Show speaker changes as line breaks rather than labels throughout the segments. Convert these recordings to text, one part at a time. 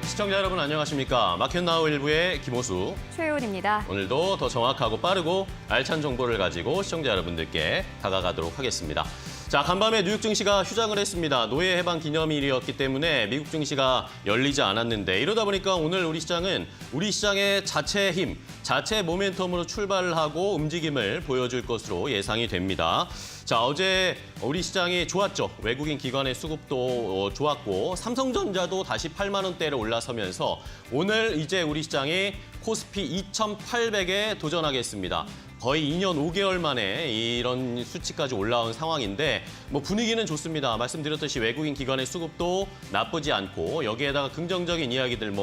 시청자 여러분 안녕하십니까? 마켓나우 일부의 김호수.
최윤입니다.
오늘도 더 정확하고 빠르고 알찬 정보를 가지고 시청자 여러분들께 다가가도록 하겠습니다. 자, 간밤에 뉴욕 증시가 휴장을 했습니다. 노예 해방 기념일이었기 때문에 미국 증시가 열리지 않았는데 이러다 보니까 오늘 우리 시장은 우리 시장의 자체 힘, 자체 모멘텀으로 출발을 하고 움직임을 보여줄 것으로 예상이 됩니다. 자, 어제 우리 시장이 좋았죠. 외국인 기관의 수급도 좋았고 삼성전자도 다시 8만 원대로 올라서면서 오늘 이제 우리 시장이 코스피 2,800에 도전하겠습니다. 거의 2년 5개월 만에 이런 수치까지 올라온 상황인데 뭐 분위기는 좋습니다. 말씀드렸듯이 외국인 기관의 수급도 나쁘지 않고 여기에다가 긍정적인 이야기들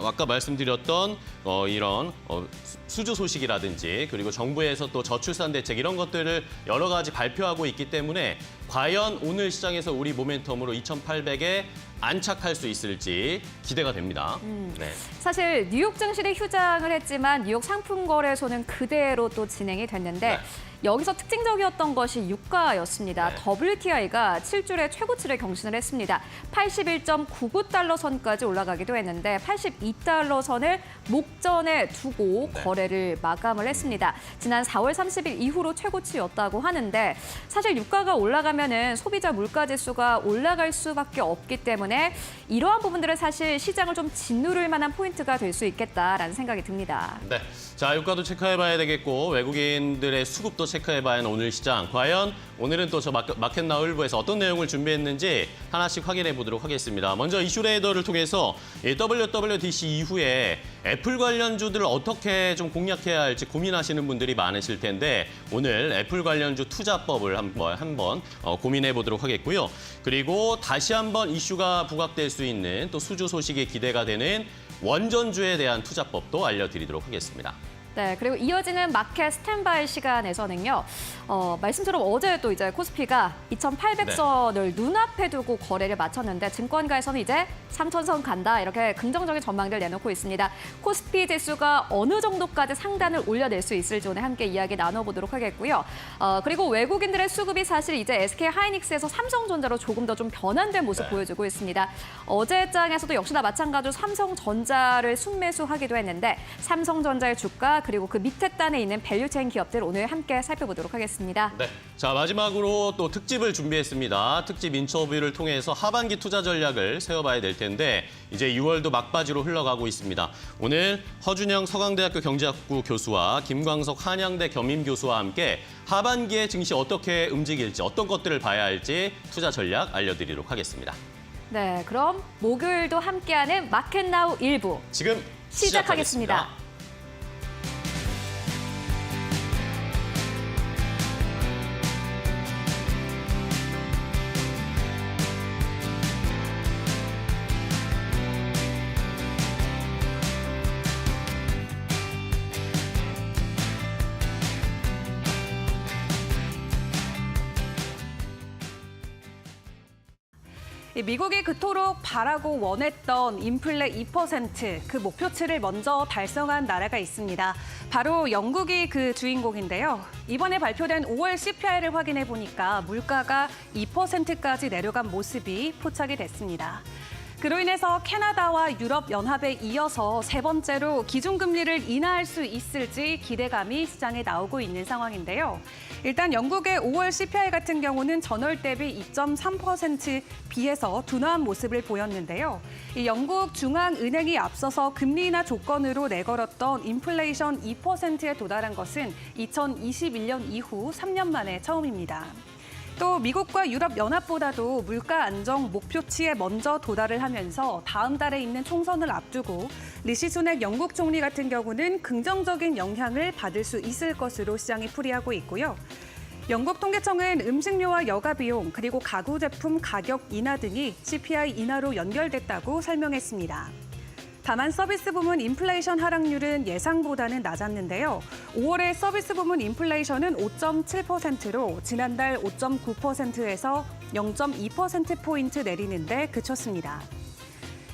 아까 말씀드렸던 이런 수주 소식이라든지 그리고 정부에서 또 저출산 대책 이런 것들을 여러 가지 발표하고 있기 때문에 과연 오늘 시장에서 우리 모멘텀으로 2,800에 안착할 수 있을지 기대가 됩니다. 네.
사실 뉴욕 증시를 휴장을 했지만 뉴욕 상품거래소는 그대로 또 진행이 됐는데
네.
여기서 특징적이었던 것이 유가였습니다.
네.
WTI가 7주의 최고치를 경신을 했습니다. 81.99달러 선까지 올라가기도 했는데 82달러 선을 목전에 두고
네.
거래를 마감을 했습니다. 지난 4월 30일 이후로 최고치였다고 하는데 사실 유가가 올라가면은 소비자 물가지수가 올라갈 수밖에 없기 때문에 이러한 부분들은 사실 시장을 좀 짓누를 만한 포인트가 될 수 있겠다라는 생각이 듭니다.
네. 자, 유가도 체크해봐야 되겠고 외국인들의 수급도 체크해봐야 하는 오늘 시장. 과연 오늘은 또 저 마켓나우 일부에서 어떤 내용을 준비했는지 하나씩 확인해 보도록 하겠습니다. 먼저 이슈레이더를 통해서 WWDC 이후에 애플 관련주들을 어떻게 좀 공략해야 할지 고민하시는 분들이 많으실 텐데 오늘 애플 관련주 투자법을 한번 고민해 보도록 하겠고요. 그리고 다시 한번 이슈가 부각될 수 있는 또 수주 소식이 기대가 되는 원전주에 대한 투자법도 알려드리도록 하겠습니다.
네, 그리고 이어지는 마켓 스탠바이 시간에서는요. 말씀처럼 어제 또 이제 코스피가 2,800선을 눈앞에 두고 거래를 마쳤는데 증권가에서는 이제 3,000선 간다 이렇게 긍정적인 전망들 내놓고 있습니다. 코스피 지수가 어느 정도까지 상단을 올려낼 수 있을지 오늘 함께 이야기 나눠보도록 하겠고요. 그리고 외국인들의 수급이 사실 이제 SK 하이닉스에서 삼성전자로 조금 더 좀 변환된 모습 보여주고 있습니다. 어제 장에서도 역시나 마찬가지로 삼성전자를 순매수하기도 했는데 삼성전자의 주가 그리고 그 밑에 단에 있는 밸류체인 기업들 오늘 함께 살펴보도록 하겠습니다.
네. 자, 마지막으로 또 특집을 준비했습니다. 특집 인터뷰를 통해서 하반기 투자 전략을 세워봐야 될 텐데 이제 6월도 막바지로 흘러가고 있습니다. 오늘 허준영 서강대학교 경제학부 교수와 김광석 한양대 겸임교수와 함께 하반기에 증시 어떻게 움직일지 어떤 것들을 봐야 할지 투자 전략 알려드리도록 하겠습니다.
네, 그럼 목요일도 함께하는 마켓나우 일부
지금
시작하겠습니다.
미국이 그토록 바라고 원했던 인플레 2% 그 목표치를 먼저 달성한 나라가 있습니다. 바로 영국이 그 주인공인데요. 이번에 발표된 5월 CPI를 확인해 보니까 물가가 2%까지 내려간 모습이 포착이 됐습니다. 그로 인해서 캐나다와 유럽연합에 이어서 세 번째로 기준금리를 인하할 수 있을지 기대감이 시장에 나오고 있는 상황인데요. 일단 영국의 5월 CPI 같은 경우는 전월 대비 2.3% 비해서 둔화한 모습을 보였는데요. 이 영국 중앙은행이 앞서서 금리 인하 조건으로 내걸었던 인플레이션 2%에 도달한 것은 2021년 이후 3년 만에 처음입니다. 또 미국과 유럽연합보다도 물가 안정 목표치에 먼저 도달을 하면서 다음 달에 있는 총선을 앞두고 리시 수낙 영국 총리 같은 경우는 긍정적인 영향을 받을 수 있을 것으로 시장이 풀이하고 있고요. 영국 통계청은 음식료와 여가 비용 그리고 가구 제품 가격 인하 등이 CPI 인하로 연결됐다고 설명했습니다. 다만 서비스 부문 인플레이션 하락률은 예상보다는 낮았는데요. 5월의 서비스 부문 인플레이션은 5.7%로 지난달 5.9%에서 0.2%포인트 내리는데 그쳤습니다.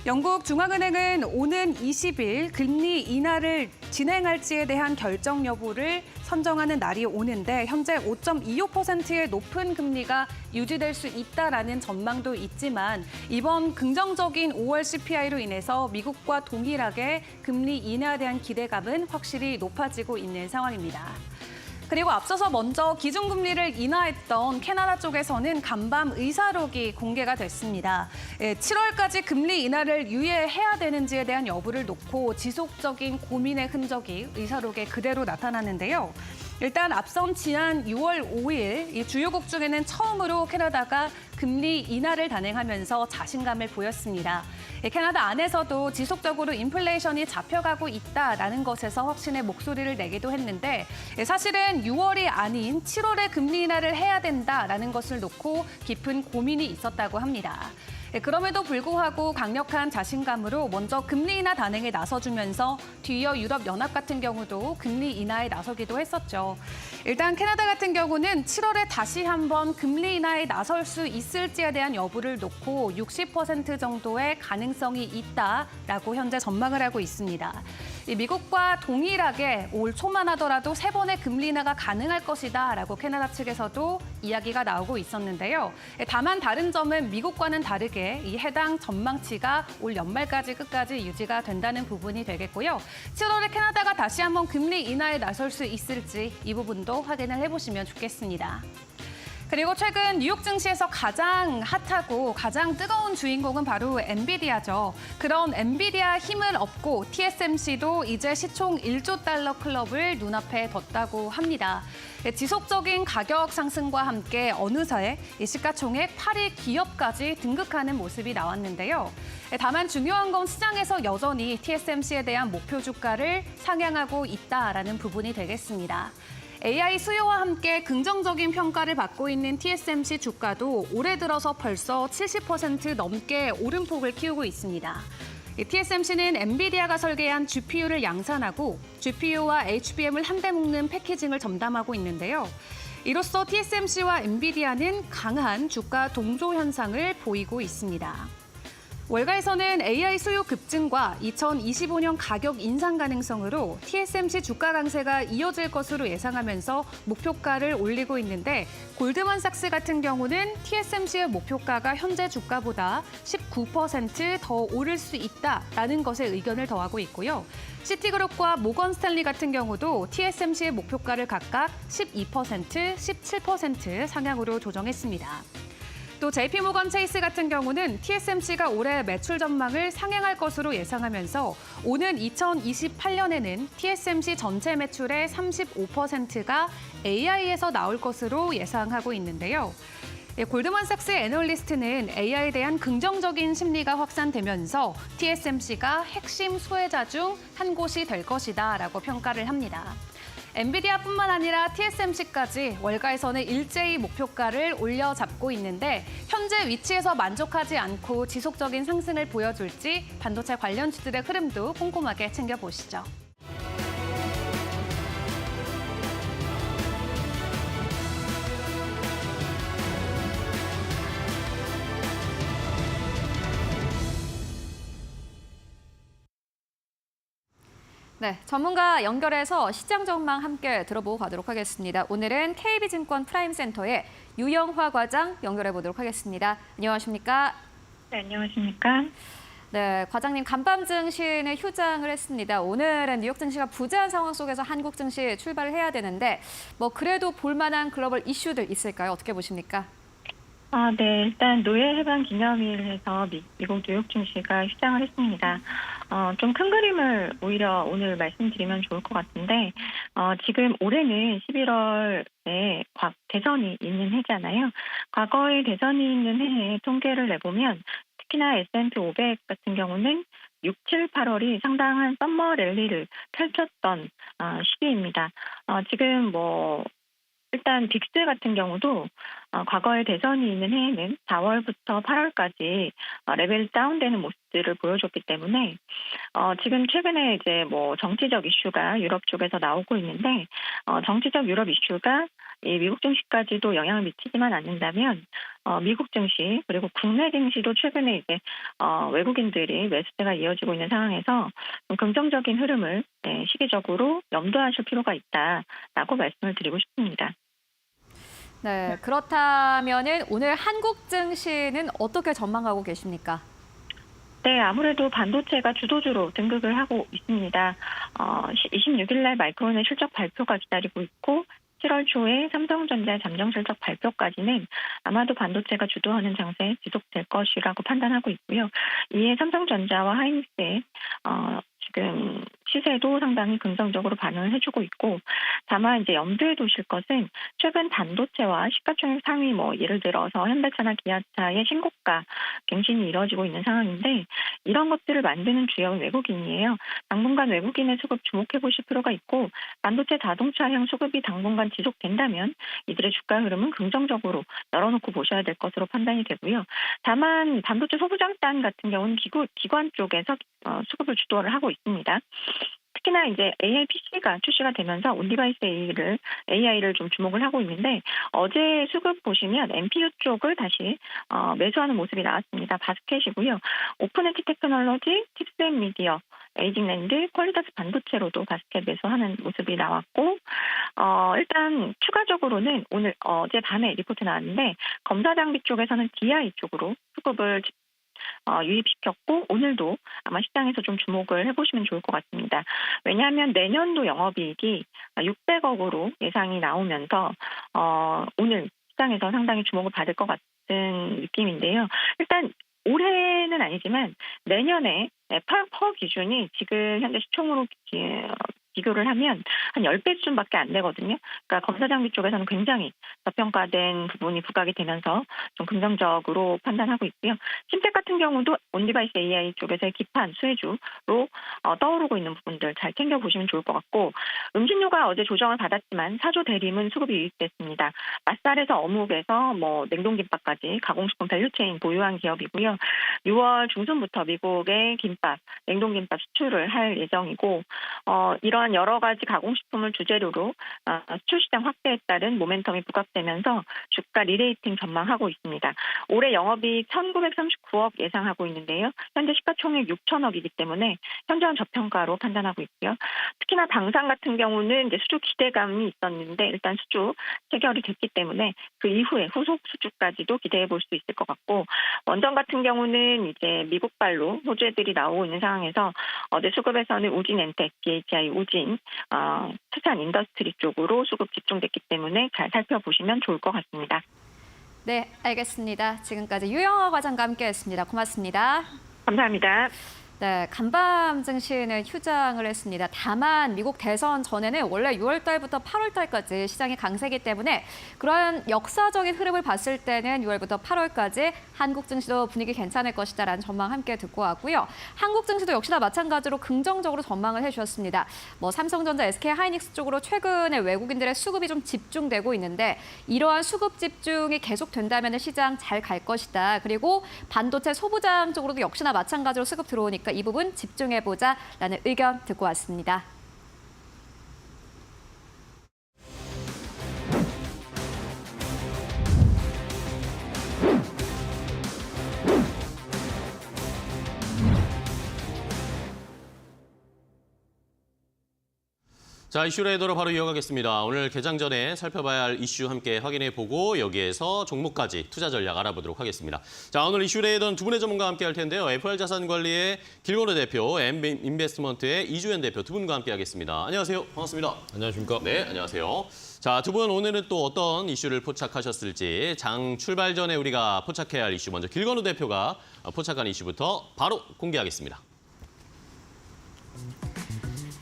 영국 중앙은행은 오는 20일 금리 인하를 진행할지에 대한 결정 여부를 선정하는 날이 오는데 현재 5.25%의 높은 금리가 유지될 수 있다라는 전망도 있지만 이번 긍정적인 5월 CPI로 인해서 미국과 동일하게 금리 인하에 대한 기대감은 확실히 높아지고 있는 상황입니다. 그리고 앞서서 먼저 기준금리를 인하했던 캐나다 쪽에서는 간밤 의사록이 공개가 됐습니다. 7월까지 금리 인하를 유예해야 되는지에 대한 여부를 놓고 지속적인 고민의 흔적이 의사록에 그대로 나타나는데요. 일단 앞선 지난 6월 5일 이 주요국 중에는 처음으로 캐나다가 금리 인하를 단행하면서 자신감을 보였습니다. 캐나다 안에서도 지속적으로 인플레이션이 잡혀가고 있다라는 것에서 확신의 목소리를 내기도 했는데 사실은 6월이 아닌 7월에 금리 인하를 해야 된다라는 것을 놓고 깊은 고민이 있었다고 합니다. 그럼에도 불구하고 강력한 자신감으로 먼저 금리 인하 단행에 나서주면서 뒤이어 유럽연합 같은 경우도 금리 인하에 나서기도 했었죠. 일단 캐나다 같은 경우는 7월에 다시 한번 금리 인하에 나설 수 있을지에 대한 여부를 놓고 60% 정도의 가능성이 있다라고 현재 전망을 하고 있습니다. 미국과 동일하게 올 초만 하더라도 3번의 금리 인하가 가능할 것이다라고 캐나다 측에서도 이야기가 나오고 있었는데요. 다만 다른 점은 미국과는 다르게 이 해당 전망치가 올 연말까지 끝까지 유지가 된다는 부분이 되겠고요. 7월에 캐나다가 다시 한번 금리 인하에 나설 수 있을지 이 부분도 확인을 해보시면 좋겠습니다. 그리고 최근 뉴욕 증시에서 가장 핫하고 가장 뜨거운 주인공은 바로 엔비디아죠. 그런 엔비디아 힘을 얻고 TSMC도 이제 시총 1조 달러 클럽을 눈앞에 뒀다고 합니다. 지속적인 가격 상승과 함께 어느새 시가총액 8위 기업까지 등극하는 모습이 나왔는데요. 다만 중요한 건 시장에서 여전히 TSMC에 대한 목표 주가를 상향하고 있다라는 부분이 되겠습니다. AI 수요와 함께 긍정적인 평가를 받고 있는 TSMC 주가도 올해 들어서 벌써 70% 넘게 오름폭을 키우고 있습니다. TSMC는 엔비디아가 설계한 GPU를 양산하고 GPU와 HBM을 한데 묶는 패키징을 전담하고 있는데요. 이로써 TSMC와 엔비디아는 강한 주가 동조 현상을 보이고 있습니다. 월가에서는 AI 수요 급증과 2025년 가격 인상 가능성으로 TSMC 주가 강세가 이어질 것으로 예상하면서 목표가를 올리고 있는데 골드만삭스 같은 경우는 TSMC의 목표가가 현재 주가보다 19% 더 오를 수 있다라는 것에 의견을 더하고 있고요. 시티그룹과 모건 스탠리 같은 경우도 TSMC의 목표가를 각각 12%, 17% 상향으로 조정했습니다. 또 JP모건 체이스 같은 경우는 TSMC가 올해 매출 전망을 상향할 것으로 예상하면서 오는 2028년에는 TSMC 전체 매출의 35%가 AI에서 나올 것으로 예상하고 있는데요. 골드만삭스의 애널리스트는 AI에 대한 긍정적인 심리가 확산되면서 TSMC가 핵심 수혜자 중 한 곳이 될 것이다라고 평가를 합니다. 엔비디아뿐만 아니라 TSMC까지 월가에서는 일제히 목표가를 올려잡고 있는데 현재 위치에서 만족하지 않고 지속적인 상승을 보여줄지 반도체 관련주들의 흐름도 꼼꼼하게 챙겨보시죠.
네, 전문가 연결해서 시장 전망 함께 들어보고 가도록 하겠습니다. 오늘은 KB증권 프라임센터의 유영화 과장 연결해 보도록 하겠습니다. 안녕하십니까?
네, 안녕하십니까?
네, 과장님 간밤 증시는 휴장을 했습니다. 오늘은 뉴욕 증시가 부재한 상황 속에서 한국 증시 출발을 해야 되는데 그래도 볼만한 글로벌 이슈들 있을까요? 어떻게 보십니까?
네. 일단 노예 해방 기념일에서 미국 뉴욕 증시가 휴장을 했습니다. 좀 큰 그림을 오히려 오늘 말씀드리면 좋을 것 같은데, 지금 올해는 11월에 대선이 있는 해잖아요. 과거에 대선이 있는 해에 통계를 내보면 특히나 S&P 500 같은 경우는 6, 7, 8월이 상당한 썸머 랠리를 펼쳤던 시기입니다. 지금 일단 빅스 같은 경우도 과거에 대선이 있는 해에는 4월부터 8월까지 레벨 다운되는 모습들을 보여줬기 때문에 지금 최근에 이제 정치적 이슈가 유럽 쪽에서 나오고 있는데 정치적 유럽 이슈가 이 미국 증시까지도 영향을 미치지만 않는다면 미국 증시 그리고 국내 증시도 최근에 이제 외국인들이 매수세가 이어지고 있는 상황에서 좀 긍정적인 흐름을 시기적으로 염두하실 필요가 있다라고 말씀을 드리고 싶습니다.
네, 그렇다면은 오늘 한국 증시는 어떻게 전망하고 계십니까?
네, 아무래도 반도체가 주도주로 등극을 하고 있습니다. 26일 날 마이크론의 실적 발표가 기다리고 있고 7월 초에 삼성전자 잠정 실적 발표까지는 아마도 반도체가 주도하는 장세 지속될 것이라고 판단하고 있고요. 이에 삼성전자와 하이닉스의 지금 시세도 상당히 긍정적으로 반응을 해주고 있고, 다만 이제 염두에 두실 것은 최근 반도체와 시가총액 상위 예를 들어서 현대차나 기아차의 신고가 갱신이 이뤄지고 있는 상황인데, 이런 것들을 만드는 주역은 외국인이에요. 당분간 외국인의 수급 주목해 보실 필요가 있고, 반도체 자동차형 수급이 당분간 지속된다면 이들의 주가 흐름은 긍정적으로 열어놓고 보셔야 될 것으로 판단이 되고요. 다만 반도체 소부장단 같은 경우는 기관 쪽에서 수급을 주도를 하고 있습니다. 특히나 이제 AI PC가 출시가 되면서 온디바이스 AI를 좀 주목을 하고 있는데, 어제 수급 보시면 NPU 쪽을 다시 매수하는 모습이 나왔습니다. 바스켓이고요. 오픈엣지 테크놀로지, 팁스앤미디어, 에이징랜드, 퀄리다스 반도체로도 바스켓 매수하는 모습이 나왔고, 일단 추가적으로는 어제 밤에 리포트 나왔는데, 검사 장비 쪽에서는 DI 쪽으로 수급을 유입시켰고, 오늘도 아마 시장에서 좀 주목을 해보시면 좋을 것 같습니다. 왜냐하면 내년도 영업이익이 600억으로 예상이 나오면서 오늘 시장에서 상당히 주목을 받을 것 같은 느낌인데요. 일단 올해는 아니지만 내년에 퍼 기준이 지금 현재 시총으로 비교를 하면 한 10배 수준밖에 안 되거든요. 그러니까 검사 장비 쪽에서는 굉장히 저평가된 부분이 부각이 되면서 좀 긍정적으로 판단하고 있고요. 심텍 같은 경우도 온디바이스 AI 쪽에서의 기판, 수혜주로 떠오르고 있는 부분들 잘 챙겨보시면 좋을 것 같고, 음식료가 어제 조정을 받았지만 사조 대림은 수급이 유입됐습니다. 맛살에서 어묵에서 냉동김밥까지 가공식품 밸류체인 보유한 기업이고요. 6월 중순부터 미국의 김밥, 냉동김밥 수출을 할 예정이고, 이러한 여러 가지 가공식품을 주재료로 수출 시장 확대에 따른 모멘텀이 부각되면서 주가 리레이팅 전망하고 있습니다. 올해 영업이익 1,939억 예상하고 있는데요. 현재 시가총액 6천억이기 때문에 현저한 저평가로 판단하고 있고요. 특히나 방산 같은 경우는 이제 수주 기대감이 있었는데 일단 수주 체결이 됐기 때문에 그 이후에 후속 수주까지도 기대해 볼 수 있을 것 같고, 원전 같은 경우는 이제 미국발로 호재들이 나오고 있는 상황에서 어제 수급에서는 우진엔텍, DHI, 우진, 투산 인더스트리 쪽으로 수급 집중됐기 때문에 잘 살펴보시면 좋을 것 같습니다.
네, 알겠습니다. 지금까지 유영아 과장과 함께했습니다. 고맙습니다.
감사합니다.
네, 간밤 증시는 휴장을 했습니다. 다만 미국 대선 전에는 원래 6월 달부터 8월 달까지 시장이 강세이기 때문에 그런 역사적인 흐름을 봤을 때는 6월부터 8월까지 한국 증시도 분위기 괜찮을 것이다라는 전망 함께 듣고 왔고요. 한국 증시도 역시나 마찬가지로 긍정적으로 전망을 해주셨습니다. 삼성전자, SK 하이닉스 쪽으로 최근에 외국인들의 수급이 좀 집중되고 있는데, 이러한 수급 집중이 계속된다면 시장 잘 갈 것이다. 그리고 반도체 소부장 쪽으로도 역시나 마찬가지로 수급 들어오니까 이 부분 집중해보자라는 의견 듣고 왔습니다.
자, 이슈 레이더로 바로 이어가겠습니다. 오늘 개장 전에 살펴봐야 할 이슈 함께 확인해보고 여기에서 종목까지 투자 전략 알아보도록 하겠습니다. 자, 오늘 이슈 레이더는 두 분의 전문가와 함께 할 텐데요. FR자산관리의 길건우 대표, M인베스트먼트의 이주연 대표 두 분과 함께 하겠습니다. 안녕하세요. 반갑습니다.
안녕하십니까?
네, 안녕하세요. 자, 두 분 오늘은 또 어떤 이슈를 포착하셨을지, 장 출발 전에 우리가 포착해야 할 이슈, 먼저 길건우 대표가 포착한 이슈부터 바로 공개하겠습니다.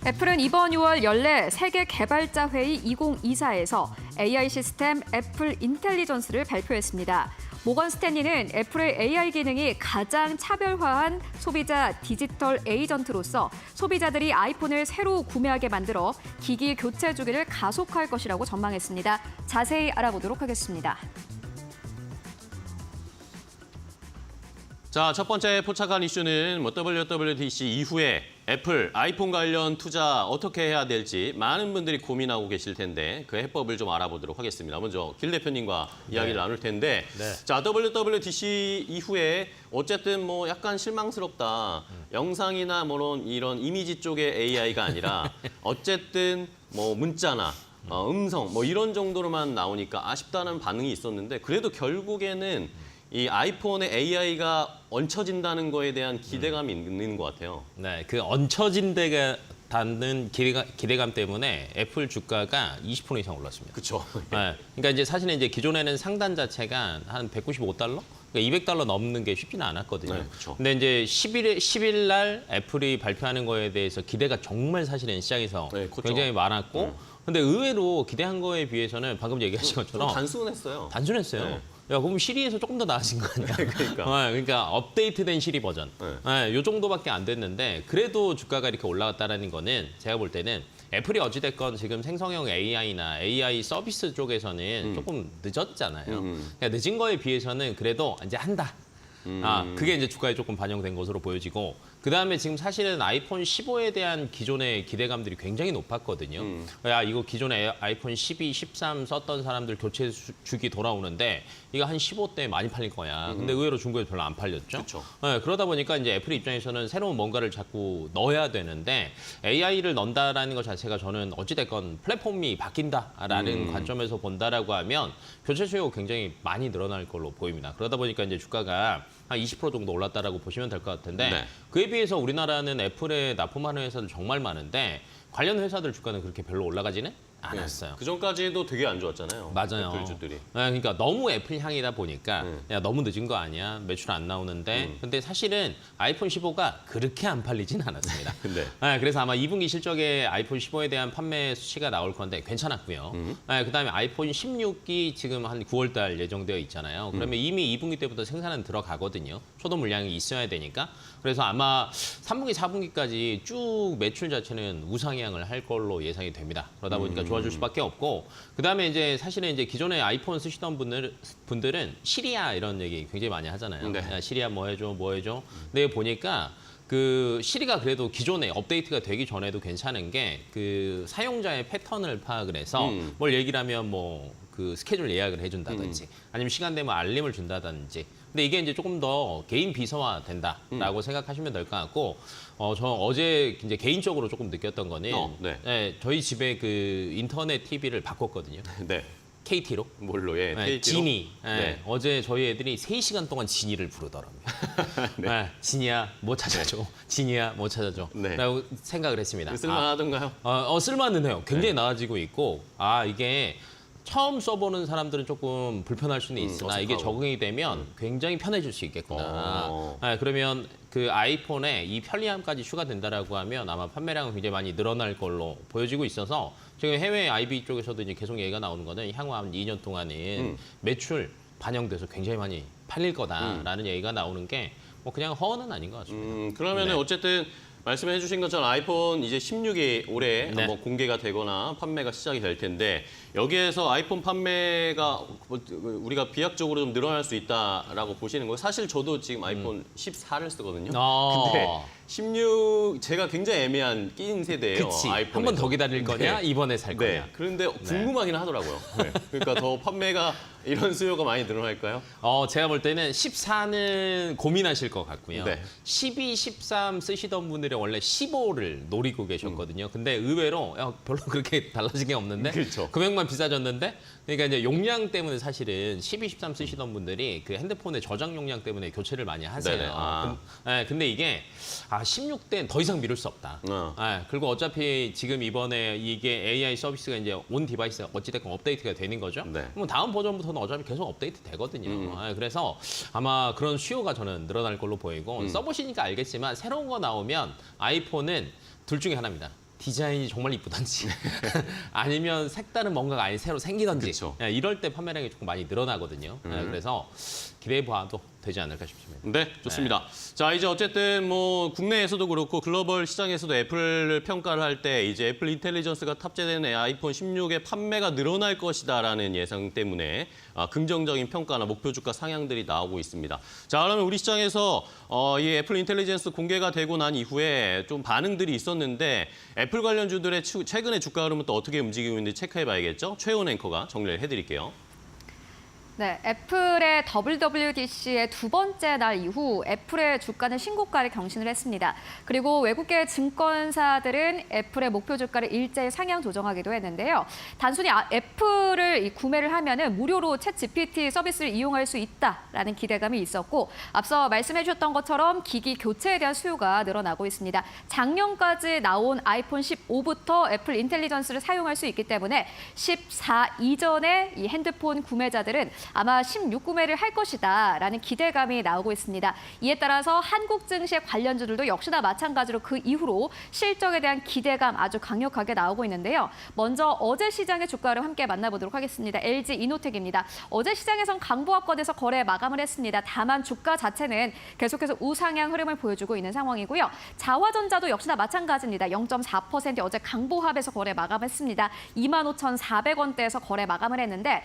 애플은 이번 6월 연례 세계 개발자 회의 2024에서 AI 시스템 애플 인텔리전스를 발표했습니다. 모건 스탠리는 애플의 AI 기능이 가장 차별화한 소비자 디지털 에이전트로서 소비자들이 아이폰을 새로 구매하게 만들어 기기 교체 주기를 가속화할 것이라고 전망했습니다. 자세히 알아보도록 하겠습니다.
자, 첫 번째 포착한 이슈는 WWDC 이후에 애플 아이폰 관련 투자 어떻게 해야 될지 많은 분들이 고민하고 계실 텐데 그 해법을 좀 알아보도록 하겠습니다. 먼저 길 대표님과 이야기를 나눌 텐데 자, WWDC 이후에 어쨌든 뭐 약간 실망스럽다. 영상이나 뭐 이런 이미지 쪽의 AI가 아니라 어쨌든 뭐 문자나 음성 뭐 이런 정도로만 나오니까 아쉽다는 반응이 있었는데 그래도 결국에는 이 아이폰의 AI가 얹혀진다는 거에 대한 기대감이 있는 것 같아요.
네, 그 얹혀진다는 기대감 때문에 애플 주가가 20% 이상 올랐습니다.
그렇죠.
네, 그러니까 이제 사실은 이제 기존에는 상단 자체가 한 195달러? 그러니까 200달러 넘는 게 쉽지는 않았거든요.
네, 그렇죠.
근데 이제 10일 날 애플이 발표하는 거에 대해서 기대가 정말 사실은 시장에서
네, 컸죠.
굉장히 많았고 근데 의외로 기대한 거에 비해서는 방금 얘기하신
좀
것처럼
단순했어요.
단순했어요.
네.
야, 그럼 시리에서 조금 더 나아진 거 아니야?
그러니까.
그러니까 업데이트된 시리 버전.
네.
요 정도밖에 안 됐는데 그래도 주가가 이렇게 올라갔다라는 거는 제가 볼 때는 애플이 어찌됐건 지금 생성형 AI나 AI 서비스 쪽에서는 조금 늦었잖아요. 그러니까 늦은 거에 비해서는 그래도 이제 한다. 그게 이제 주가에 조금 반영된 것으로 보여지고 그다음에 지금 사실은 아이폰 15에 대한 기존의 기대감들이 굉장히 높았거든요. 야, 이거 기존에 아이폰 12, 13 썼던 사람들 교체 주기 돌아오는데 이거 한 15대 많이 팔릴 거야. 근데 의외로 중국에 별로 안 팔렸죠.
그쵸.
네, 그러다 보니까 이제 애플 입장에서는 새로운 뭔가를 자꾸 넣어야 되는데 AI를 넣는다라는 것 자체가 저는 어찌됐건 플랫폼이 바뀐다라는 관점에서 본다라고 하면 교체 수요가 굉장히 많이 늘어날 걸로 보입니다. 그러다 보니까 이제 주가가 한 20% 정도 올랐다라고 보시면 될 것 같은데
네.
그에 비해서 우리나라는 애플에 납품하는 회사들 정말 많은데 관련 회사들 주가는 그렇게 별로 올라가지는 않았어요.
그 전까지도 되게 안 좋았잖아요.
맞아요.
애플주들이.
네, 그러니까 너무 애플 향이다 보니까
네.
야, 너무 늦은 거 아니야? 매출 안 나오는데. 근데 사실은 아이폰 15가 그렇게 안 팔리진 않았습니다.
근데
네, 그래서 아마 2분기 실적에 아이폰 15에 대한 판매 수치가 나올 건데 괜찮았고요. 네, 그다음에 아이폰 16이 지금 한 9월 달 예정되어 있잖아요. 그러면 이미 2분기 때부터 생산은 들어가거든요. 초도 물량이 있어야 되니까. 그래서 아마 3분기, 4분기까지 쭉 매출 자체는 우상향을 할 걸로 예상이 됩니다. 그러다 보니까 좋아질 수밖에 없고 그다음에 이제 사실은 이제 기존에 아이폰 쓰시던 분들은 시리아 이런 얘기 굉장히 많이 하잖아요.
네.
야, 시리아 뭐 해줘, 뭐 해줘. 근데 보니까 그 시리가 그래도 기존에 업데이트가 되기 전에도 괜찮은 게 그 사용자의 패턴을 파악을 해서 뭘 얘기를 하면 뭐 그 스케줄 예약을 해준다든지 아니면 시간 되면 알림을 준다든지 근데 이게 이제 조금 더 개인 비서화 된다라고 생각하시면 될 것 같고 저 어제 이제 개인적으로 조금 느꼈던 거는
네.
저희 집에 그 인터넷 TV를 바꿨거든요.
네.
KT로.
뭘로? 예.
네,
KT로?
지니.
네.
어제 저희 애들이 3시간 동안 지니를 부르더라고요. 네. 지니야, 뭐 찾아줘. 지니야, 뭐 찾아줘.
네.
라고 생각을 했습니다.
쓸만하던가요?
쓸만은 해요. 굉장히
네.
나아지고 있고 이게 처음 써보는 사람들은 조금 불편할 수는 있으나 이게
어색하고.
적응이 되면 굉장히 편해질 수 있겠구나. 그러면 그 아이폰에 이 편리함까지 추가된다라고 하면 아마 판매량은 굉장히 많이 늘어날 걸로 보여지고 있어서 지금 해외 IB 쪽에서도 이제 계속 얘기가 나오는 거는 향후 한 2년 동안은 매출 반영돼서 굉장히 많이 팔릴 거다라는 얘기가 나오는 게 뭐 그냥 허언은 아닌 것 같습니다.
그러면은
네.
어쨌든 말씀해 주신 것처럼 아이폰 이제 16이 올해
네.
한번 공개가 되거나 판매가 시작이 될 텐데 여기에서 아이폰 판매가 우리가 비약적으로 좀 늘어날 수 있다라고 보시는 거예요. 사실 저도 지금 아이폰 14를 쓰거든요. 근데 16 제가 굉장히 애매한 끼인 세대예요.
그치.
아이폰에서.
한 번 더 기다릴 거냐?
네.
이번에 살
네.
거냐?
그런데 궁금하긴 하더라고요. 네. 그러니까 더 판매가 이런 수요가 많이 늘어날까요?
제가 볼 때는 14는 고민하실 것 같고요.
네.
12, 13 쓰시던 분들이 원래 15를 노리고 계셨거든요. 근데 의외로 별로 그렇게 달라진 게 없는데
그렇죠.
금액만 비싸졌는데 그러니까 이제 용량 때문에 사실은 12, 13 쓰시던 분들이 그 핸드폰의 저장 용량 때문에 교체를 많이 하세요.
네네.
근데 이게 16대는 더 이상 미룰 수 없다. 그리고 어차피 지금 이번에 이게 AI 서비스가 이제 온 디바이스 어찌됐건 업데이트가 되는 거죠.
네.
그럼 다음 버전부터는 어차피 계속 업데이트 되거든요. 그래서 아마 그런 수요가 저는 늘어날 걸로 보이고 써보시니까 알겠지만 새로운 거 나오면 아이폰은 둘 중에 하나입니다. 디자인이 정말 이쁘던지 아니면 색다른 뭔가가 아예 새로 생기던지
그쵸.
이럴 때 판매량이 조금 많이 늘어나거든요. 그래서 기대해 봐도 되지 않을까 싶습니다.
네, 좋습니다. 자, 이제 어쨌든 뭐 국내에서도 그렇고 글로벌 시장에서도 애플을 평가를 할 때 이제 애플 인텔리전스가 탑재된 아이폰 16의 판매가 늘어날 것이다라는 예상 때문에 긍정적인 평가나 목표 주가 상향들이 나오고 있습니다. 자, 그러면 우리 시장에서 이 애플 인텔리전스 공개가 되고 난 이후에 좀 반응들이 있었는데 애플 관련주들의 최근의 주가 흐름은 또 어떻게 움직이고 있는지 체크해봐야겠죠? 최훈 앵커가 정리를 해드릴게요.
네, 애플의 WWDC의 두 번째 날 이후 애플의 주가는 신고가를 경신을 했습니다. 그리고 외국계 증권사들은 애플의 목표 주가를 일제히 상향 조정하기도 했는데요. 단순히 애플을 구매를 하면은 무료로 챗 GPT 서비스를 이용할 수 있다라는 기대감이 있었고 앞서 말씀해 주셨던 것처럼 기기 교체에 대한 수요가 늘어나고 있습니다. 작년까지 나온 아이폰 15부터 애플 인텔리전스를 사용할 수 있기 때문에 14 이전의 이 핸드폰 구매자들은 아마 16 구매를 할 것이다라는 기대감이 나오고 있습니다. 이에 따라서 한국 증시의 관련주들도 역시나 마찬가지로 그 이후로 실적에 대한 기대감 아주 강력하게 나오고 있는데요. 먼저 어제 시장의 주가를 함께 만나보도록 하겠습니다. LG 이노텍입니다. 어제 시장에선 강보합권에서 거래 마감을 했습니다. 다만 주가 자체는 계속해서 우상향 흐름을 보여주고 있는 상황이고요. 자화전자도 역시나 마찬가지입니다. 0.4% 어제 강보합에서 거래 마감했습니다. 25,400원대에서 거래 마감을 했는데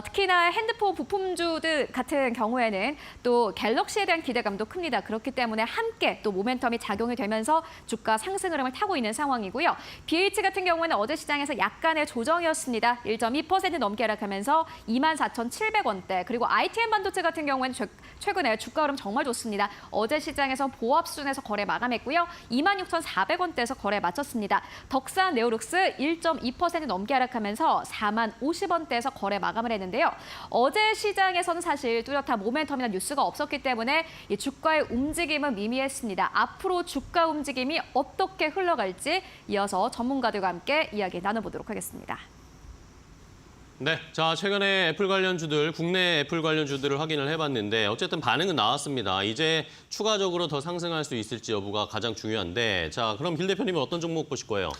특히나 핸드폰 부품주들 같은 경우에는 또 갤럭시에 대한 기대감도 큽니다. 그렇기 때문에 함께 또 모멘텀이 작용이 되면서 주가 상승 흐름을 타고 있는 상황이고요. BH 같은 경우에는 어제 시장에서 약간의 조정이었습니다. 1.2% 넘게 하락하면서 24,700원대. 그리고 ITM 반도체 같은 경우에는 최근에 주가 흐름 정말 좋습니다. 어제 시장에서 보합순에서 거래 마감했고요. 26,400원대에서 거래 마쳤습니다. 덕산 네오룩스 1.2% 넘게 하락하면서 40,050원대에서 거래 마감을 했는데요. 어제 시장에서는 사실 뚜렷한 모멘텀이나 뉴스가 없었기 때문에 이 주가의 움직임은 미미했습니다. 앞으로 주가 움직임이 어떻게 흘러갈지 이어서 전문가들과 함께 이야기 나눠보도록 하겠습니다.
네, 자 최근에 애플 관련주들, 국내 애플 관련주들을 확인을 해봤는데 어쨌든 반응은 나왔습니다. 이제 추가적으로 더 상승할 수 있을지 여부가 가장 중요한데 자 그럼 빌 대표님은 어떤 종목 보실 거예요?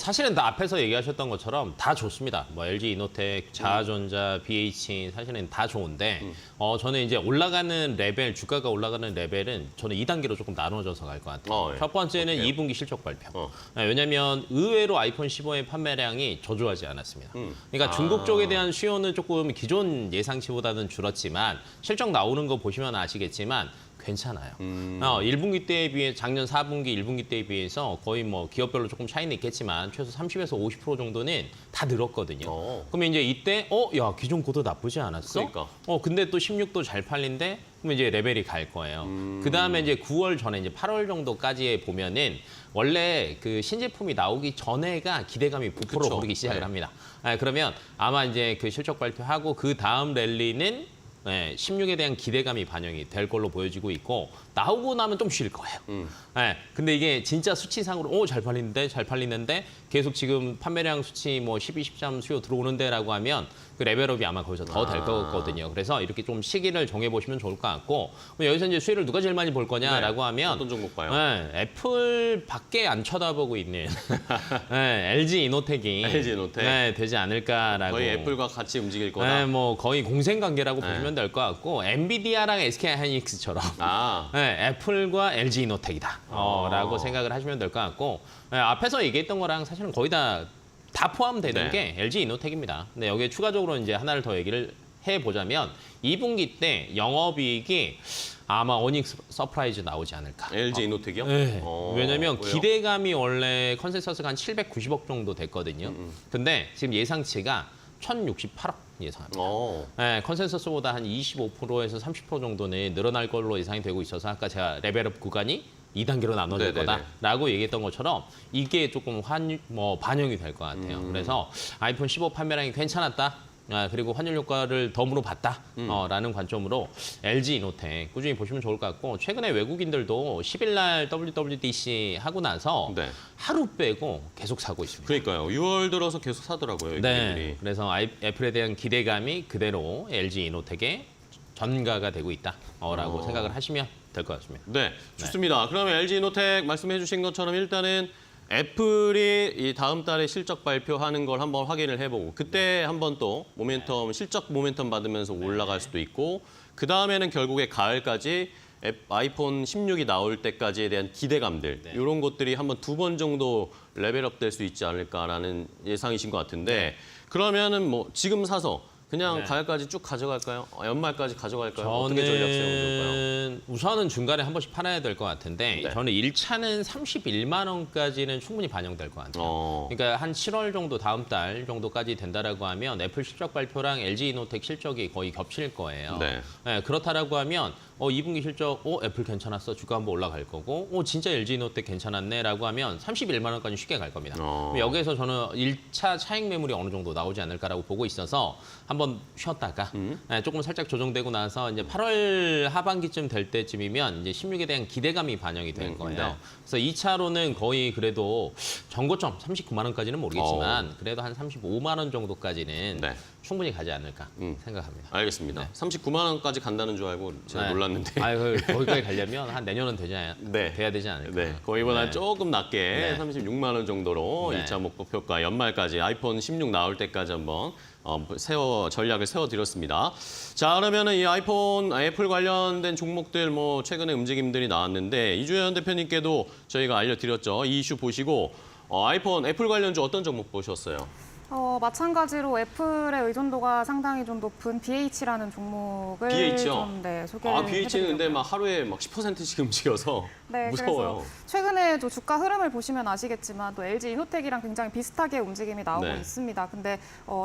사실은 다 앞에서 얘기하셨던 것처럼 다 좋습니다. 뭐 LG 이노텍, 자화전자, BH 사실은 다 좋은데 저는 이제 올라가는 레벨, 주가가 올라가는 레벨은 저는 2단계로 조금 나눠져서 갈 것 같아요.
예.
첫 번째는
어때요?
2분기 실적 발표. 왜냐하면 의외로 아이폰 15의 판매량이 저조하지 않았습니다. 그러니까 중국 쪽에 대한 수요는 조금 기존 예상치보다는 줄었지만 실적 나오는 거 보시면 아시겠지만 괜찮아요. 1분기 때에 비해 작년 4분기, 1분기 때에 비해서 거의 뭐 기업별로 조금 차이는 있겠지만 최소 30에서 50% 정도는 다 늘었거든요. 그러면 이제 이때 야 기존 고도 나쁘지 않았어?
그러니까.
근데 또 16도 잘 팔린데 그러면 이제 레벨이 갈 거예요. 그다음에 이제 9월 전에 이제 8월 정도까지 보면은 원래 그 신제품이 나오기 전에가 기대감이 부풀어
그쵸.
오르기 시작을
네.
합니다. 그러면 아마 이제 그 실적 발표하고 그 다음 랠리는 16에 대한 기대감이 반영이 될 걸로 보여지고 있고 나오고 나면 좀 쉴 거예요. 근데 이게 진짜 수치상으로 잘 팔리는데 계속 지금 판매량 수치 뭐 12, 13 수요 들어오는데라고 하면 그 레벨업이 아마 거기서 더 될 거거든요. 그래서 이렇게 좀 시기를 정해보시면 좋을 것 같고 여기서 이제 수혜를 누가 제일 많이 볼 거냐라고 하면
어떤 종목 봐요?
애플밖에 안 쳐다보고 있는 LG 이노텍이
LG 이노텍.
되지 않을까라고.
거의 애플과 같이 움직일 거다.
뭐 거의 공생관계라고 보시면 될 것 같고 엔비디아랑 SK 하이닉스처럼 애플과 LG 이노텍이다 라고 생각을 하시면 될 것 같고 앞에서 얘기했던 거랑 사실은 거의 다 포함되는 게 LG 이노텍입니다. 근데 여기에 추가적으로 이제 하나를 더 얘기를 해보자면 2분기 때 영업이익이 아마 어닝 서프라이즈 나오지 않을까.
LG 이노텍이요?
네. 왜냐면
왜요?
기대감이 원래 컨센서스가 한 790억 정도 됐거든요. 근데 지금 예상치가 1,068억 예상합니다. 컨센서스보다 한 25%에서 30% 정도는 늘어날 걸로 예상이 되고 있어서 아까 제가 레벨업 구간이 2단계로 나눠질
네네네.
거다라고 얘기했던 것처럼 이게 조금 반영이 될 것 같아요. 그래서 아이폰 15 판매량이 괜찮았다. 그리고 환율 효과를 덤으로 봤다라는 관점으로 LG 이노텍 꾸준히 보시면 좋을 것 같고 최근에 외국인들도 10일 날 WWDC 하고 나서 하루 빼고 계속 사고 있습니다.
그러니까요. 6월 들어서 계속 사더라고요. 외국인들이.
그래서 애플에 대한 기대감이 그대로 LG 이노텍에 전가가 되고 있다라고 생각을 하시면 될 것 같습니다.
네, 좋습니다. 그러면 LG 이노텍 말씀해 주신 것처럼 일단은 애플이 이 다음 달에 실적 발표하는 걸 한번 확인을 해보고 그때 한번 또 모멘텀 실적 모멘텀 받으면서 올라갈 수도 있고 그 다음에는 결국에 가을까지 아이폰 16이 나올 때까지에 대한 기대감들
네.
이런 것들이 한번 2번 정도 레벨업 될 수 있지 않을까라는 예상이신 것 같은데 그러면은 뭐 지금 사서 그냥
네.
가을까지 쭉 가져갈까요? 연말까지 가져갈까요? 어떻게 전략 세워볼까요?
저는 우선은 중간에 한 번씩 팔아야 될 것 같은데
네.
저는 1차는 31만 원까지는 충분히 반영될 것 같아요. 그러니까 한 7월 정도 다음 달 정도까지 된다라고 하면 애플 실적 발표랑 LG이노텍 실적이 거의 겹칠 거예요.
네.
네, 그렇다라고 하면 2분기 실적 애플 괜찮았어 주가 한번 올라갈 거고 진짜 LG이노텍 괜찮았네라고 하면 31만 원까지 쉽게 갈 겁니다. 그럼 여기에서 저는 1차 차익 매물이 어느 정도 나오지 않을까라고 보고 있어서 한번 쉬었다가 네, 조금 살짝 조정되고 나서 이제 8월 하반기쯤 될 때쯤이면 이제 16에 대한 기대감이 반영이 될 거예요.
네.
그래서 2차로는 거의 그래도 전고점 39만 원까지는 모르겠지만 그래도 한 35만 원 정도까지는
네.
충분히 가지 않을까 생각합니다.
알겠습니다.
네.
39만 원까지 간다는 줄 알고 제가
네.
놀랐는데
거기까지 가려면 한 내년은
네.
돼야 되지 않을까.
네, 거기보다
네.
조금 낮게
네.
36만 원 정도로
네.
2차 목표가 연말까지 아이폰 16 나올 때까지 한번 전략을 세워드렸습니다. 자, 그러면은 이 아이폰, 애플 관련된 종목들 뭐 최근에 움직임들이 나왔는데 이주연 대표님께도 저희가 알려드렸죠. 이 이슈 보시고 아이폰, 애플 관련주 어떤 종목 보셨어요?
마찬가지로 애플의 의존도가 상당히 좀 높은 BH라는 종목을
BH요?
좀 소개를
BH는 근데
해드리려고요.
막 하루에 막 10%씩 움직여서
네,
무서워요.
그래서 최근에 또 주가 흐름을 보시면 아시겠지만 또 LG 이노텍이랑 굉장히 비슷하게 움직임이 나오고
네.
있습니다. 근데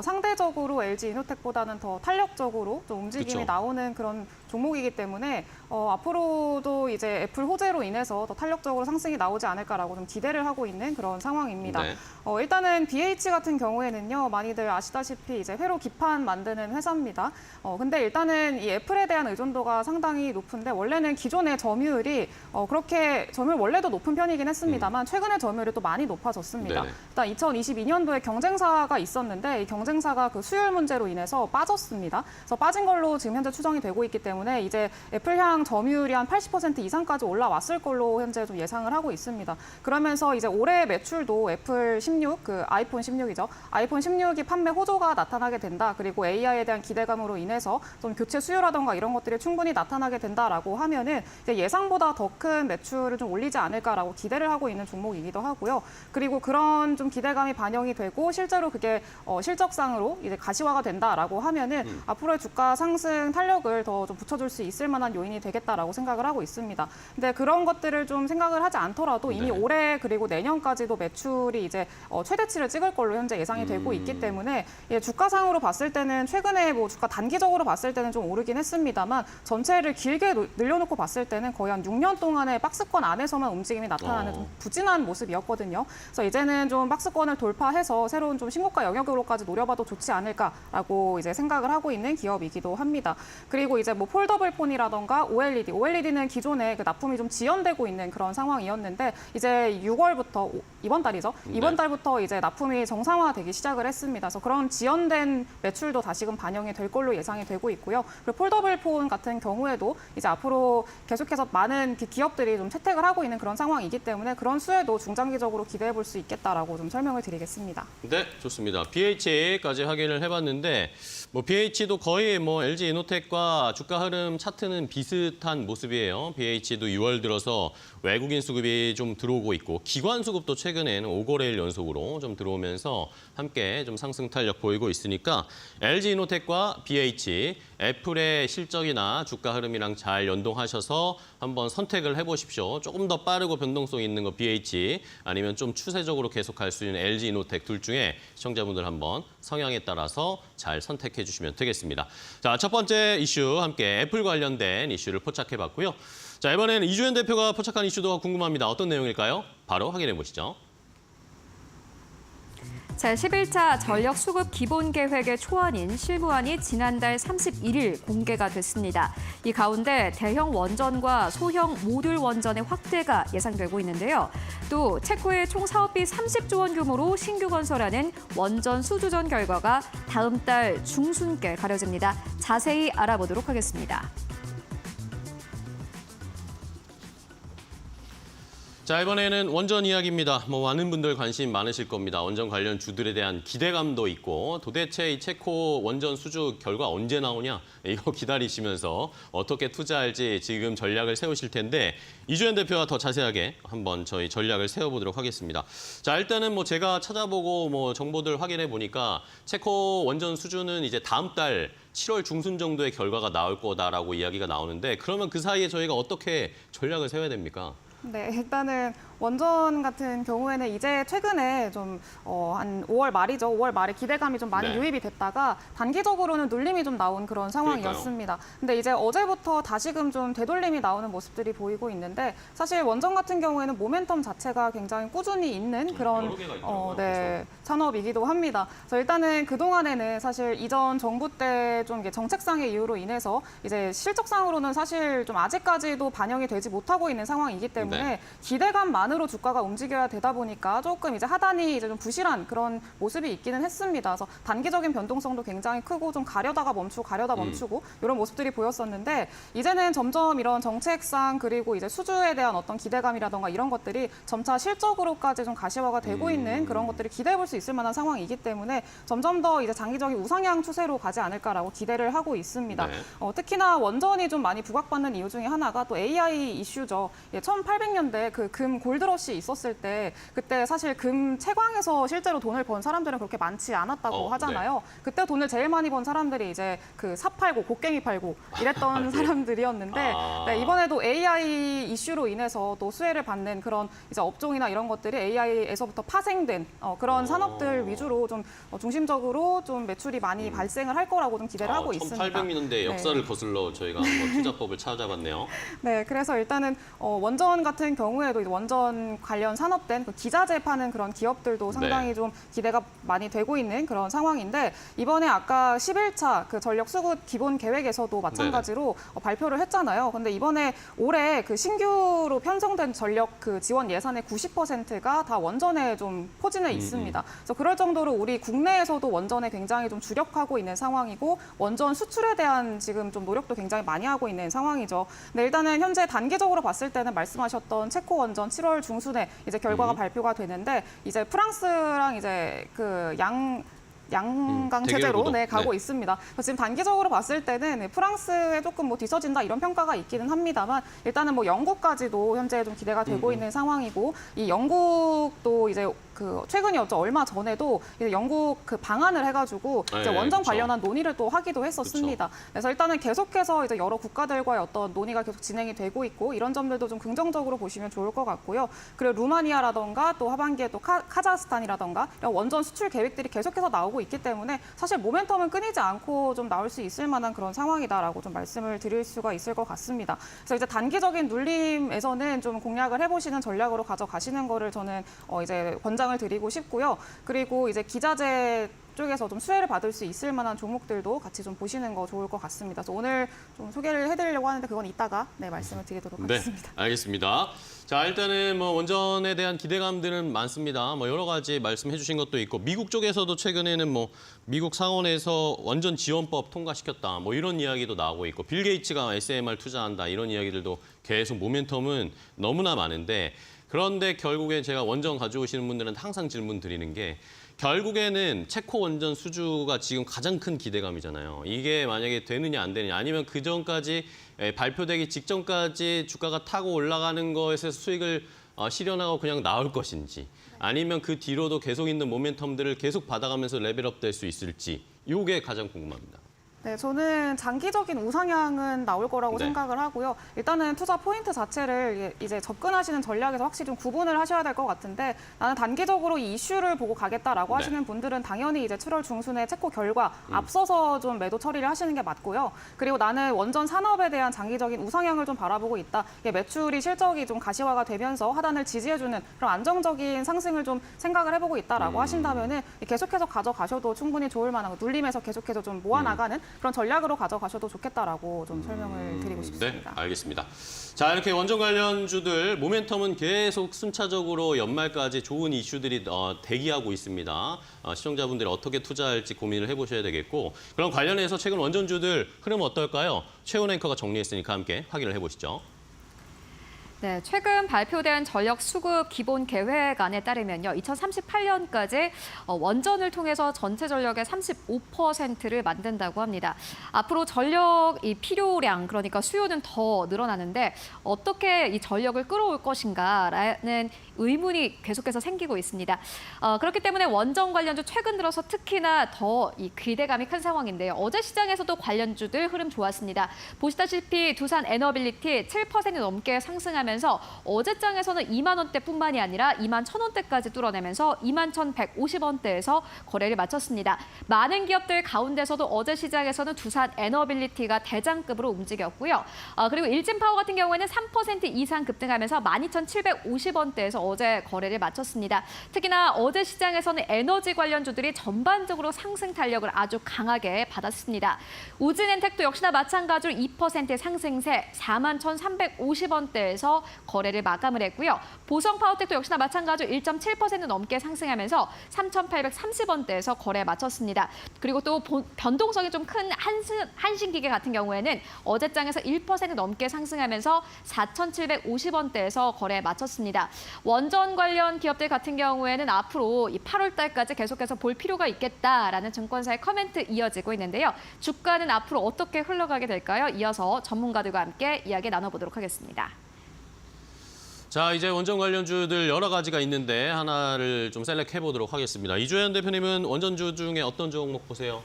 상대적으로 LG 이노텍보다는 더 탄력적으로 좀 움직임이
그쵸.
나오는 그런 종목이기 때문에 앞으로도 이제 애플 호재로 인해서 더 탄력적으로 상승이 나오지 않을까라고 좀 기대를 하고 있는 그런 상황입니다.
네.
일단은 BH 같은 경우에는요, 많이들 아시다시피 이제 회로 기판 만드는 회사입니다. 근데 일단은 이 애플에 대한 의존도가 상당히 높은데 원래는 기존의 점유율이 그렇게 점유율 원래도 높은 편이긴 했습니다만 최근에 점유율이 또 많이 높아졌습니다.
네네.
일단 2022년도에 경쟁사가 있었는데 이 경쟁사가 그 수율 문제로 인해서 빠졌습니다. 그래서 빠진 걸로 지금 현재 추정이 되고 있기 때문에 이제 애플향 점유율이 한 80% 이상까지 올라왔을 걸로 현재 좀 예상을 하고 있습니다. 그러면서 이제 올해 매출도 애플 16, 그 아이폰 16이죠. 아이폰 16이 판매 호조가 나타나게 된다. 그리고 AI에 대한 기대감으로 인해서 좀 교체 수요라던가 이런 것들이 충분히 나타나게 된다라고 하면은 이제 예상보다 더 큰 매출을 좀 올리지 않을까라고 기대를 하고 있는 종목이기도 하고요. 그리고 그런 좀 기대감이 반영이 되고 실제로 그게 실적상으로 이제 가시화가 된다라고 하면은 앞으로의 주가 상승 탄력을 더 좀 붙여줄 수 있을 만한 요인이 되겠다라고 생각을 하고 있습니다. 근데 그런 것들을 좀 생각을 하지 않더라도 이미
네.
올해 그리고 내년까지도 매출이 이제 최대치를 찍을 걸로 현재 예상이 되고 있기 때문에 주가상으로 봤을 때는 최근에 뭐 주가 단기적으로 봤을 때는 좀 오르긴 했습니다만 전체를 길게 늘려놓고 봤을 때는 거의 한 6년 동안의 박스권 안에서만 움직임이 나타나는 좀 부진한 모습이었거든요. 그래서 이제는 좀 박스권을 돌파해서 새로운 좀 신고가 영역으로까지 노려봐도 좋지 않을까라고 이제 생각을 하고 있는 기업이기도 합니다. 그리고 이제 뭐 폴더블 폰이라던가 OLED는 기존에 그 납품이 좀 지연되고 있는 그런 상황이었는데 이제 6월부터 이번 달이죠. 이번 달부터 이제 납품이 정상화되기 시작을 했습니다. 그래서 그런 지연된 매출도 다시금 반영이 될 걸로 예상이 되고 있고요. 그리고 폴더블 폰 같은 경우에도 이제 앞으로 계속해서 많은 기업들이 좀 채택을 하고 있는 그런 상황이기 때문에 그런 수혜도 중장기적으로 기대해 볼 수 있겠다라고 좀 설명을 드리겠습니다.
네, 좋습니다. BH까지 확인을 해봤는데 뭐 BH도 거의 뭐 LG 이노텍과 주가 흐름 차트는 비슷한 모습이에요. BH도 6월 들어서 외국인 수급이 좀 들어오고 있고 기관 수급도 최근에는 5거래일 연속으로 좀 들어오면서 함께 좀 상승 탄력 보이고 있으니까 LG 이노텍과 BH, 애플의 실적이나 주가 흐름이랑 잘 연동하셔서 한번 선택을 해보십시오. 조금 더 빠르고 변동성 있는 거 BH 아니면 좀 추세적으로 계속할 수 있는 LG 이노텍 둘 중에 시청자분들 한번 성향에 따라서 잘 선택해 주시면 되겠습니다. 자, 첫 번째 이슈 함께 애플 관련된 이슈를 포착해봤고요. 자, 이번에는 이주연 대표가 포착한 이슈도 궁금합니다. 어떤 내용일까요? 바로 확인해 보시죠.
제11차 전력 수급 기본 계획의 초안인 실무안이 지난달 31일 공개가 됐습니다. 이 가운데 대형 원전과 소형 모듈 원전의 확대가 예상되고 있는데요. 또 체코의 총 사업비 30조 원 규모로 신규 건설하는 원전 수주전 결과가 다음 달 중순께 가려집니다. 자세히 알아보도록 하겠습니다.
자, 이번에는 원전 이야기입니다. 많은 분들 관심 많으실 겁니다. 원전 관련 주들에 대한 기대감도 있고 도대체 이 체코 원전 수주 결과 언제 나오냐 이거 기다리시면서 어떻게 투자할지 지금 전략을 세우실 텐데 이주연 대표와 더 자세하게 한번 저희 전략을 세워보도록 하겠습니다. 자, 일단은 제가 찾아보고 정보들 확인해 보니까 체코 원전 수주는 이제 다음 달 7월 중순 정도의 결과가 나올 거다라고 이야기가 나오는데 그러면 그 사이에 저희가 어떻게 전략을 세워야 됩니까?
네, 일단은 원전 같은 경우에는 이제 최근에 좀 한 5월 말이죠. 5월 말에 기대감이 좀 많이
네.
유입이 됐다가 단기적으로는 눌림이 좀 나온 그런 상황이었습니다. 근데 이제 어제부터 다시금 좀 되돌림이 나오는 모습들이 보이고 있는데 사실 원전 같은 경우에는 모멘텀 자체가 굉장히 꾸준히 있는 그런
여러 개가 있더라고요.
네, 산업이기도 합니다. 그래서 일단은 그동안에는 사실 이전 정부 때 좀 정책상의 이유로 인해서 이제 실적상으로는 사실 좀 아직까지도 반영이 되지 못하고 있는 상황이기 때문에
네.
기대감만으로 주가가 움직여야 되다 보니까 조금 이제 하단이 이제 좀 부실한 그런 모습이 있기는 했습니다. 그래서 단기적인 변동성도 굉장히 크고 좀 가려다가 멈추고 이런 모습들이 보였었는데 이제는 점점 이런 정책상 그리고 이제 수주에 대한 어떤 기대감이라던가 이런 것들이 점차 실적으로까지 좀 가시화가 되고 있는 그런 것들을 기대해 볼 수 있을 만한 상황이기 때문에 점점 더 이제 장기적인 우상향 추세로 가지 않을까라고 기대를 하고 있습니다.
네.
특히나 원전이 좀 많이 부각받는 이유 중에 하나가 또 AI 이슈죠. 1800년대 그 금 골드러시 있었을 때 그때 사실 금 채광에서 실제로 돈을 번 사람들은 그렇게 많지 않았다고 하잖아요.
네.
그때 돈을 제일 많이 번 사람들이 이제 그 삽 팔고 곡괭이 팔고 이랬던 사람들이었는데 네, 이번에도 AI 이슈로 인해서 또 수혜를 받는 그런 이제 업종이나 이런 것들이 AI에서부터 파생된 그런 산업들 위주로 좀 중심적으로 좀 매출이 많이 발생을 할 거라고 좀 기대를 하고 있습니다.
1800년대 역사를 거슬러 저희가 한번 투자법을 찾아봤네요.
네, 그래서 일단은 원전 같은 경우에도 이제 원전 관련 산업된 그 기자재 파는 그런 기업들도 상당히
네.
좀 기대가 많이 되고 있는 그런 상황인데 이번에 아까 11차 그 전력 수급 기본 계획에서도 마찬가지로 발표를 했잖아요. 근데 이번에 올해 그 신규로 편성된 전력 그 지원 예산의 90%가 다 원전에 좀 포진해 있습니다. 그래서 그럴 정도로 우리 국내에서도 원전에 굉장히 좀 주력하고 있는 상황이고 원전 수출에 대한 지금 좀 노력도 굉장히 많이 하고 있는 상황이죠. 근데 일단은 현재 단기적으로 봤을 때는 말씀하셨던 체코 원전 7월 중순에 이제 결과가 발표가 되는데 이제 프랑스랑 이제 그 양강 체제로
대결구도.
가고
네.
있습니다. 그래서 지금 단기적으로 봤을 때는 프랑스에 조금 뒤처진다 이런 평가가 있기는 합니다만 일단은 영국까지도 현재 좀 기대가 되고 있는 상황이고 이 영국도 이제 그 최근이었죠. 얼마 전에도 이제 영국 그 방안을 해가지고 이제
네,
원전
그쵸.
관련한 논의를 또 하기도 했었습니다. 그래서 일단은 계속해서 이제 여러 국가들과의 어떤 논의가 계속 진행이 되고 있고 이런 점들도 좀 긍정적으로 보시면 좋을 것 같고요. 그리고 루마니아라던가 또 하반기에 또 카자흐스탄이라던가 이런 원전 수출 계획들이 계속해서 나오고 있기 때문에 사실 모멘텀은 끊이지 않고 좀 나올 수 있을 만한 그런 상황이다라고 좀 말씀을 드릴 수가 있을 것 같습니다. 그래서 이제 단기적인 눌림에서는 좀 공략을 해보시는 전략으로 가져가시는 거를 저는 이제 권장을 드리고 싶고요. 그리고 이제 기자재 쪽에서 좀 수혜를 받을 수 있을 만한 종목들도 같이 좀 보시는 거 좋을 것 같습니다. 그래서 오늘 좀 소개를 해드리려고 하는데 그건 이따가 말씀을 드리도록 하겠습니다.
네, 알겠습니다. 자, 일단은 원전에 대한 기대감들은 많습니다. 여러 가지 말씀해 주신 것도 있고 미국 쪽에서도 최근에는 미국 상원에서 원전 지원법 통과시켰다. 이런 이야기도 나오고 있고 빌 게이츠가 SMR 투자한다. 이런 이야기들도 계속 모멘텀은 너무나 많은데 그런데 결국에 제가 원전 가져오시는 분들은 항상 질문 드리는 게 결국에는 체코 원전 수주가 지금 가장 큰 기대감이잖아요. 이게 만약에 되느냐 안 되느냐 아니면 그 전까지 발표되기 직전까지 주가가 타고 올라가는 것에서 수익을 실현하고 그냥 나올 것인지 아니면 그 뒤로도 계속 있는 모멘텀들을 계속 받아가면서 레벨업 될 수 있을지 이게 가장 궁금합니다.
네, 저는 장기적인 우상향은 나올 거라고
네.
생각을 하고요. 일단은 투자 포인트 자체를 이제 접근하시는 전략에서 확실히 좀 구분을 하셔야 될 것 같은데 나는 단기적으로 이 이슈를 보고 가겠다라고
네.
하시는 분들은 당연히 이제 7월 중순에 체코 결과 앞서서 좀 매도 처리를 하시는 게 맞고요. 그리고 나는 원전 산업에 대한 장기적인 우상향을 좀 바라보고 있다. 이게 매출이 실적이 좀 가시화가 되면서 하단을 지지해주는 그런 안정적인 상승을 좀 생각을 해보고 있다라고 하신다면은 계속해서 가져가셔도 충분히 좋을 만한 눌림에서 계속해서 좀 모아나가는 그런 전략으로 가져가셔도 좋겠다라고 좀 설명을 드리고 싶습니다.
네, 알겠습니다. 자, 이렇게 원전 관련주들 모멘텀은 계속 순차적으로 연말까지 좋은 이슈들이 대기하고 있습니다. 시청자분들이 어떻게 투자할지 고민을 해보셔야 되겠고 그럼 관련해서 최근 원전주들 흐름 어떨까요? 최훈 앵커가 정리했으니까 함께 확인을 해보시죠.
네, 최근 발표된 전력 수급 기본 계획안에 따르면요, 2038년까지 원전을 통해서 전체 전력의 35%를 만든다고 합니다. 앞으로 전력 이 필요량, 그러니까 수요는 더 늘어나는데 어떻게 이 전력을 끌어올 것인가라는 의문이 계속해서 생기고 있습니다. 그렇기 때문에 원전 관련주 최근 들어서 특히나 더 이 기대감이 큰 상황인데요. 어제 시장에서도 관련주들 흐름 좋았습니다. 보시다시피 두산 에너빌리티 7% 넘게 상승하면서 어제장에서는 2만 원대뿐만이 아니라 2만 1,000원대까지 뚫어내면서 2만 1,150원대에서 거래를 마쳤습니다. 많은 기업들 가운데서도 어제 시장에서는 두산 에너빌리티가 대장급으로 움직였고요. 그리고 일진파워 같은 경우에는 3% 이상 급등하면서 12,750원대에서 어제 거래를 마쳤습니다. 특히나 어제 시장에서는 에너지 관련주들이 전반적으로 상승 탄력을 아주 강하게 받았습니다. 우진엔텍도 역시나 마찬가지로 2% 상승세 41,350원대에서 거래를 마감을 했고요. 보성파워텍도 역시나 마찬가지로 1.7% 넘게 상승하면서 3,830원대에서 거래에 마쳤습니다. 그리고 또 변동성이 좀 큰 한신기계 같은 경우에는 어제장에서 1% 넘게 상승하면서 4,750원대에서 거래에 마쳤습니다. 원전 관련 기업들 같은 경우에는 앞으로 이 8월 달까지 계속해서 볼 필요가 있겠다라는 증권사의 커멘트 이어지고 있는데요. 주가는 앞으로 어떻게 흘러가게 될까요? 이어서 전문가들과 함께 이야기 나눠보도록 하겠습니다.
자, 이제 원전 관련주들 여러 가지가 있는데 하나를 좀 셀렉해 보도록 하겠습니다. 이주연 대표님은 원전주 중에 어떤 종목 보세요?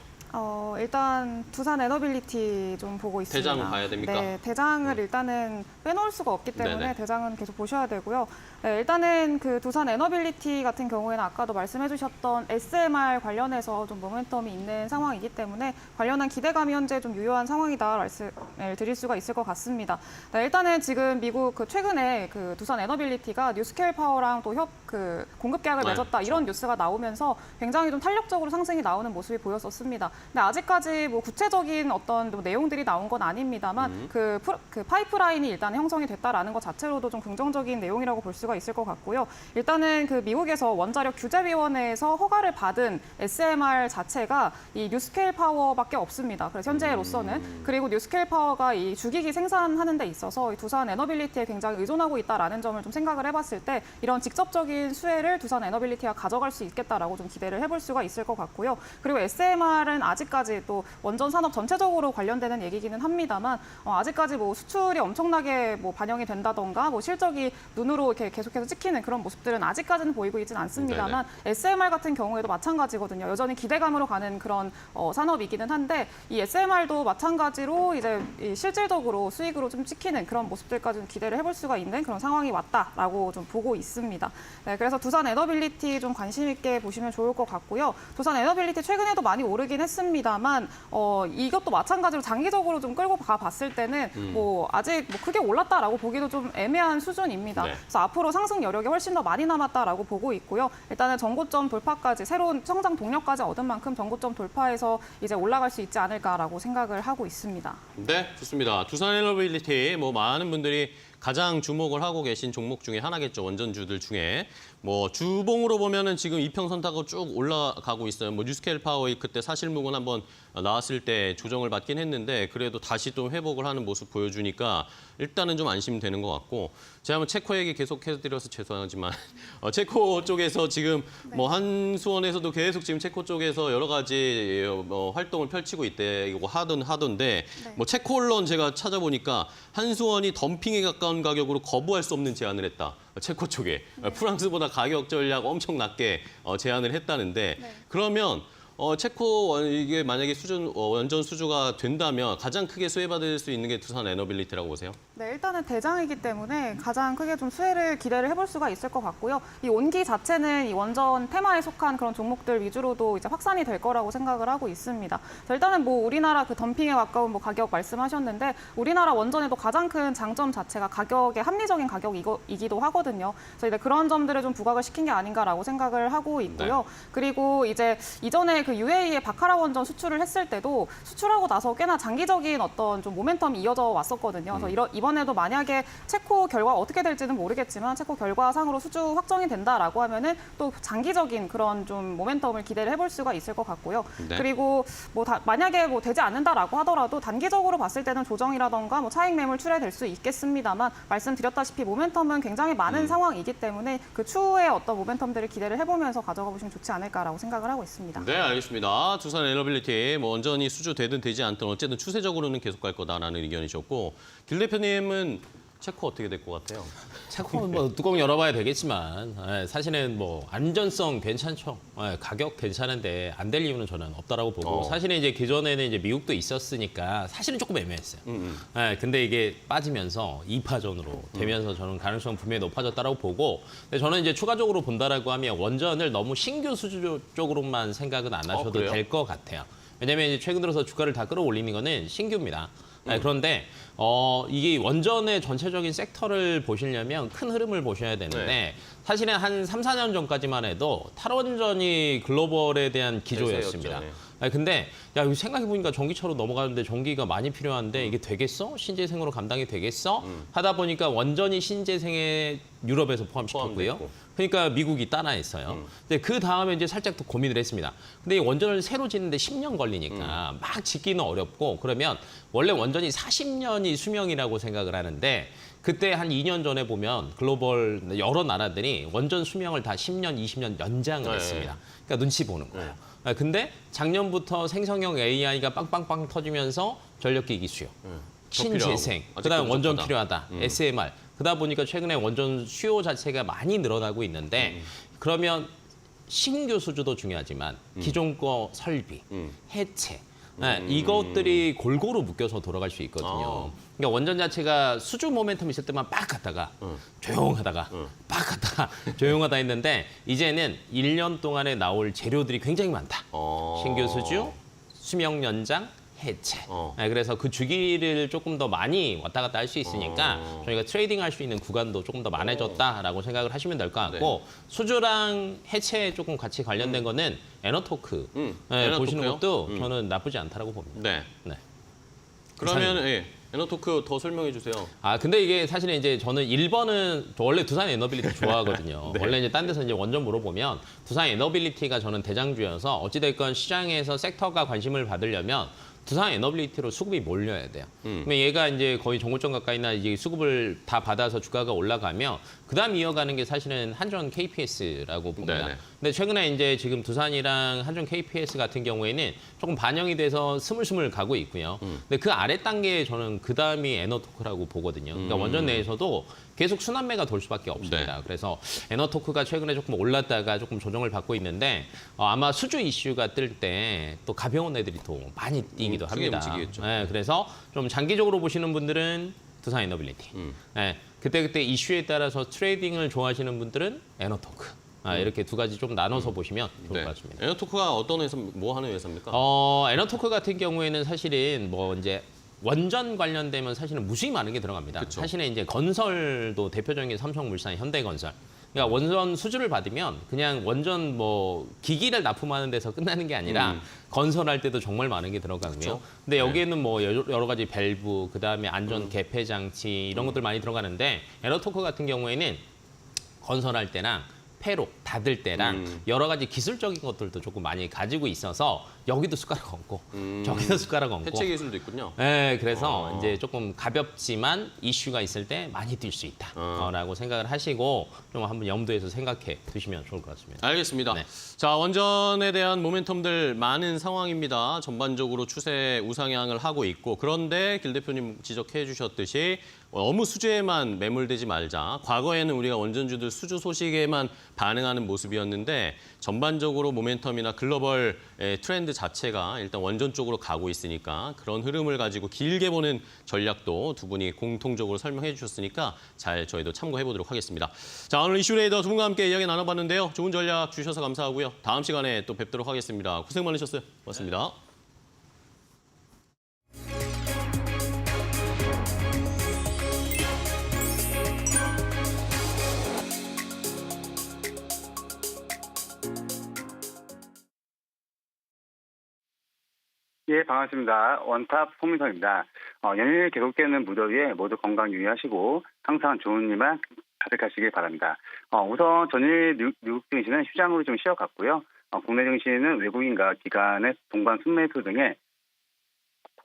일단 두산 에너빌리티 좀 보고 있습니다.
대장 봐야 됩니까?
네, 대장을 일단은 빼놓을 수가 없기 때문에
네네.
대장은 계속 보셔야 되고요. 네, 일단은 그 두산 에너빌리티 같은 경우에는 아까도 말씀해주셨던 SMR 관련해서 좀 모멘텀이 있는 상황이기 때문에 관련한 기대감이 현재 좀 유효한 상황이다 말씀을 드릴 수가 있을 것 같습니다. 네, 일단은 지금 미국 최근에 그 두산 에너빌리티가 뉴스케일 파워랑 또 공급 계약을
네,
맺었다 이런 뉴스가 나오면서 굉장히 좀 탄력적으로 상승이 나오는 모습이 보였었습니다. 근데 아직까지 뭐 구체적인 어떤 뭐 내용들이 나온 건 아닙니다만 그 파이프라인이 일단 형성이 됐다라는 것 자체로도 좀 긍정적인 내용이라고 볼 수가 있을 것 같고요. 일단은 그 미국에서 원자력 규제위원회에서 허가를 받은 SMR 자체가 이 뉴스케일 파워밖에 없습니다. 그래서 현재로서는 그리고 뉴스케일 파워가 이 주기기 생산하는 데 있어서 이 두산 에너빌리티에 굉장히 의존하고 있다라는 점을 좀 생각을 해봤을 때 이런 직접적인 수혜를 두산 에너빌리티가 가져갈 수 있겠다라고 좀 기대를 해볼 수가 있을 것 같고요. 그리고 SMR은 아직까지 또 원전 산업 전체적으로 관련되는 얘기기는 합니다만 아직까지 뭐 수출이 엄청나게 뭐 반영이 된다던가 뭐 실적이 눈으로 이렇게 계속해서 찍히는 그런 모습들은 아직까지는 보이고 있지는 않습니다만 SMR 같은 경우에도 마찬가지거든요. 여전히 기대감으로 가는 그런 산업이기는 한데 이 SMR도 마찬가지로 이제 실질적으로 수익으로 좀 찍히는 그런 모습들까지 좀 기대를 해볼 수가 있는 그런 상황이 왔다라고 좀 보고 있습니다. 네, 그래서 두산 에너빌리티 좀 관심 있게 보시면 좋을 것 같고요. 두산 에너빌리티 최근에도 많이 오르긴 했습니다만 이것도 마찬가지로 장기적으로 좀 끌고 가봤을 때는 뭐 아직 뭐 크게 올랐다라고 보기도 좀 애매한 수준입니다.
네.
그래서 앞으로 상승 여력이 훨씬 더 많이 남았다라고 보고 있고요. 일단은 전고점 돌파까지 새로운 성장 동력까지 얻은 만큼 전고점 돌파해서 이제 올라갈 수 있지 않을까라고 생각을 하고 있습니다.
네, 좋습니다. 두산 에너빌리티 뭐 많은 분들이 가장 주목을 하고 계신 종목 중에 하나겠죠. 원전주들 중에. 뭐 주봉으로 보면은 지금 이평선 타고 쭉 올라가고 있어요. 뭐 뉴스케일 파워의 그때 사실무근 한번 나왔을 때 조정을 받긴 했는데 그래도 다시 또 회복을 하는 모습 보여주니까 일단은 좀 안심되는 것 같고 제가 한번 체코 얘기 계속 해드려서 죄송하지만 체코 쪽에서 지금 뭐 한수원에서도 계속 지금 체코 쪽에서 여러 가지 활동을 펼치고 있대고 하던데 뭐 체코 언론 제가 찾아보니까 한수원이 덤핑에 가까운 가격으로 거부할 수 없는 제안을 했다. 체코 쪽에 프랑스보다 가격 전략 엄청 낮게 제안을 했다는데 그러면 체코 이게 만약에 원전 수주가 된다면 가장 크게 수혜받을 수 있는 게 두산 에너빌리티라고 보세요?
네, 일단은 대장이기 때문에 가장 크게 좀 수혜를 기대를 해볼 수가 있을 것 같고요. 이 온기 자체는 이 원전 테마에 속한 그런 종목들 위주로도 이제 확산이 될 거라고 생각을 하고 있습니다. 일단은 뭐 우리나라 그 덤핑에 가까운 뭐 가격 말씀하셨는데 우리나라 원전에도 가장 큰 장점 자체가 가격의 합리적인 가격이기도 하거든요. 그래서 이제 그런 점들을 좀 부각을 시킨 게 아닌가라고 생각을 하고 있고요.
네.
그리고 이제 이전에 그 UAE에 바카라 원전 수출을 했을 때도 수출하고 나서 꽤나 장기적인 어떤 좀 모멘텀이 이어져 왔었거든요. 그래서 이번 이번에도 만약에 체코 결과 어떻게 될지는 모르겠지만 체코 결과상으로 수주 확정이 된다라고 하면은 또 장기적인 그런 좀 모멘텀을 기대를 해볼 수가 있을 것 같고요.
네.
그리고 만약에 되지 않는다라고 하더라도 단기적으로 봤을 때는 조정이라던가 차익 매물 출회될 수 있겠습니다만 말씀드렸다시피 모멘텀은 굉장히 많은 상황이기 때문에 그 추후에 어떤 모멘텀들을 기대를 해보면서 가져가 보시면 좋지 않을까라고 생각을 하고 있습니다.
네, 알겠습니다. 두산 에너빌리티 완전히 수주되든 되지 않든 어쨌든 추세적으로는 계속 갈 거다라는 의견이셨고 길 대표님은 체코 어떻게 될 것 같아요?
체코 뚜껑 열어봐야 되겠지만 사실은 안전성 괜찮죠. 가격 괜찮은데 안 될 이유는 저는 없다라고 보고 사실은 이제 기존에는 이제 미국도 있었으니까 사실은 조금 애매했어요. 근데 이게 빠지면서 2파전으로 되면서 저는 가능성 분명히 높아졌다라고 보고 근데 저는 이제 추가적으로 본다라고 하면 원전을 너무 신규 수주 쪽으로만 생각은 안 하셔도
그래요?
될 것 같아요. 왜냐하면 이제 최근 들어서 주가를 다 끌어올리는 거는 신규입니다. 그런데 이게 원전의 전체적인 섹터를 보시려면 큰 흐름을 보셔야 되는데
네.
사실은 한 3, 4년 전까지만 해도 탈원전이 글로벌에 대한 기조였습니다.
대세였죠,
근데 여기 생각해보니까 전기차로 넘어가는데 전기가 많이 필요한데 이게 되겠어? 신재생으로 감당이 되겠어? 하다 보니까 원전이 신재생에 유럽에서 포함시켰고요.
포함됐고.
그러니까 미국이 따라했어요. 근데 그 다음에 이제 살짝 더 고민을 했습니다. 근데 이 원전을 새로 짓는데 10년 걸리니까 막 짓기는 어렵고 그러면 원래 원전이 40년이 수명이라고 생각을 하는데 그때 한 2년 전에 보면 글로벌 여러 나라들이 원전 수명을 다 10년, 20년 연장을 했습니다. 그러니까 눈치 보는 거예요. 근데 작년부터 생성형 AI가 빵빵빵 터지면서 전력기기 수요, 신재생,
아직도
그다음 원전
부족하다.
필요하다, SMR. 그러다 보니까 최근에 원전 수요 자체가 많이 늘어나고 있는데 그러면 신규 수주도 중요하지만 기존 거 설비, 해체, 이것들이 골고루 묶여서 돌아갈 수 있거든요. 그러니까 원전 자체가 수주 모멘텀 있을 때만 빡 갔다가 조용하다가 빡 갔다가 조용하다 했는데 이제는 1년 동안에 나올 재료들이 굉장히 많다. 신규 수주, 수명 연장, 해체. 그래서 그 주기를 조금 더 많이 왔다 갔다 할 수 있으니까 저희가 트레이딩 할 수 있는 구간도 조금 더 많아졌다라고 생각을 하시면 될 것 같고 수주랑 해체에 조금 같이 관련된 거는 에너토크 보시는
에너토크요?
것도 저는 나쁘지 않다라고 봅니다.
네.
네.
그러면 에너토크 더 설명해 주세요.
근데 이게 사실은 이제 저는 1번은 원래 두산 에너빌리티 좋아하거든요.
네.
원래 이제 딴 데서 이제 원전 물어보면 두산 에너빌리티가 저는 대장주여서 어찌됐건 시장에서 섹터가 관심을 받으려면 두산 에너빌리티로 수급이 몰려야 돼요. 그러면 얘가 이제 거의 정고점 가까이나 이제 수급을 다 받아서 주가가 올라가면 그다음 이어가는 게 사실은 한전 KPS라고 봅니다.
네네.
근데 최근에 이제 지금 두산이랑 한전 KPS 같은 경우에는 조금 반영이 돼서 스물스물 가고 있고요. 근데 그 아래 단계에 저는 그 다음이 에너토크라고 보거든요. 그러니까 원전 내에서도 계속 순환매가 돌 수밖에 없습니다.
네.
그래서 에너토크가 최근에 조금 올랐다가 조금 조정을 받고 있는데 아마 수주 이슈가 뜰 때 또 가벼운 애들이 또 많이 뛰기도
크게
합니다.
움직이겠죠.
그래서 좀 장기적으로 보시는 분들은 두산 에너빌리티. 그때 이슈에 따라서 트레이딩을 좋아하시는 분들은 에너토크. 이렇게 두 가지 좀 나눠서 보시면 좋을 것 같습니다.
에너토크가 어떤 회사, 뭐 하는 회사입니까?
에너토크 같은 경우에는 사실은 이제 원전 관련되면 사실은 무수히 많은 게 들어갑니다.
그쵸.
사실은 이제 건설도 대표적인 게 삼성물산, 현대건설. 그러니까 원전 수주를 받으면 그냥 원전 기기를 납품하는 데서 끝나는 게 아니라 건설할 때도 정말 많은 게 들어가고요.
그쵸.
근데 여기에는 여러 가지 밸브, 그다음에 안전 개폐 장치 이런 것들 많이 들어가는데 에너토크 같은 경우에는 건설할 때랑 폐로 닫을 때랑 여러 가지 기술적인 것들도 조금 많이 가지고 있어서 여기도 숟가락 얹고 저기도 숟가락 얹고
해체 기술도 있군요.
네, 그래서 이제 조금 가볍지만 이슈가 있을 때 많이 뛸 수 있다라고 생각을 하시고 좀 한번 염두에서 생각해 두시면 좋을 것 같습니다.
알겠습니다.
네.
자, 원전에 대한 모멘텀들 많은 상황입니다. 전반적으로 추세 우상향을 하고 있고 그런데 길 대표님 지적해 주셨듯이 너무 수주에만 매몰되지 말자. 과거에는 우리가 원전주들 수주 소식에만 반응하는 모습이었는데 전반적으로 모멘텀이나 글로벌 트렌드 자체가 일단 원전 쪽으로 가고 있으니까 그런 흐름을 가지고 길게 보는 전략도 두 분이 공통적으로 설명해 주셨으니까 잘 저희도 참고해 보도록 하겠습니다. 자, 오늘 이슈레이더 두 분과 함께 이야기 나눠봤는데요. 좋은 전략 주셔서 감사하고요. 다음 시간에 또 뵙도록 하겠습니다. 고생 많으셨어요. 고맙습니다.
예, 반갑습니다. 원탑 송민성입니다. 연일 계속되는 무더위에 모두 건강 유의하시고 항상 좋은 일만 가득하시길 바랍니다. 우선 전일 미국 증시는 휴장으로 좀 쉬어갔고요. 국내 증시는 외국인과 기관의 동반 순매수 등의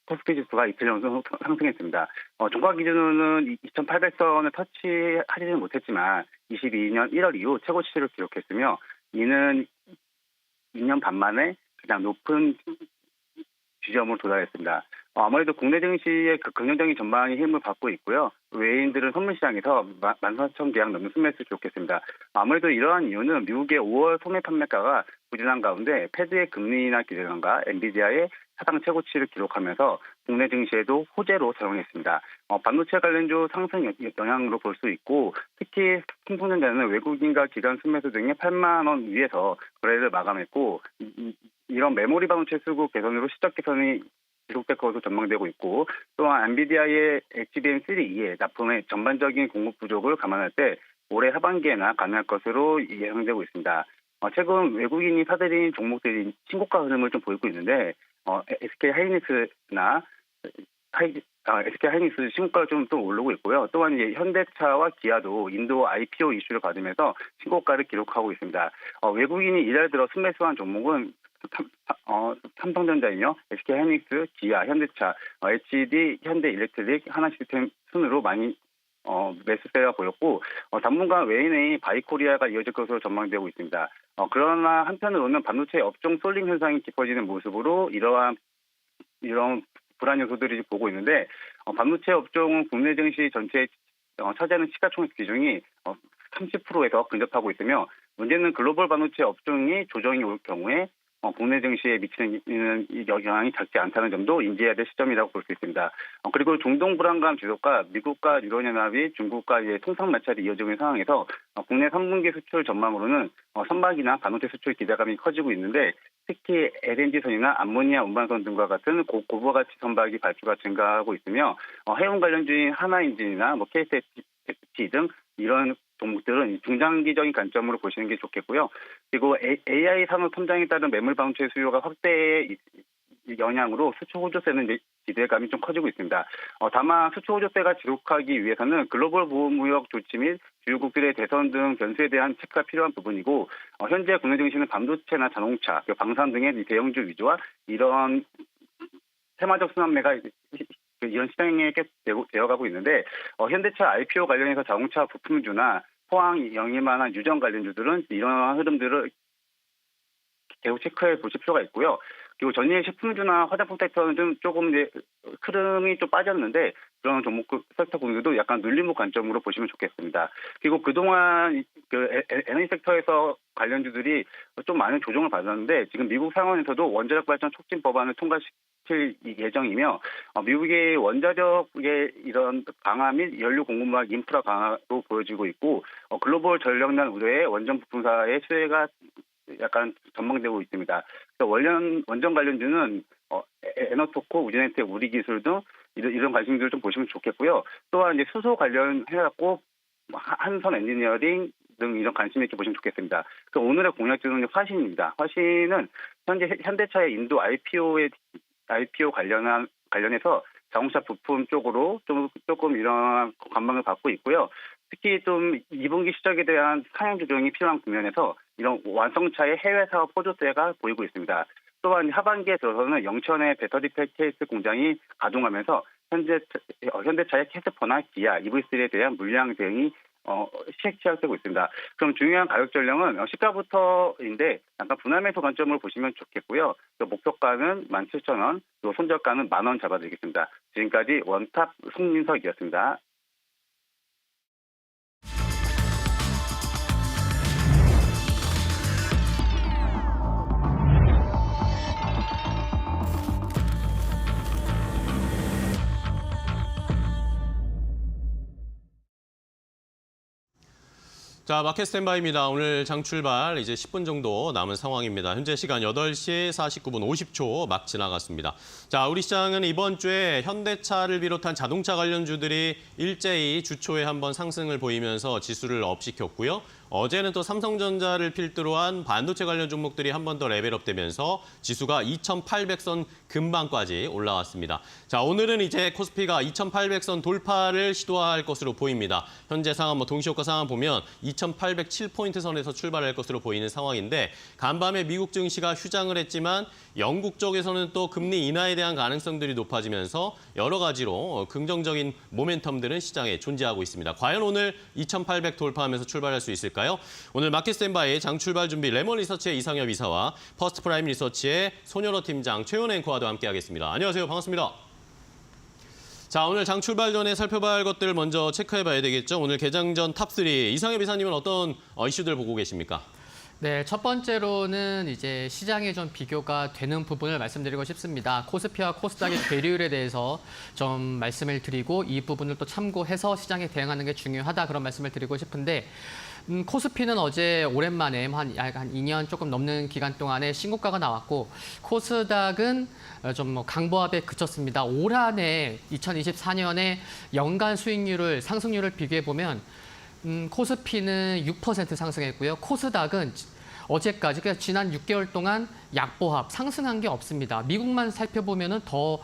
코스피 지수가 이틀 연속 상승했습니다. 종가 기준으로는 2,800선을 터치하지는 못했지만 22년 1월 이후 최고치를 기록했으며 이는 2년 반 만에 가장 높은 지점으로 도달했습니다. 아무래도 국내 증시의 긍정적인 전망이 힘을 받고 있고요. 외인들은 선물 시장에서 14,000계약 넘는 순매수 기록했습니다. 아무래도 이러한 이유는 미국의 5월 소매 판매가가 부진한 가운데 패드의 금리 인하 기대감과 엔비디아의 사상 최고치를 기록하면서 국내 증시에도 호재로 작용했습니다. 반도체 관련주 상승 영향으로 볼 수 있고 특히 삼성전자는 외국인과 기관 순매수 등의 8만 원 위에서 거래를 마감했고 이런 메모리 반도체 수급 개선으로 실적 개선이 지속될 것으로 전망되고 있고 또한 엔비디아의 HBM3E의 납품의 전반적인 공급 부족을 감안할 때 올해 하반기에나 가능할 것으로 예상되고 있습니다. 최근 외국인이 사들인 종목들이 신고가 흐름을 좀 보이고 있는데 SK 하이닉스나 SK 하이닉스 신고가가 좀 오르고 있고요. 또한 이제 현대차와 기아도 인도 IPO 이슈를 받으면서 신고가를 기록하고 있습니다. 외국인이 이달 들어 순매수한 종목은 삼성전자이며 SK 하이닉스, 기아, 현대차, HD, 현대일렉트릭, 하나시스템 순으로 많이 매수세가 보였고 당분간 외인의 바이코리아가 이어질 것으로 전망되고 있습니다. 그러나 한편으로는 반도체 업종 쏠림 현상이 깊어지는 모습으로 이런 불안 요소들이 보고 있는데 반도체 업종은 국내 증시 전체에 차지하는 시가총액 비중이 30%에서 근접하고 있으며 문제는 글로벌 반도체 업종이 조정이 올 경우에 국내 증시에 미치는 영향이 작지 않다는 점도 인지해야 될 시점이라고 볼 수 있습니다. 그리고 중동 불안감 지속과 미국과 유럽연합이 중국과 통상 마찰이 이어지고 있는 상황에서 국내 3분기 수출 전망으로는 선박이나 반도체 수출 기대감이 커지고 있는데 특히 LNG선이나 암모니아 운반선 등과 같은 고부가치 선박이 발주가 증가하고 있으며 해운 관련주인 하나인진이나 KTH 등 이런 종목들은 중장기적인 관점으로 보시는 게 좋겠고요. 그리고 AI 산업 성장에 따른 매물 반도체 수요가 확대의 영향으로 수출 호조세는 기대감이 좀 커지고 있습니다. 다만 수출 호조세가 지속하기 위해서는 글로벌 보호무역 조치 및 주요국들의 대선 등 변수에 대한 체크가 필요한 부분이고 현재 국내 증시는 반도체나 자동차, 방산 등의 대형주 위주와 이런 테마적 순환매가 이런 시장에 되어가고 있는데 현대차 IPO 관련해서 자동차 부품주나 포항 영일만한 유전 관련주들은 이런 흐름들을 계속 체크해 보실 필요가 있고요. 그리고 전일 식품주나 화장품 섹터는 조금 흐름이 좀 빠졌는데 그런 종목 섹터 공유도 약간 눌림목 관점으로 보시면 좋겠습니다. 그리고 그동안 에너지 섹터에서 관련주들이 좀 많은 조정을 받았는데 지금 미국 상원에서도 원자력 발전 촉진 법안을 통과시킬 예정이며 미국의 원자력의 이런 강화 및 연료 공급망 인프라 강화로 보여지고 있고 글로벌 전력난 우려에 원전 부품사의 수혜가 약간 전망되고 있습니다. 그래서 원전 관련주는 에너토코, 우진엔텍, 우리기술 등 이런 관심들을 좀 보시면 좋겠고요. 또한 이제 수소 관련해갖고 한선 엔지니어링 등 이런 관심 있게 보시면 좋겠습니다. 오늘의 공략주는 화신입니다. 화신은 현재 현대차의 인도 IPO 관련해서 자동차 부품 쪽으로 조금 이런 관망을 받고 있고요. 특히 좀 2분기 시작에 대한 상향 조정이 필요한 국면에서 이런 완성차의 해외 사업 호조세가 보이고 있습니다. 또한 하반기에 들어서는 영천의 배터리 팩케이스 공장이 가동하면서 현대차의 캐스퍼나 기아, EV3에 대한 물량 대응이 시작되고 있습니다. 그럼 중요한 가격 전령은 시가부터인데 약간 분할매수 관점으로 보시면 좋겠고요. 목표가는 17,000원, 또 손절가는 10,000원 잡아드리겠습니다. 지금까지 원탑 송민석이었습니다.
자, 마켓 스탠바이입니다. 오늘 장 출발 이제 10분 정도 남은 상황입니다. 현재 시간 8시 49분 50초 막 지나갔습니다. 자, 우리 시장은 이번 주에 현대차를 비롯한 자동차 관련주들이 일제히 주초에 한번 상승을 보이면서 지수를 업시켰고요. 어제는 또 삼성전자를 필두로 한 반도체 관련 종목들이 한 번 더 레벨업되면서 지수가 2,800선 근방까지 올라왔습니다. 자, 오늘은 이제 코스피가 2,800선 돌파를 시도할 것으로 보입니다. 현재 상황 동시효과 상황 보면 2,807포인트 선에서 출발할 것으로 보이는 상황인데 간밤에 미국 증시가 휴장을 했지만 영국 쪽에서는 또 금리 인하에 대한 가능성들이 높아지면서 여러 가지로 긍정적인 모멘텀들은 시장에 존재하고 있습니다. 과연 오늘 2,800 돌파하면서 출발할 수 있을까요? 오늘 마켓 스탠바이 장 출발 준비 레몬 리서치의 이상엽 이사와 퍼스트 프라임 리서치의 손현호 팀장, 최훈 앵커와도 함께하겠습니다. 안녕하세요. 반갑습니다. 자, 오늘 장 출발 전에 살펴봐야 할 것들을 먼저 체크해봐야 되겠죠. 오늘 개장 전 탑3 이상엽 이사님은 어떤 이슈들 보고 계십니까?
네, 첫 번째로는 이제 시장에 좀 비교가 되는 부분을 말씀드리고 싶습니다. 코스피와 코스닥의 괴리율에 대해서 좀 말씀을 드리고 이 부분을 또 참고해서 시장에 대응하는 게 중요하다 그런 말씀을 드리고 싶은데 코스피는 어제 오랜만에 한 2년 조금 넘는 기간 동안에 신고가가 나왔고 코스닥은 좀 강보합에 그쳤습니다. 올 한 해 2024년에 연간 수익률을 상승률을 비교해 보면 코스피는 6% 상승했고요. 코스닥은 어제까지 그러니까 지난 6개월 동안 약보합 상승한 게 없습니다. 미국만 살펴보면은 더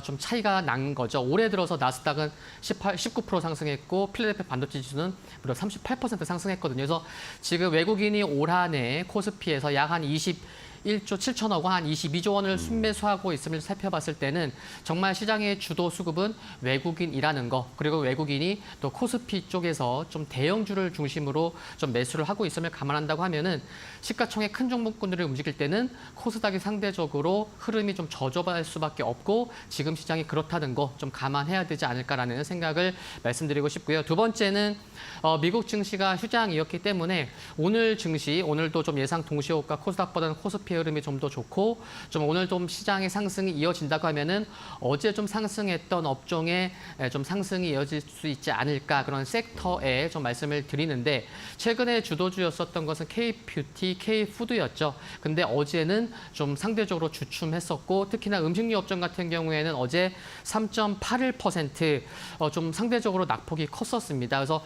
좀 차이가 난 거죠. 올해 들어서 나스닥은 19% 상승했고 필라델피아 반도체 지수는 무려 38% 상승했거든요. 그래서 지금 외국인이 올 한 해 코스피에서 약 한 1조 7천억 원, 한 22조 원을 순매수하고 있음을 살펴봤을 때는 정말 시장의 주도 수급은 외국인이라는 거, 그리고 외국인이 또 코스피 쪽에서 좀 대형주를 중심으로 좀 매수를 하고 있음을 감안한다고 하면은 시가총액 큰 종목군들을 움직일 때는 코스닥이 상대적으로 흐름이 좀 저조할 수밖에 없고 지금 시장이 그렇다는 거 좀 감안해야 되지 않을까라는 생각을 말씀드리고 싶고요. 두 번째는 미국 증시가 휴장이었기 때문에 오늘 증시, 오늘도 좀 예상 동시호가 코스닥보다는 코스피 흐름이 좀 더 좋고 좀 오늘 좀 시장의 상승이 이어진다고 하면은 어제 좀 상승했던 업종에 좀 상승이 이어질 수 있지 않을까 그런 섹터에 좀 말씀을 드리는데 최근에 주도주였었던 것은 K-뷰티, K-푸드였죠. 근데 어제는 좀 상대적으로 주춤했었고 특히나 음식료 업종 같은 경우에는 어제 3.81% 좀 상대적으로 낙폭이 컸었습니다. 그래서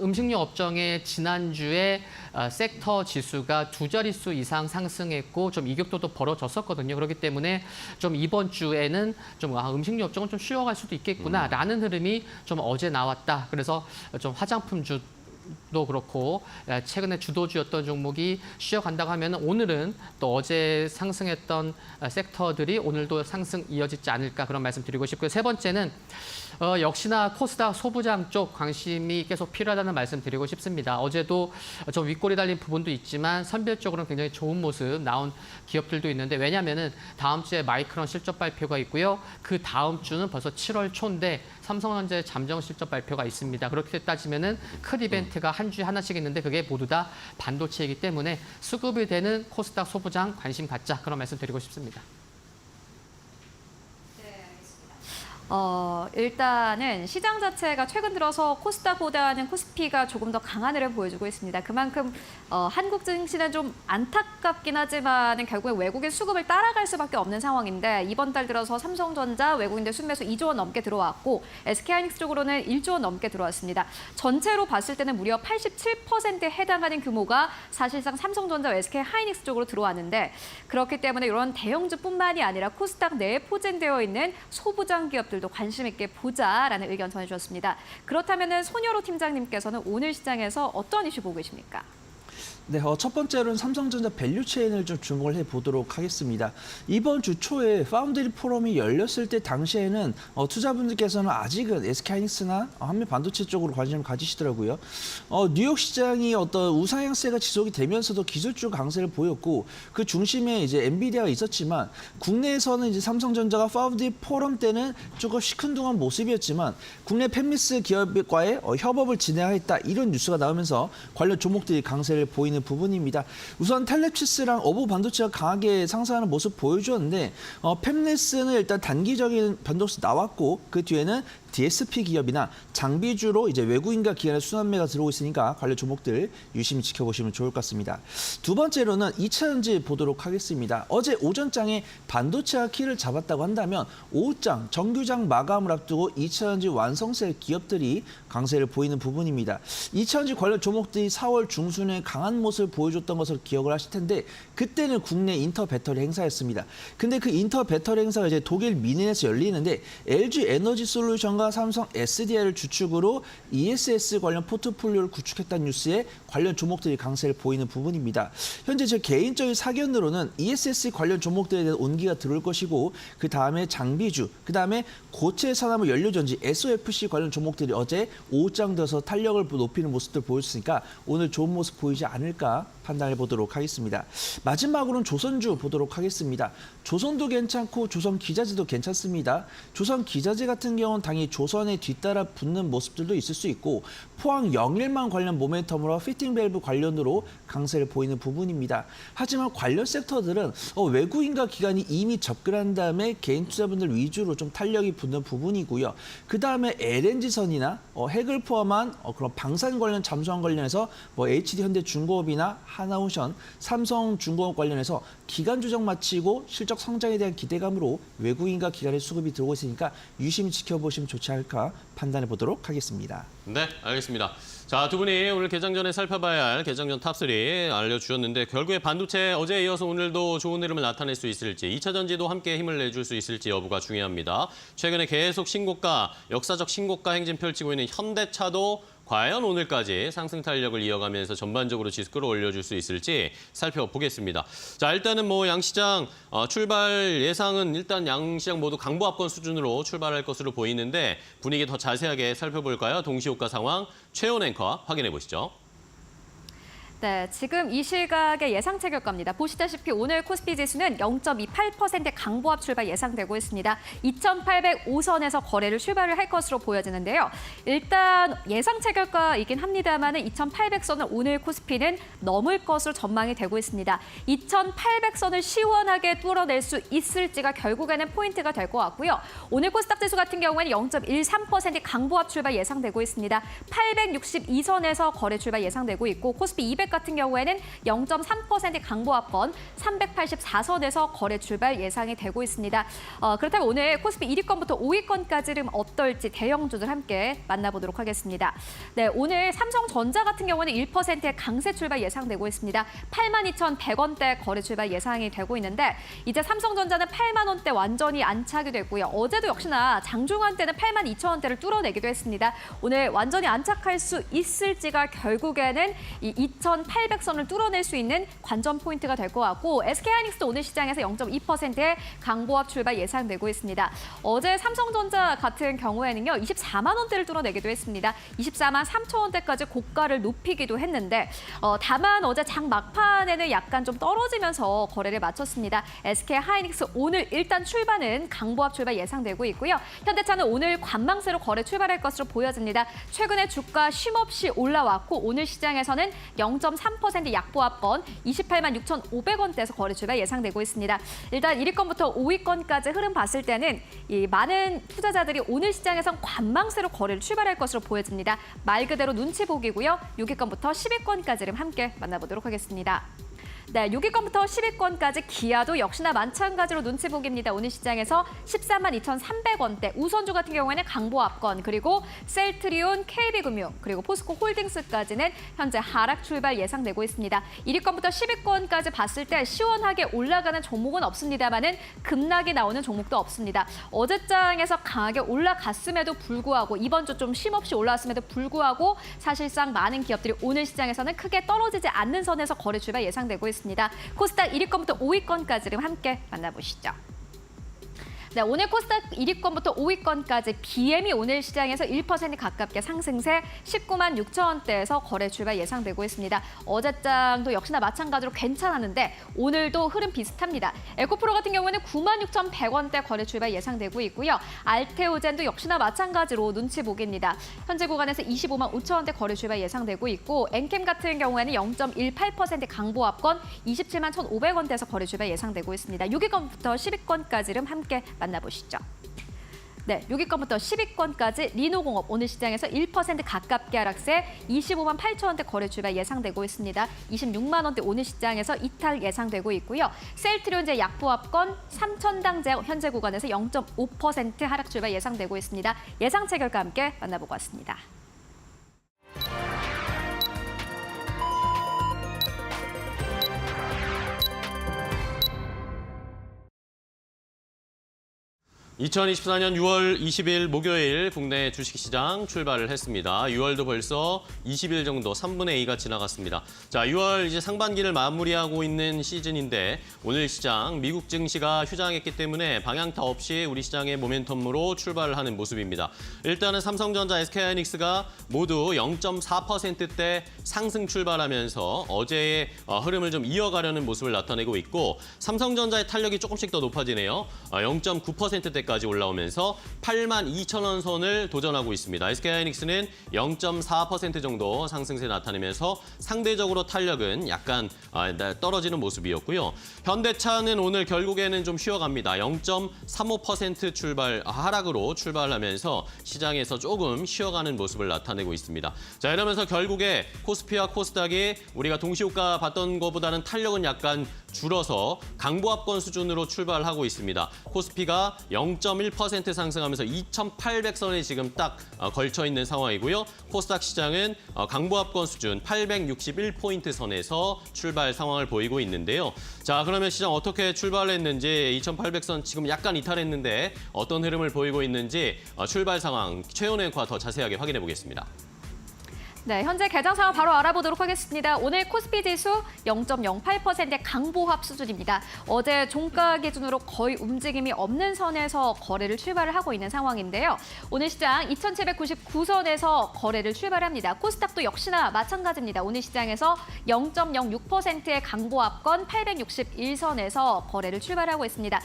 음식료 업종의 지난주에 섹터 지수가 2자릿수 이상 상승했고 좀 이격도도 벌어졌었거든요. 그렇기 때문에 좀 이번 주에는 좀 음식료 업종은 좀 쉬어갈 수도 있겠구나라는 흐름이 좀 어제 나왔다. 그래서 좀 화장품주 도 그렇고 최근에 주도주였던 종목이 쉬어간다고 하면 오늘은 또 어제 상승했던 섹터들이 오늘도 상승 이어지지 않을까 그런 말씀 드리고 싶고요. 세 번째는 역시나 코스닥 소부장 쪽 관심이 계속 필요하다는 말씀 드리고 싶습니다. 어제도 좀 윗골이 달린 부분도 있지만 선별적으로는 굉장히 좋은 모습 나온 기업들도 있는데 왜냐하면은 다음 주에 마이크론 실적 발표가 있고요. 그 다음 주는 벌써 7월 초인데 삼성전자의 잠정 실적 발표가 있습니다. 그렇게 따지면은 큰 이벤트가 한 주에 하나씩 있는데 그게 모두 다 반도체이기 때문에 수급이 되는 코스닥 소부장 관심 갖자 그런 말씀 드리고 싶습니다.
일단은 시장 자체가 최근 들어서 코스닥보다는 코스피가 조금 더 강한 흐름을 보여주고 있습니다. 그만큼 한국 증시는 좀 안타깝긴 하지만 결국에 외국인 수급을 따라갈 수밖에 없는 상황인데 이번 달 들어서 삼성전자 외국인들 순매수 2조 원 넘게 들어왔고 SK하이닉스 쪽으로는 1조 원 넘게 들어왔습니다. 전체로 봤을 때는 무려 87%에 해당하는 규모가 사실상 삼성전자, SK하이닉스 쪽으로 들어왔는데 그렇기 때문에 이런 대형주뿐만이 아니라 코스닥 내에 포진되어 있는 소부장 기업들 도 관심 있게 보자라는 의견 전해주셨습니다. 그렇다면 손현호 팀장님께서는 오늘 시장에서 어떤 이슈 보고 계십니까?
네, 첫 번째로는 삼성전자 밸류 체인을 좀 주목을 해보도록 하겠습니다. 이번 주 초에 파운드리 포럼이 열렸을 때 당시에는 투자분들께서는 아직은 SK하이닉스나 한미반도체 쪽으로 관심을 가지시더라고요. 뉴욕 시장이 어떤 우상향세가 지속이 되면서도 기술주 강세를 보였고 그 중심에 이제 엔비디아가 있었지만 국내에서는 이제 삼성전자가 파운드리 포럼 때는 조금 시큰둥한 모습이었지만 국내 팹리스 기업과의 협업을 진행하겠다 이런 뉴스가 나오면서 관련 종목들이 강세를 보이는 보이는 부분입니다. 우선 텔레칩스랑 어부 반도체가 강하게 상승하는 모습 보여주었는데 팹리스는 일단 단기적인 변동수 나왔고 그 뒤에는 DSP 기업이나 장비주로 이제 외국인과 기관의 순환매가 들어오고 있으니까 관련 종목들 유심히 지켜보시면 좋을 것 같습니다. 두 번째로는 2차전지 보도록 하겠습니다. 어제 오전장에 반도체가 키를 잡았다고 한다면 오후장 정규장 마감을 앞두고 2차전지 완성세 기업들이 강세를 보이는 부분입니다. 2차전지 관련 종목들이 4월 중순에 강한 모습을 보여줬던 것을 기억을 하실 텐데 그때는 국내 인터 배터리 행사였습니다. 근데 그 인터 배터리 행사가 이제 독일 미넨에서 열리는데 LG 에너지 솔루션과 삼성 SDI를 주축으로 ESS 관련 포트폴리오를 구축했다는 뉴스에 관련 종목들이 강세를 보이는 부분입니다. 현재 제 개인적인 사견으로는 ESS 관련 종목들에 대한 온기가 들어올 것이고 그 다음에 장비주, 그 다음에 고체 산화물 연료전지 SOFC 관련 종목들이 어제 오후장 들어서 탄력을 높이는 모습들 보였으니까 오늘 좋은 모습 보이지 않을까 판단해 보도록 하겠습니다. 마지막으로는 조선주 보도록 하겠습니다. 조선도 괜찮고 조선 기자재도 괜찮습니다. 조선 기자재 같은 경우는 당연히 조선에 뒤따라 붙는 모습들도 있을 수 있고 포항 영일만 관련 모멘텀으로 피팅 밸브 관련으로 강세를 보이는 부분입니다. 하지만 관련 섹터들은 외국인과 기관이 이미 접근한 다음에 개인 투자분들 위주로 좀 탄력이 붙는 부분이고요. 그 다음에 LNG선이나 핵을 포함한 그런 방산 관련 잠수함 관련해서 HD 현대중공업이나 하나오션, 삼성중공업 관련해서 기간 조정 마치고 실적 성장에 대한 기대감으로 외국인과 기관의 수급이 들어오고 있으니까 유심히 지켜보시면 좋지 않을까 판단해 보도록 하겠습니다.
네, 알겠습니다. 자, 두 분이 오늘 개장 전에 살펴봐야 할 개장 전 탑3 알려주셨는데 결국에 반도체 어제에 이어서 오늘도 좋은 흐름을 나타낼 수 있을지 2차 전지도 함께 힘을 내줄 수 있을지 여부가 중요합니다. 최근에 계속 신고가, 역사적 신고가 행진 펼치고 있는 현대차도 과연 오늘까지 상승 탄력을 이어가면서 전반적으로 지수 끌어올려줄 수 있을지 살펴보겠습니다. 자, 일단은 양시장 출발 예상은 일단 양시장 모두 강보합권 수준으로 출발할 것으로 보이는데 분위기 더 자세하게 살펴볼까요? 동시효과 상황 최온 앵커 확인해 보시죠.
네, 지금 이 시각의 예상 체결가입니다. 보시다시피 오늘 코스피 지수는 0.28%의 강보합 출발 예상되고 있습니다. 2,805선에서 거래를 출발을 할 것으로 보여지는데요. 일단 예상 체결가이긴 합니다만 2,800선을 오늘 코스피는 넘을 것으로 전망이 되고 있습니다. 2,800선을 시원하게 뚫어낼 수 있을지가 결국에는 포인트가 될 것 같고요. 오늘 코스닥 지수 같은 경우에는 0.13%의 강보합 출발 예상되고 있습니다. 862선에서 거래 출발 예상되고 있고 코스피 200 같은 경우에는 0.3%의 강보합권 384선에서 거래 출발 예상이 되고 있습니다. 그렇다면 오늘 코스피 1위권부터 5위권까지는 어떨지 대형주들 함께 만나보도록 하겠습니다. 네, 오늘 삼성전자 같은 경우는 1%의 강세 출발 예상되고 있습니다. 82,100원대 거래 출발 예상이 되고 있는데 이제 삼성전자는 8만 원대 완전히 안착이 됐고요. 어제도 역시나 장중한 때는 82,000원대를 뚫어내기도 했습니다. 오늘 완전히 안착할 수 있을지가 결국에는 이 2,800선을 뚫어낼 수 있는 관전 포인트가 될 것 같고 SK하이닉스도 오늘 시장에서 0.2%의 강보합 출발 예상되고 있습니다. 어제 삼성전자 같은 경우에는요. 24만 원대를 뚫어내기도 했습니다. 24만 3천 원대까지 고가를 높이기도 했는데 다만 어제 장 막판에는 약간 좀 떨어지면서 거래를 마쳤습니다. SK하이닉스 오늘 일단 출발은 강보합 출발 예상되고 있고요. 현대차는 오늘 관망세로 거래 출발할 것으로 보여집니다. 최근에 주가 쉼없이 올라왔고 오늘 시장에서는 0.3% 약보합권 28만 6,500원대에서 거래 출발 예상되고 있습니다. 일단 1위권부터 5위권까지 흐름 봤을 때는 이 많은 투자자들이 오늘 시장에선 관망세로 거래를 출발할 것으로 보여집니다. 말 그대로 눈치 보기고요. 6위권부터 10위권까지를 함께 만나보도록 하겠습니다. 네, 6위권부터 10위권까지 기아도 역시나 마찬가지로 눈치 보기입니다. 오늘 시장에서 14만 2,300원대, 우선주 같은 경우에는 강보합권, 그리고 셀트리온, KB금융, 그리고 포스코홀딩스까지는 현재 하락 출발 예상되고 있습니다. 1위권부터 10위권까지 봤을 때 시원하게 올라가는 종목은 없습니다만은 급락이 나오는 종목도 없습니다. 어제장에서 강하게 올라갔음에도 불구하고 이번 주 좀 쉼없이 올라왔음에도 불구하고 사실상 많은 기업들이 오늘 시장에서는 크게 떨어지지 않는 선에서 거래 출발 예상되고 있습니다. 코스닥 1위권부터 5위권까지를 함께 만나보시죠. 네, 오늘 코스닥 1위권부터 5위권까지 BM이 오늘 시장에서 1% 가깝게 상승세 19만 6천 원대에서 거래 출발 예상되고 있습니다. 어제장도 역시나 마찬가지로 괜찮았는데 오늘도 흐름 비슷합니다. 에코프로 같은 경우에는 9만 6,100원대 거래 출발 예상되고 있고요. 알테오젠도 역시나 마찬가지로 눈치 보기입니다. 현재 구간에서 25만 5천 원대 거래 출발 예상되고 있고 엔캠 같은 경우에는 0.18% 강보합권 27만 1,500원대에서 거래 출발 예상되고 있습니다. 6위권부터 10위권까지 흐름 함께 만나보시죠. 네, 6위권부터 10위권까지 리노공업 오늘 시장에서 1% 가깝게 하락세 25만 8천 원대 거래 출발 예상되고 있습니다. 26만 원대 오늘 시장에서 이탈 예상되고 있고요. 셀트리온제 약보합권 3천당제 현재 구간에서 0.5% 하락 출발 예상되고 있습니다. 예상치 결과 함께 만나보고 왔습니다.
(2024년 6월 20일) 목요일 국내 주식시장 출발을 했습니다. 6월도 벌써 20일 정도 3분의 2가 지나갔습니다. 자, 6월 이제 상반기를 마무리하고 있는 시즌인데 오늘 시장 미국 증시가 휴장했기 때문에 방향타 없이 우리 시장의 모멘텀으로 출발을 하는 모습입니다. 일단은 삼성전자, SK하이닉스가 모두 0.4%대 상승 출발하면서 어제의 흐름을 좀 이어가려는 모습을 나타내고 있고 삼성전자의 탄력이 조금씩 더 높아지네요. 0.9%대 까지 올라오면서 8만 2천 원 선을 도전하고 있습니다. SK하이닉스는 0.4% 정도 상승세 나타내면서 상대적으로 탄력은 약간 떨어지는 모습이었고요. 현대차는 오늘 결국에는 좀 쉬어갑니다. 0.35% 하락으로 출발하면서 시장에서 조금 쉬어가는 모습을 나타내고 있습니다. 자, 이러면서 결국에 코스피와 코스닥이 우리가 동시효과 봤던 것보다는 탄력은 약간 줄어서 강보합권 수준으로 출발하고 있습니다. 코스피가 0.1% 상승하면서 2,800선에 지금 딱 걸쳐 있는 상황이고요. 코스닥 시장은 강보합권 수준 861포인트 선에서 출발 상황을 보이고 있는데요. 자, 그러면 시장 어떻게 출발했는지 2,800선 지금 약간 이탈했는데 어떤 흐름을 보이고 있는지 출발 상황 최현우 앵커와 더 자세하게 확인해 보겠습니다.
네, 현재 개장 상황 바로 알아보도록 하겠습니다. 오늘 코스피 지수 0.08%의 강보합 수준입니다. 어제 종가 기준으로 거의 움직임이 없는 선에서 거래를 출발을 하고 있는 상황인데요. 오늘 시장 2,799선에서 거래를 출발합니다. 코스닥도 역시나 마찬가지입니다. 오늘 시장에서 0.06%의 강보합권 861선에서 거래를 출발하고 있습니다.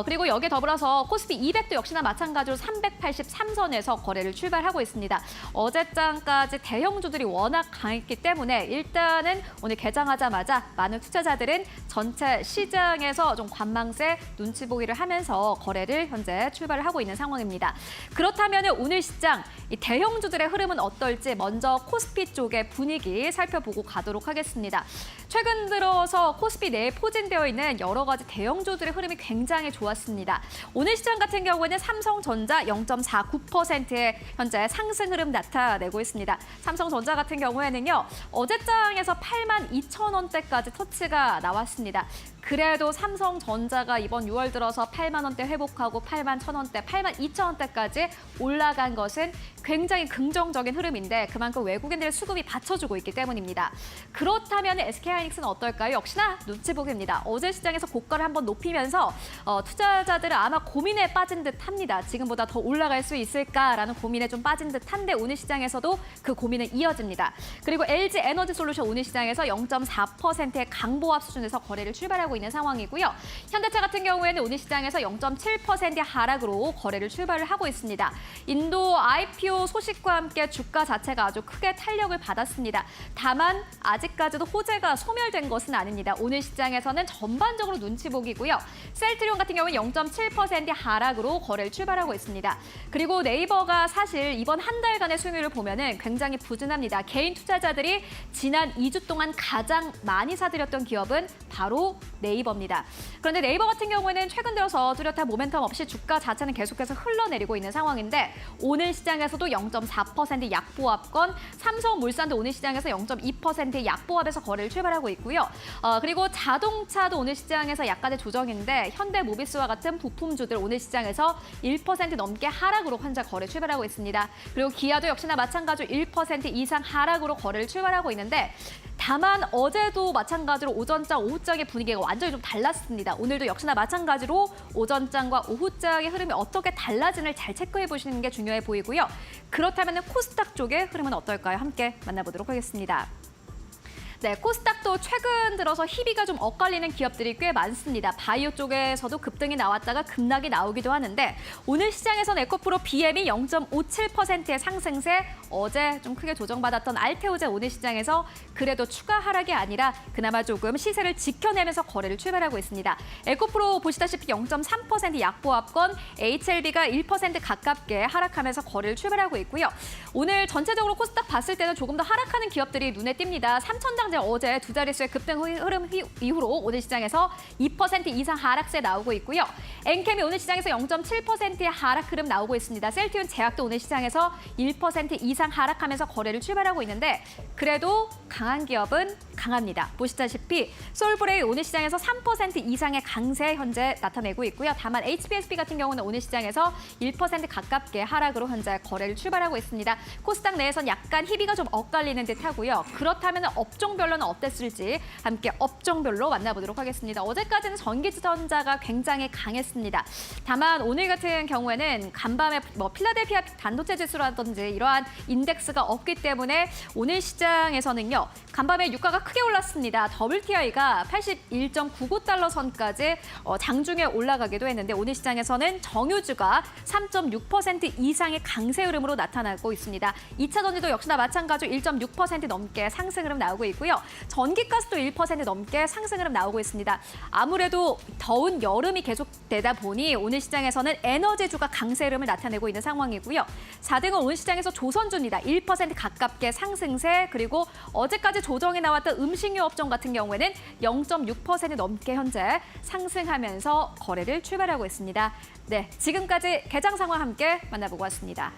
그리고 여기에 더불어서 코스피 200도 역시나 마찬가지로 383선에서 거래를 출발하고 있습니다. 어제장까지 대형주들이 워낙 강했기 때문에 일단은 오늘 개장하자마자 많은 투자자들은 전체 시장에서 좀 관망세 눈치 보기를 하면서 거래를 현재 출발을 하고 있는 상황입니다. 그렇다면 오늘 시장 이 대형주들의 흐름은 어떨지 먼저 코스피 쪽의 분위기 살펴보고 가도록 하겠습니다. 최근 들어서 코스피 내에 포진되어 있는 여러 가지 대형주들의 흐름이 굉장히 좋았습니다. 오늘 시장 같은 경우에는 삼성전자 0.49%의 현재 상승 흐름 나타내고 있습니다. 삼성전자 같은 경우에는요, 어제장에서 8만 2천 원대까지 터치가 나왔습니다. 그래도 삼성전자가 이번 6월 들어서 8만 원대 회복하고 8만 1천 원대, 8만 2천 원대까지 올라간 것은 굉장히 긍정적인 흐름인데 그만큼 외국인들의 수급이 받쳐주고 있기 때문입니다. 그렇다면 SK하이닉스는 어떨까요? 역시나 눈치 보기입니다. 어제 시장에서 고가를 한번 높이면서 투자자들은 아마 고민에 빠진 듯합니다. 지금보다 더 올라갈 수 있을까라는 고민에 좀 빠진 듯한데 오늘 시장에서도 그 고민은 이어집니다. 그리고 LG에너지솔루션 오늘 시장에서 0.4%의 강보합 수준에서 거래를 출발하고 있는 상황이고요. 현대차 같은 경우에는 오늘 시장에서 0.7%의 하락으로 거래를 출발을 하고 있습니다. 인도 IPO 소식과 함께 주가 자체가 아주 크게 탄력을 받았습니다. 다만 아직까지도 호재가 소멸된 것은 아닙니다. 오늘 시장에서는 전반적으로 눈치 보기고요. 셀트리온 같은 경우는 0.7%의 하락으로 거래를 출발하고 있습니다. 그리고 네이버가 사실 이번 한 달간의 수익률을 보면은 굉장히 부진합니다. 개인 투자자들이 지난 2주 동안 가장 많이 사들였던 기업은 바로 네이버입니다. 그런데 네이버 같은 경우에는 최근 들어서 뚜렷한 모멘텀 없이 주가 자체는 계속해서 흘러내리고 있는 상황인데 오늘 시장에서도 0.4% 약보합권, 삼성물산도 오늘 시장에서 0.2%의 약보합에서 거래를 출발하고 있고요. 그리고 자동차도 오늘 시장에서 약간의 조정인데 현대모비스와 같은 부품주들 오늘 시장에서 1% 넘게 하락으로 현재 거래 출발하고 있습니다. 그리고 기아도 역시나 마찬가지로 1% 이상 하락으로 거래를 출발하고 있는데 다만 어제도 마찬가지로 오전장, 오후장의 분위기가 완전히 좀 달랐습니다. 오늘도 역시나 마찬가지로 오전장과 오후장의 흐름이 어떻게 달라지는지 잘 체크해 보시는 게 중요해 보이고요. 그렇다면 코스닥 쪽의 흐름은 어떨까요? 함께 만나보도록 하겠습니다. 네, 코스닥도 최근 들어서 희비가 좀 엇갈리는 기업들이 꽤 많습니다. 바이오 쪽에서도 급등이 나왔다가 급락이 나오기도 하는데 오늘 시장에서는 에코프로 BM이 0.57%의 상승세, 어제 좀 크게 조정받았던 알테오제 오늘 시장에서 그래도 추가 하락이 아니라 그나마 조금 시세를 지켜내면서 거래를 출발하고 있습니다. 에코프로 보시다시피 0.3% 약보합권, HLB가 1% 가깝게 하락하면서 거래를 출발하고 있고요. 오늘 전체적으로 코스닥 봤을 때는 조금 더 하락하는 기업들이 눈에 띕니다. 삼천당 어제 두 자릿수의 급등 흐름 이후로 오늘 시장에서 2% 이상 하락세 나오고 있고요. 엔캠이 오늘 시장에서 0.7%의 하락 흐름 나오고 있습니다. 셀트리온 제약도 오늘 시장에서 1% 이상 하락하면서 거래를 출발하고 있는데 그래도 강한 기업은 강합니다. 보시다시피 솔브레이 오늘 시장에서 3% 이상의 강세 현재 나타내고 있고요. 다만 HBSB 같은 경우는 오늘 시장에서 1% 가깝게 하락으로 현재 거래를 출발하고 있습니다. 코스닥 내에선 약간 희비가 좀 엇갈리는 듯하고요. 그렇다면 업종별로는 어땠을지 함께 업종별로 만나보도록 하겠습니다. 어제까지는 전기전자가 굉장히 강했습니다. 다만 오늘 같은 경우에는 간밤에 필라델피아 반도체 지수라든지 이러한 인덱스가 없기 때문에 오늘 시장에서는요. 간밤에 유가가 크게 올랐습니다. WTI가 81.99달러 선까지 장중에 올라가기도 했는데 오늘 시장에서는 정유주가 3.6% 이상의 강세 흐름으로 나타나고 있습니다. 2차 전지도 역시나 마찬가지로 1.6% 넘게 상승 흐름 나오고 있고요. 전기가스도 1% 넘게 상승 흐름 나오고 있습니다. 아무래도 더운 여름이 계속되다 보니 오늘 시장에서는 에너지주가 강세 흐름을 나타내고 있는 상황이고요. 4등은 오늘 시장에서 조선주입니다. 1% 가깝게 상승세, 그리고 어제까지 조정이 나왔던 음식료 업종 같은 경우에는 0.6% 넘게 현재 상승하면서 거래를 출발하고 있습니다. 네, 지금까지 개장 상황 함께 만나보고 왔습니다.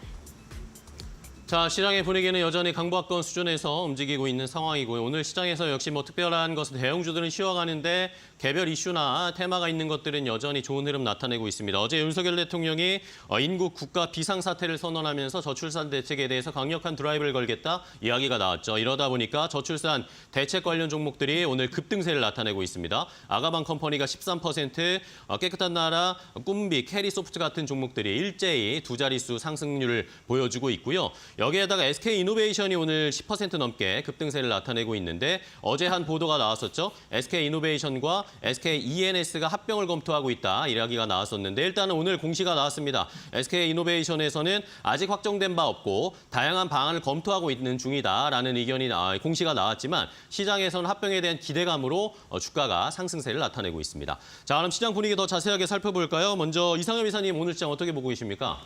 자, 시장의 분위기는 여전히 강보합권 수준에서 움직이고 있는 상황이고요. 오늘 시장에서 역시 특별한 것은 대형주들은 쉬어가는데 개별 이슈나 테마가 있는 것들은 여전히 좋은 흐름 나타내고 있습니다. 어제 윤석열 대통령이 인국 국가 비상사태를 선언하면서 저출산 대책에 대해서 강력한 드라이브를 걸겠다 이야기가 나왔죠. 이러다 보니까 저출산 대책 관련 종목들이 오늘 급등세를 나타내고 있습니다. 아가방 컴퍼니가 13%, 깨끗한 나라, 꿈비, 캐리소프트 같은 종목들이 일제히 두 자릿수 상승률을 보여주고 있고요. 여기에다가 SK이노베이션이 오늘 10% 넘게 급등세를 나타내고 있는데 어제 한 보도가 나왔었죠. SK이노베이션과 SKENS가 합병을 검토하고 있다 이야기가 나왔었는데 일단은 오늘 공시가 나왔습니다. SK이노베이션에서는 아직 확정된 바 없고 다양한 방안을 검토하고 있는 중이다라는 의견이 공시가 나왔지만 시장에서는 합병에 대한 기대감으로 주가가 상승세를 나타내고 있습니다. 자, 그럼 시장 분위기 더 자세하게 살펴볼까요? 먼저 이상엽 이사님 오늘 시장 어떻게 보고 계십니까?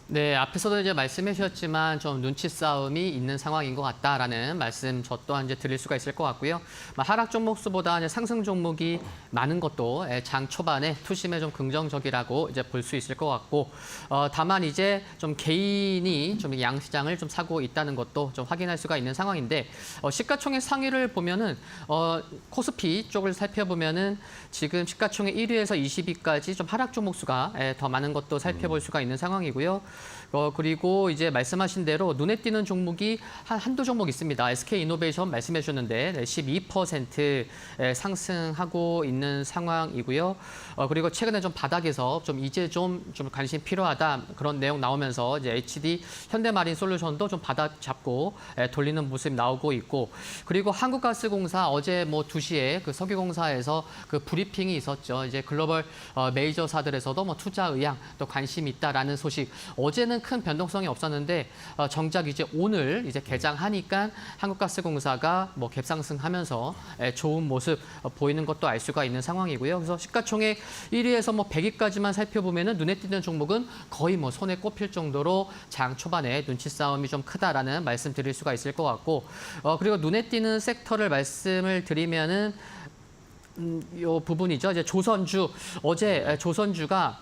네, 앞에서도 이제 말씀해 주셨지만 좀 눈치 싸움이 있는 상황인 것 같다라는 말씀 저 또한 이제 드릴 수가 있을 것 같고요. 하락 종목 수보다 이제 상승 종목이 많은 것도 장 초반에 투심에 좀 긍정적이라고 이제 볼 수 있을 것 같고, 다만 이제 좀 개인이 좀 양시장을 좀 사고 있다는 것도 좀 확인할 수가 있는 상황인데, 시가총액 상위를 보면은 코스피 쪽을 살펴보면은 지금 시가총액 1위에서 20위까지 좀 하락 종목 수가 더 많은 것도 살펴볼 수가 있는 상황이고요. 그리고 이제 말씀하신 대로 눈에 띄는 종목이 한두 종목 있습니다. SK이노베이션 말씀해 주셨는데 12% 상승하고 있는 상황이고요. 그리고 최근에 좀 바닥에서 좀 이제 좀 관심 필요하다 그런 내용 나오면서 이제 HD 현대마린솔루션도 좀 바닥 잡고 돌리는 모습이 나오고 있고, 그리고 한국가스공사 어제 2시에 그 석유공사에서 그 브리핑이 있었죠. 이제 글로벌 메이저사들에서도 투자 의향 또 관심이 있다라는 소식. 어제는 큰 변동성이 없었는데 정작 이제 오늘 이제 개장하니까 한국가스공사가 갭상승하면서 좋은 모습 보이는 것도 알 수가 있는 상황이고요. 그래서 시가총액 1위에서 100위까지만 살펴보면은 눈에 띄는 종목은 거의 손에 꼽힐 정도로 장 초반에 눈치 싸움이 좀 크다라는 말씀 드릴 수가 있을 것 같고, 그리고 눈에 띄는 섹터를 말씀을 드리면은 요 부분이죠. 이제 조선주, 어제 조선주가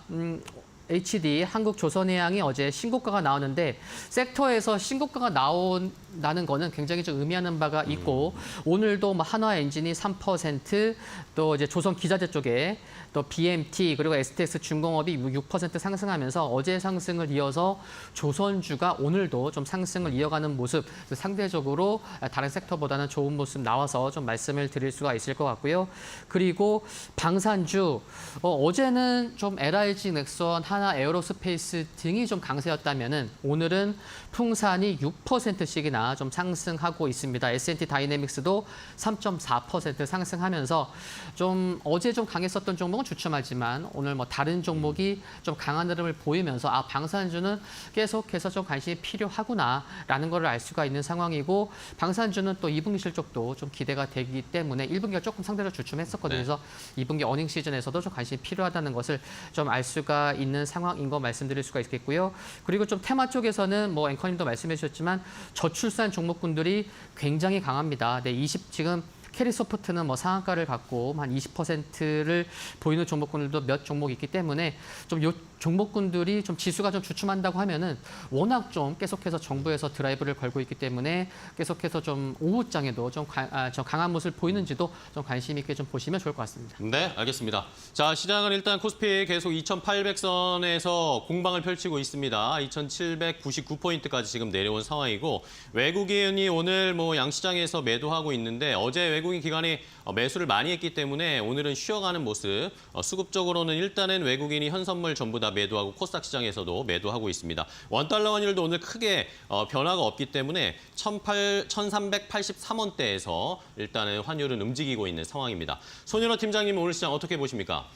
HD 한국조선해양이 어제 신고가가 나왔는데 섹터에서 신고가가 나온다는 거는 굉장히 좀 의미하는 바가 있고 오늘도 뭐 한화엔진이 3%, 또 이제 조선기자재 쪽에 또 BMT 그리고 STX 중공업이 6% 상승하면서 어제 상승을 이어서 조선주가 오늘도 좀 상승을 이어가는 모습, 상대적으로 다른 섹터보다는 좋은 모습 나와서 좀 말씀을 드릴 수가 있을 것 같고요. 그리고 방산주 어제는 좀 LIG, 넥선, 하나 에어로스페이스 등이 좀 강세였다면은 오늘은 풍산이 6%씩이나 좀 상승하고 있습니다. S&T 다이내믹스도 3.4% 상승하면서 좀 어제 좀 강했었던 종목은 주춤하지만 오늘 뭐 다른 종목이 좀 강한 흐름을 보이면서 아 방산주는 계속해서 좀 관심이 필요하구나라는 걸 알 수가 있는 상황이고 방산주는 또 2분기 실적도 좀 기대가 되기 때문에 1분기가 조금 상대적으로 주춤했었거든요. 그래서 2분기 어닝 시즌에서도 좀 관심이 필요하다는 것을 좀 알 수가 있는 상황인 거 말씀드릴 수가 있겠고요. 그리고 좀 테마 쪽에서는 뭐 앵커님도 말씀해 주셨지만 저출산 종목군들이 굉장히 강합니다. 네, 지금 캐리소프트는 뭐 상한가를 갖고 한 20%를 보이는 종목군들도 몇 종목 있기 때문에 좀 요 종목군들이 좀 지수가 좀 주춤한다고 하면은 워낙 좀 계속해서 정부에서 드라이브를 걸고 있기 때문에 계속해서 좀 오후장에도 좀 강한 모습을 보이는지도 좀 관심 있게 좀 보시면 좋을 것 같습니다.
네, 알겠습니다. 자, 시장은 일단 코스피 계속 2,800선에서 공방을 펼치고 있습니다. 2,799포인트까지 지금 내려온 상황이고 외국인이 오늘 뭐 양시장에서 매도하고 있는데 어제 외국인 기관이 매수를 많이 했기 때문에 오늘은 쉬어가는 모습. 수급적으로는 일단은 외국인이 현선물 전부 다 매도하고 코스닥 시장에서도 매도하고 있습니다. 원달러 환율도 오늘 크게 변화가 없기 때문에 1,383원대에서 일단은 환율은 움직이고 있는 상황입니다. 손윤호 팀장님 오늘 시장 어떻게 보십니까?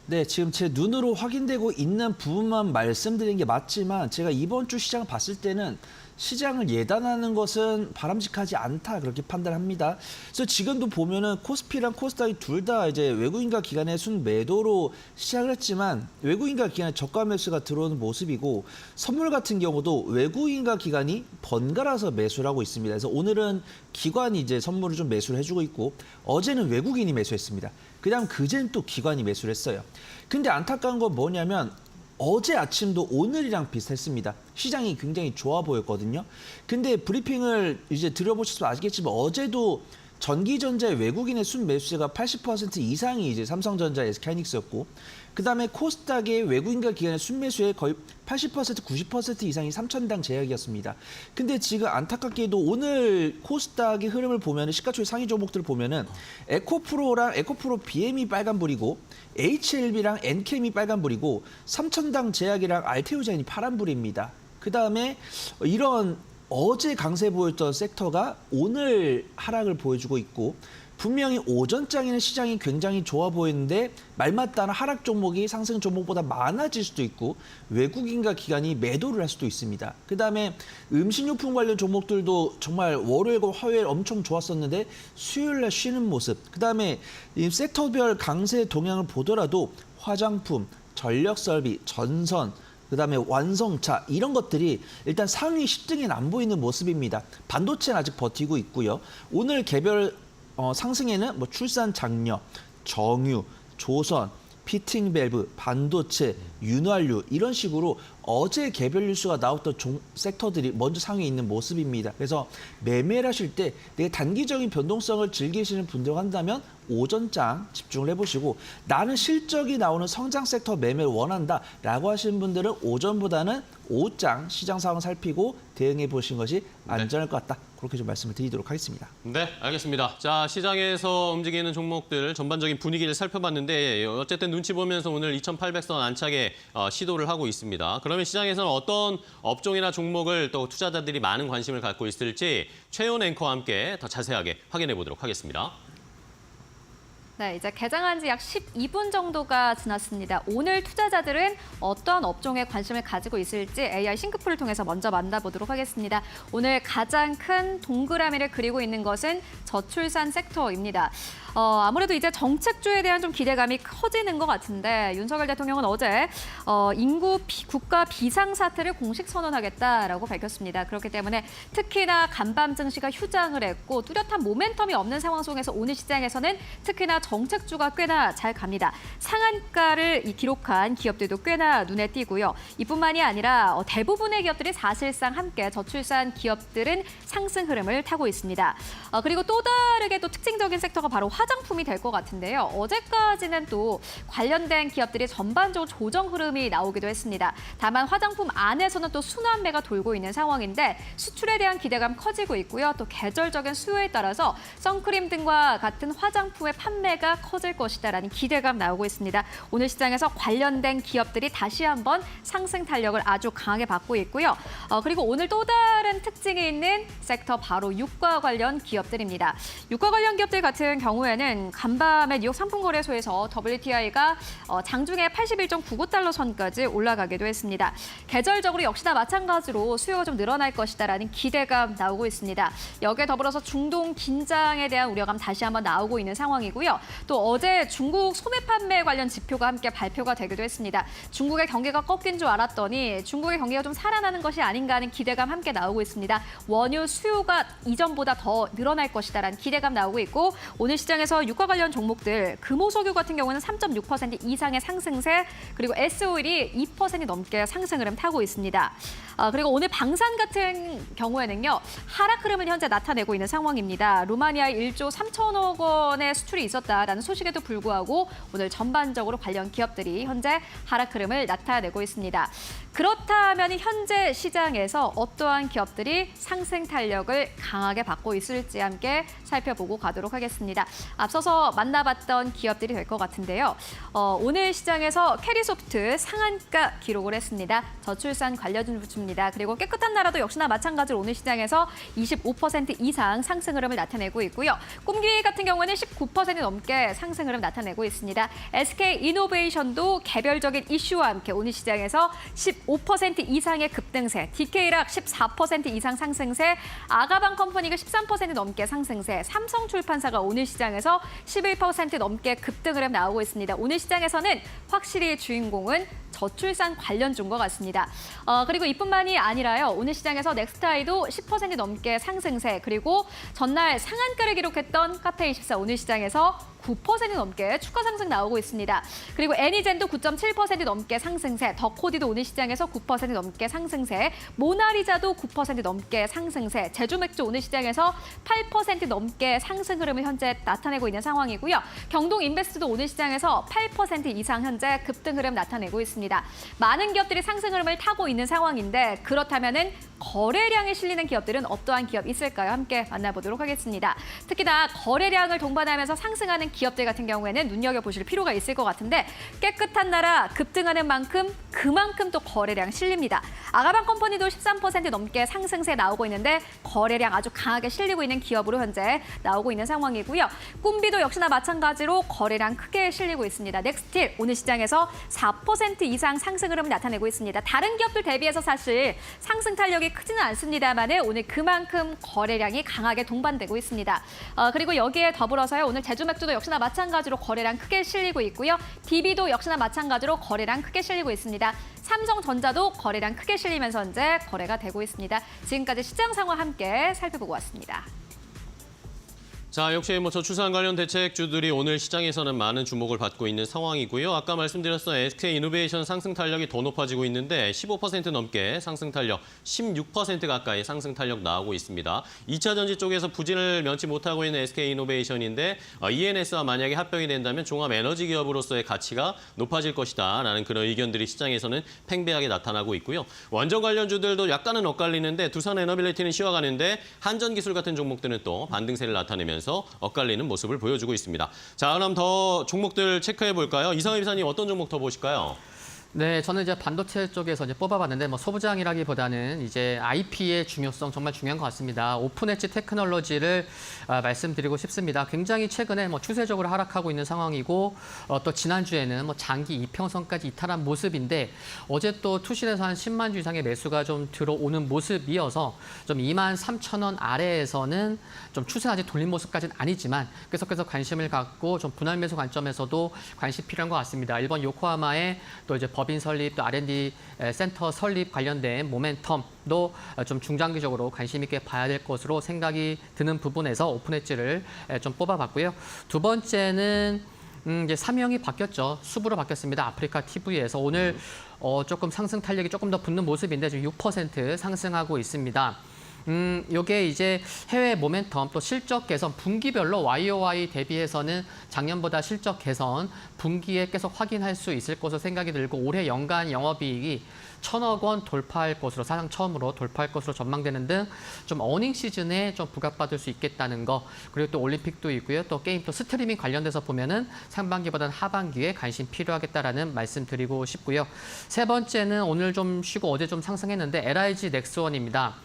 네, 지금 제 눈으로 확인되고 있는 부분만 말씀드린 게 맞지만 제가 이번 주 시장 봤을 때는 시장을 예단하는 것은 바람직하지 않다 그렇게 판단합니다. 그래서 지금도 보면은 코스피랑 코스닥이 둘 다 이제 외국인과 기관의 순매도로 시작을 했지만 외국인과 기관의 저가 매수가 들어오는 모습이고 선물 같은 경우도 외국인과 기관이 번갈아서 매수를 하고 있습니다. 그래서 오늘은 기관이 이제 선물을 좀 매수를 해주고 있고 어제는 외국인이 매수했습니다. 그다음 그제는 또 기관이 매수를 했어요. 근데 안타까운 건 뭐냐면 어제 아침도 오늘이랑 비슷했습니다. 시장이 굉장히 좋아 보였거든요. 근데 브리핑을 이제 들어보셨으면 아시겠지만 어제도 전기전자의 외국인의 순매수세가 80% 이상이 이제 삼성전자, SK하이닉스였고 그다음에 코스닥의 외국인과 기관의 순매수의 거의 80%, 90% 이상이 3천당 제약이었습니다. 근데 지금 안타깝게도 오늘 코스닥의 흐름을 보면 시가총액 상위 종목들을 보면은 에코프로랑 에코프로 BM이 빨간불이고 HLB랑 엔캠이 빨간불이고 3천당 제약이랑 알테오자인이 파란불입니다. 그다음에 이런 어제 강세 보였던 섹터가 오늘 하락을 보여주고 있고 분명히 오전장에는 시장이 굉장히 좋아 보이는데 말맞다나 하락 종목이 상승 종목보다 많아질 수도 있고 외국인과 기관이 매도를 할 수도 있습니다. 그다음에 음식료품 관련 종목들도 정말 월요일과 화요일 엄청 좋았었는데 수요일날 쉬는 모습. 그다음에 이 섹터별 강세 동향을 보더라도 화장품, 전력 설비, 전선 그다음에 완성차 이런 것들이 일단 상위 10등에는 안 보이는 모습입니다. 반도체는 아직 버티고 있고요. 오늘 개별 상승에는 뭐 출산 장려, 정유, 조선, 피팅 밸브, 반도체, 윤활유 이런 식으로 어제 개별 뉴스가 나왔던 섹터들이 먼저 상위에 있는 모습입니다. 그래서 매매를 하실 때 내가 단기적인 변동성을 즐기시는 분들 한다면 오전장 집중을 해보시고 나는 실적이 나오는 성장 섹터 매매를 원한다라고 하시는 분들은 오전보다는 오후장 시장 상황 살피고 대응해 보시는 것이 안전할 것 같다. 그렇게 좀 말씀을 드리도록 하겠습니다.
네, 알겠습니다. 자, 시장에서 움직이는 종목들 전반적인 분위기를 살펴봤는데 어쨌든 눈치 보면서 오늘 2,800선 안착에 시도를 하고 있습니다. 그러면 시장에서는 어떤 업종이나 종목을 또 투자자들이 많은 관심을 갖고 있을지 최훈 앵커와 함께 더 자세하게 확인해 보도록 하겠습니다.
네, 이제 개장한 지 약 12분 정도가 지났습니다. 오늘 투자자들은 어떤 업종에 관심을 가지고 있을지 AI 싱크풀을 통해서 먼저 만나보도록 하겠습니다. 오늘 가장 큰 동그라미를 그리고 있는 것은 저출산 섹터입니다. 아무래도 이제 정책주에 대한 좀 기대감이 커지는 것 같은데 윤석열 대통령은 어제 국가 비상사태를 공식 선언하겠다라고 밝혔습니다. 그렇기 때문에 특히나 간밤 증시가 휴장을 했고 뚜렷한 모멘텀이 없는 상황 속에서 오늘 시장에서는 특히나 정책주가 꽤나 잘 갑니다. 상한가를 기록한 기업들도 꽤나 눈에 띄고요. 이뿐만이 아니라 대부분의 기업들이 사실상 함께 저출산 기업들은 상승 흐름을 타고 있습니다. 그리고 또 다르게 또 특징적인 섹터가 바로 화장품이 될 것 같은데요. 어제까지는 또 관련된 기업들이 전반적으로 조정 흐름이 나오기도 했습니다. 다만 화장품 안에서는 또 순환매가 돌고 있는 상황인데 수출에 대한 기대감 커지고 있고요. 또 계절적인 수요에 따라서 선크림 등과 같은 화장품의 판매가 커질 것이다라는 기대감 나오고 있습니다. 오늘 시장에서 관련된 기업들이 다시 한번 상승 탄력을 아주 강하게 받고 있고요. 그리고 오늘 또 다른 특징이 있는 섹터 바로 유가 관련 기업들입니다. 유가 관련 기업들 같은 경우에는 간밤에 뉴욕 상품거래소에서 WTI가 장중에 81.99달러 선까지 올라가기도 했습니다. 계절적으로 역시나 마찬가지로 수요가 좀 늘어날 것이다라는 기대감 나오고 있습니다. 여기에 더불어서 중동 긴장에 대한 우려감 다시 한번 나오고 있는 상황이고요. 또 어제 중국 소매 판매 관련 지표가 함께 발표가 되기도 했습니다. 중국의 경기가 꺾인 줄 알았더니 중국의 경기가 좀 살아나는 것이 아닌가 하는 기대감 함께 나오고 있습니다. 원유 수요가 이전보다 더 늘어날 것이다라는 기대감 나오고 있고 오늘 시장에서 유가 관련 종목들 금호석유 같은 경우는 3.6% 이상의 상승세 그리고 S오일이 2% 넘게 상승 흐름 타고 있습니다. 그리고 오늘 방산 같은 경우에는요. 하락 흐름을 현재 나타내고 있는 상황입니다. 루마니아에 1조 3천억 원의 수출이 있었다라는 소식에도 불구하고 오늘 전반적으로 관련 기업들이 현재 하락 흐름을 나타내고 있습니다. 그렇다면 현재 시장에서 어떠한 기업들이 상승 탄력을 강하게 받고 있을지 함께 살펴보고 가도록 하겠습니다. 앞서서 만나봤던 기업들이 될 것 같은데요. 오늘 시장에서 캐리소프트 상한가 기록을 했습니다. 저출산 관련 주입니다. 그리고 깨끗한 나라도 역시나 마찬가지로 오늘 시장에서 25% 이상 상승 흐름을 나타내고 있고요. 꿈기 같은 경우에는 19% 넘게 상승 흐름 나타내고 있습니다. SK이노베이션도 개별적인 이슈와 함께 오늘 시장에서 15% 이상의 급등세, DK락 14% 이상 상승세, 아가방 컴퍼니가 13% 넘게 상승세, 삼성출판사가 오늘 시장에서 11% 넘게 급등 흐름 나오고 있습니다. 오늘 시장에서는 확실히 주인공은 저출산 관련주인 것 같습니다. 그리고 이뿐만이 아니라요. 오늘 시장에서 넥스타이도 10% 넘게 상승세 그리고 전날 상한가를 기록했던 카페24 오늘 시장에서 9% 넘게 추가 상승 나오고 있습니다. 그리고 애니젠도 9.7% 넘게 상승세, 더코디도 오늘 시장에서 9% 넘게 상승세, 모나리자도 9% 넘게 상승세, 제주맥주 오늘 시장에서 8% 넘게 상승 흐름을 현재 나타내고 있는 상황이고요. 경동인베스트도 오늘 시장에서 8% 이상 현재 급등 흐름 나타내고 있습니다. 많은 기업들이 상승 흐름을 타고 있는 상황인데 그렇다면은 거래량에 실리는 기업들은 어떠한 기업 있을까요? 함께 만나보도록 하겠습니다. 특히나 거래량을 동반하면서 상승하는 기업들 같은 경우에는 눈여겨보실 필요가 있을 것 같은데 깨끗한 나라 급등하는 만큼 그만큼 또 거래량 실립니다. 아가방 컴퍼니도 13% 넘게 상승세 나오고 있는데 거래량 아주 강하게 실리고 있는 기업으로 현재 나오고 있는 상황이고요. 꿈비도 역시나 마찬가지로 거래량 크게 실리고 있습니다. 넥스틸 오늘 시장에서 4% 이상 상승 흐름을 나타내고 있습니다. 다른 기업들 대비해서 사실 상승 탄력이 크지는 않습니다만 오늘 그만큼 거래량이 강하게 동반되고 있습니다. 그리고 여기에 더불어서요. 오늘 제주맥주도 역시나 마찬가지로 거래량 크게 실리고 있고요. DB도 역시나 마찬가지로 거래량 크게 실리고 있습니다. 삼성전자도 거래량 크게 실리면서 현재 거래가 되고 있습니다. 지금까지 시장 상황 함께 살펴보고 왔습니다.
자, 역시 저출산 관련 대책주들이 오늘 시장에서는 많은 주목을 받고 있는 상황이고요. 아까 말씀드렸던 SK이노베이션 상승 탄력이 더 높아지고 있는데 15% 넘게 상승 탄력, 16% 가까이 상승 탄력 나오고 있습니다. 2차 전지 쪽에서 부진을 면치 못하고 있는 SK이노베이션인데 ENS와 만약에 합병이 된다면 종합 에너지 기업으로서의 가치가 높아질 것이다라는 그런 의견들이 시장에서는 팽배하게 나타나고 있고요. 원전 관련주들도 약간은 엇갈리는데 두산 에너빌리티는 쉬어가는데 한전기술 같은 종목들은 또 반등세를 나타내면서 엇갈리는 모습을 보여주고 있습니다. 자, 그럼 더 종목들 체크해 볼까요? 이상희 이사님 어떤 종목 더 보실까요?
네, 저는 이제 반도체 쪽에서 이제 뽑아봤는데 뭐 소부장이라기보다는 이제 IP의 중요성 정말 중요한 것 같습니다. 오픈 엣지 테크놀로지를 말씀드리고 싶습니다. 굉장히 최근에 뭐 추세적으로 하락하고 있는 상황이고 또 지난주에는 뭐 장기 이평선까지 이탈한 모습인데 어제 또 투신에서 한 10만 주 이상의 매수가 좀 들어오는 모습이어서 좀 23,000원 아래에서는 좀 추세 아직 돌린 모습까지는 아니지만 계속해서 관심을 갖고 좀 분할 매수 관점에서도 관심 필요한 것 같습니다. 일본 요코하마의 또 이제 법인 설립, 또 R&D 센터 설립 관련된 모멘텀도 좀 중장기적으로 관심 있게 봐야 될 것으로 생각이 드는 부분에서 오픈 엣지를 좀 뽑아봤고요. 두 번째는 이제 사명이 바뀌었죠. 수부로 바뀌었습니다. 아프리카 TV에서 오늘 조금 상승 탄력이 조금 더 붙는 모습인데 지금 6% 상승하고 있습니다. 요게 이제 해외 모멘텀 또 실적 개선 분기별로 YOY 대비해서는 작년보다 실적 개선 분기에 계속 확인할 수 있을 것으로 생각이 들고 올해 연간 영업이익이 1,000억 원 돌파할 것으로 사상 처음으로 돌파할 것으로 전망되는 등 좀 어닝 시즌에 좀 부각받을 수 있겠다는 거 그리고 또 올림픽도 있고요. 또 게임 또 스트리밍 관련돼서 보면은 상반기보다는 하반기에 관심 필요하겠다라는 말씀 드리고 싶고요. 세 번째는 오늘 좀 쉬고 어제 좀 상승했는데 LIG 넥스원입니다.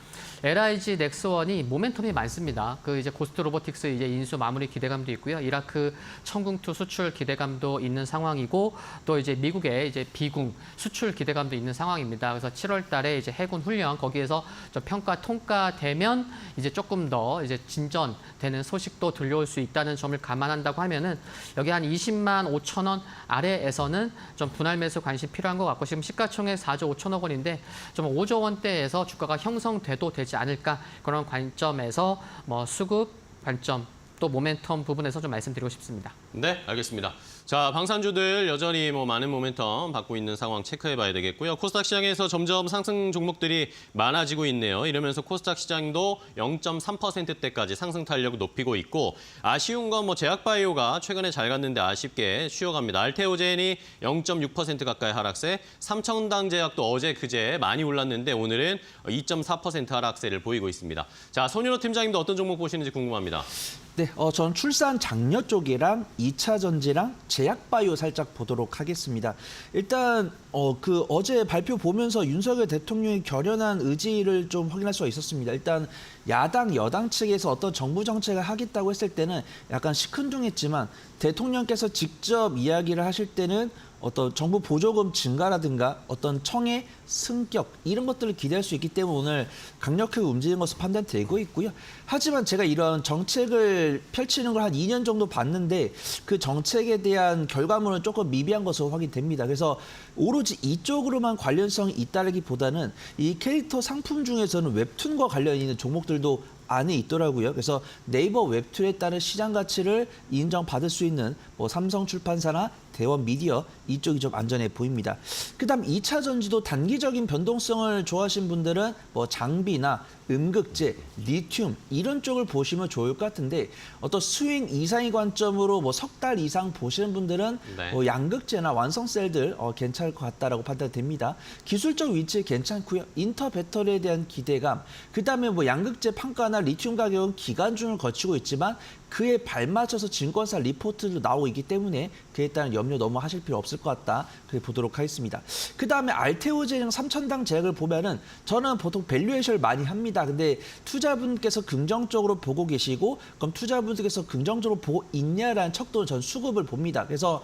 LIG 넥스원이 모멘텀이 많습니다. 그 이제 고스트 로보틱스 이제 인수 마무리 기대감도 있고요. 이라크 천궁2 수출 기대감도 있는 상황이고 또 이제 미국의 이제 비궁 수출 기대감도 있는 상황입니다. 그래서 7월 달에 이제 해군 훈련 거기에서 좀 평가 통과되면 이제 조금 더 이제 진전되는 소식도 들려올 수 있다는 점을 감안한다고 하면은 여기 한 20만 5천 원 아래에서는 좀 분할 매수 관심 필요한 것 같고 지금 시가총액 4조 5천억 원인데 좀 5조 원대에서 주가가 형성돼도 되지 않을까 그런 관점에서 뭐 수급 관점 또 모멘텀 부분에서 좀 말씀드리고 싶습니다.
네, 알겠습니다. 자, 방산주들 여전히 뭐 많은 모멘텀 받고 있는 상황 체크해봐야 되겠고요. 코스닥 시장에서 점점 상승 종목들이 많아지고 있네요. 이러면서 코스닥 시장도 0.3%대까지 상승 탄력을 높이고 있고 아쉬운 건 뭐 제약바이오가 최근에 잘 갔는데 아쉽게 쉬어갑니다. 알테오젠이 0.6% 가까이 하락세, 삼천당제약도 어제 그제 많이 올랐는데 오늘은 2.4% 하락세를 보이고 있습니다. 자, 손윤호 팀장님도 어떤 종목 보시는지 궁금합니다.
네, 전 출산 장려 쪽이랑 2차 전지랑 제약바이오 살짝 보도록 하겠습니다. 일단 어제 발표 보면서 윤석열 대통령의 결연한 의지를 좀 확인할 수가 있었습니다. 일단 야당, 여당 측에서 어떤 정부 정책을 하겠다고 했을 때는 약간 시큰둥했지만 대통령께서 직접 이야기를 하실 때는 어떤 정부 보조금 증가라든가 어떤 청의 승격 이런 것들을 기대할 수 있기 때문에 오늘 강력하게 움직이는 것으로 판단되고 있고요. 하지만 제가 이런 정책을 펼치는 걸 한 2년 정도 봤는데 그 정책에 대한 결과물은 조금 미비한 것으로 확인됩니다. 그래서 오로지 이쪽으로만 관련성이 있다라기보다는 이 캐릭터 상품 중에서는 웹툰과 관련 있는 종목들도 안에 있더라고요. 그래서 네이버 웹툰에 따른 시장 가치를 인정받을 수 있는 뭐 삼성출판사나 대원미디어 이쪽이 좀 안전해 보입니다. 그다음 2차 전지도 단기적인 변동성을 좋아하시는 분들은 뭐 장비나 음극재, 리튬 이런 쪽을 보시면 좋을 것 같은데 어떤 스윙 이상의 관점으로 뭐 석 달 이상 보시는 분들은
네.
양극재나 완성셀들 괜찮을 것 같다라고 판단됩니다. 기술적 위치 괜찮고요. 인터 배터리에 대한 기대감, 그다음에 뭐 양극재 판가나 리튬 가격은 기간중을 거치고 있지만 그에 발맞춰서 증권사 리포트도 나오고 있기 때문에 그에 따른 염려 너무 하실 필요 없을 것 같다. 그렇게 보도록 하겠습니다. 그다음에 알테오젠이랑 삼천당 제약을 보면은 저는 보통 밸류에이션을 많이 합니다. 근데 투자분께서 긍정적으로 보고 계시고 그럼 투자분께서 긍정적으로 보고 있냐라는 척도는 전 수급을 봅니다. 그래서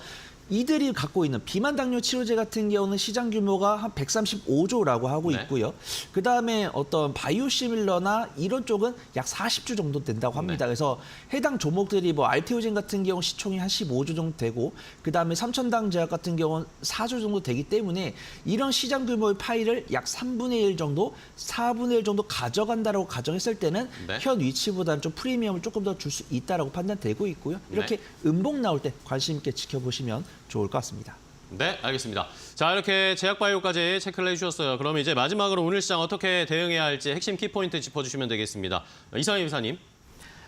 이들이 갖고 있는 비만 당뇨 치료제 같은 경우는 시장 규모가 한 135조라고 하고 있고요. 그다음에 어떤 바이오시밀러나 이런 쪽은 약 40조 정도 된다고 합니다. 그래서 해당 종목들이 뭐 알테오젠 같은 경우 시총이 한 15조 정도 되고 그다음에 삼천당 제약 같은 경우는 4조 정도 되기 때문에 이런 시장 규모의 파이를 약 3분의 1 정도, 4분의 1 정도 가져간다라고 가정했을 때는 현 위치보다는 좀 프리미엄을 조금 더 줄 수 있다라고 판단되고 있고요. 이렇게 음봉 나올 때 관심 있게 지켜보시면 좋을 것 같습니다.
네, 알겠습니다. 자, 이렇게 제약바이오까지 체크를 해주셨어요. 그럼 이제 마지막으로 오늘 시장 어떻게 대응해야 할지 핵심 키포인트 짚어주시면 되겠습니다. 이상희 이사님.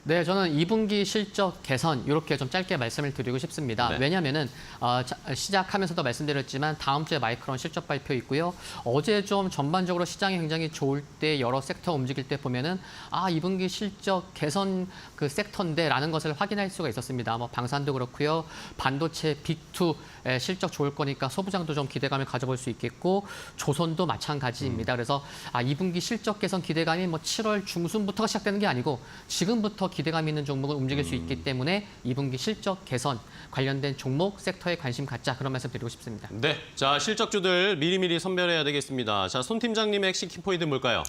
네, 저는 2분기 실적 개선 이렇게 좀 짧게 말씀을 드리고 싶습니다.
네.
왜냐하면은 시작하면서도 말씀드렸지만 다음 주에 마이크론 실적 발표 있고요. 어제 좀 전반적으로 시장이 굉장히 좋을 때 여러 섹터 움직일 때 보면은 2분기 실적 개선 그 섹터인데라는 것을 확인할 수가 있었습니다. 뭐 방산도 그렇고요. 반도체 빅2 실적 좋을 거니까 소부장도 좀 기대감을 가져볼 수 있겠고 조선도 마찬가지입니다. 그래서 2분기 실적 개선 기대감이 뭐 7월 중순부터가 시작되는 게 아니고 지금부터 기대감 있는 종목을 움직일 수 있기 때문에 2분기 실적 개선 관련된 종목 섹터에 관심 갖자 그런 말씀 드리고 싶습니다.
네, 자 실적주들 미리미리 선별해야 되겠습니다. 자, 손 팀장님의 핵심 키포인트 뭘까요?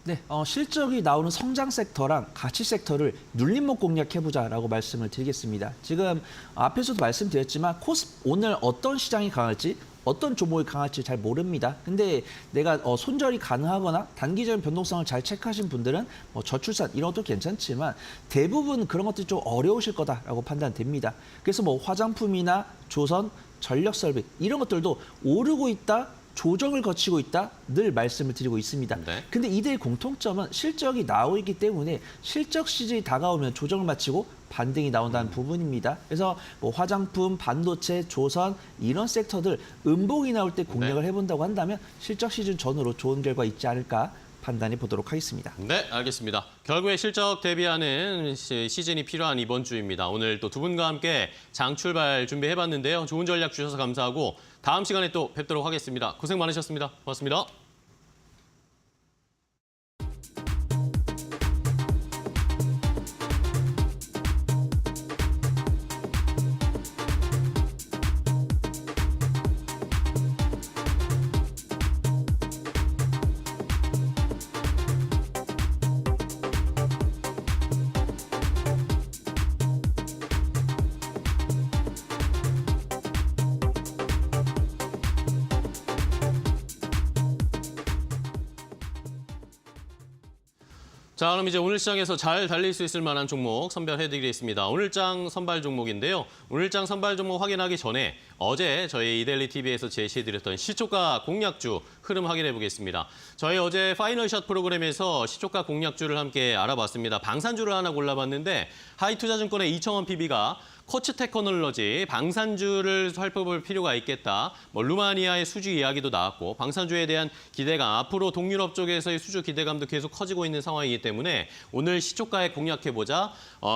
네, 실적이 나오는 성장 섹터랑 가치 섹터를 눌림목 공략해보자라고 말씀을 드리겠습니다. 지금 앞에서도 말씀드렸지만 오늘 어떤 시장이 강할지 어떤 종목이 강할지 잘 모릅니다. 근데 내가 손절이 가능하거나 단기적인 변동성을 잘 체크하신 분들은 저출산 이런 것도 괜찮지만 대부분 그런 것들이 좀 어려우실 거다라고 판단됩니다. 그래서 뭐 화장품이나 조선, 전력 설비 이런 것들도 오르고 있다. 조정을 거치고 있다 늘 말씀을 드리고 있습니다.
네.
근데 이들의 공통점은 실적이 나오기 때문에 실적 시즌이 다가오면 조정을 마치고 반등이 나온다는 부분입니다. 그래서 뭐 화장품, 반도체, 조선 이런 섹터들 음봉이 나올 때 공략을 해본다고 한다면 실적 시즌 전후로 좋은 결과 있지 않을까 판단해 보도록 하겠습니다.
네, 알겠습니다. 결국에 실적 대비하는 시즌이 필요한 이번 주입니다. 오늘 또 두 분과 함께 장 출발 준비해봤는데요. 좋은 전략 주셔서 감사하고 다음 시간에 또 뵙도록 하겠습니다. 고생 많으셨습니다. 고맙습니다. 자, 그럼 이제 오늘 시장에서 잘 달릴 수 있을 만한 종목 선별해드리겠습니다. 오늘장 선발 종목인데요. 오늘장 선발 종목 확인하기 전에 어제 저희 이데일리 TV에서 제시해드렸던 시초가 공략주 흐름 확인해 보겠습니다. 저희 어제 파이널샷 프로그램에서 시초가 공략주를 함께 알아봤습니다. 방산주를 하나 골라봤는데 하이투자증권의 이청원 PB가 코츠 테크놀로지, 방산주를 살펴볼 필요가 있겠다. 뭐 루마니아의 수주 이야기도 나왔고 방산주에 대한 기대감, 앞으로 동유럽 쪽에서의 수주 기대감도 계속 커지고 있는 상황이기 때문에 오늘 시초가에 공략해보자.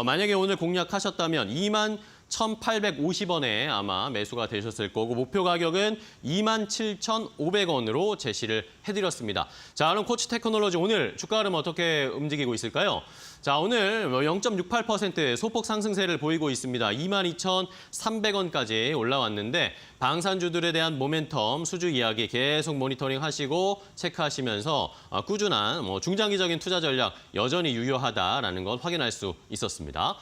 만약에 오늘 공략하셨다면 21,850원에 아마 매수가 되셨을 거고 목표 가격은 27,500원으로 제시를 해드렸습니다. 자, 그럼 코츠 테크놀로지 오늘 주가 흐름 어떻게 움직이고 있을까요? 자, 오늘 0.68% 소폭 상승세를 보이고 있습니다. 22,300원까지 올라왔는데 방산주들에 대한 모멘텀, 수주 이야기 계속 모니터링 하시고 체크하시면서 꾸준한 중장기적인 투자 전략 여전히 유효하다라는 걸 확인할 수 있었습니다.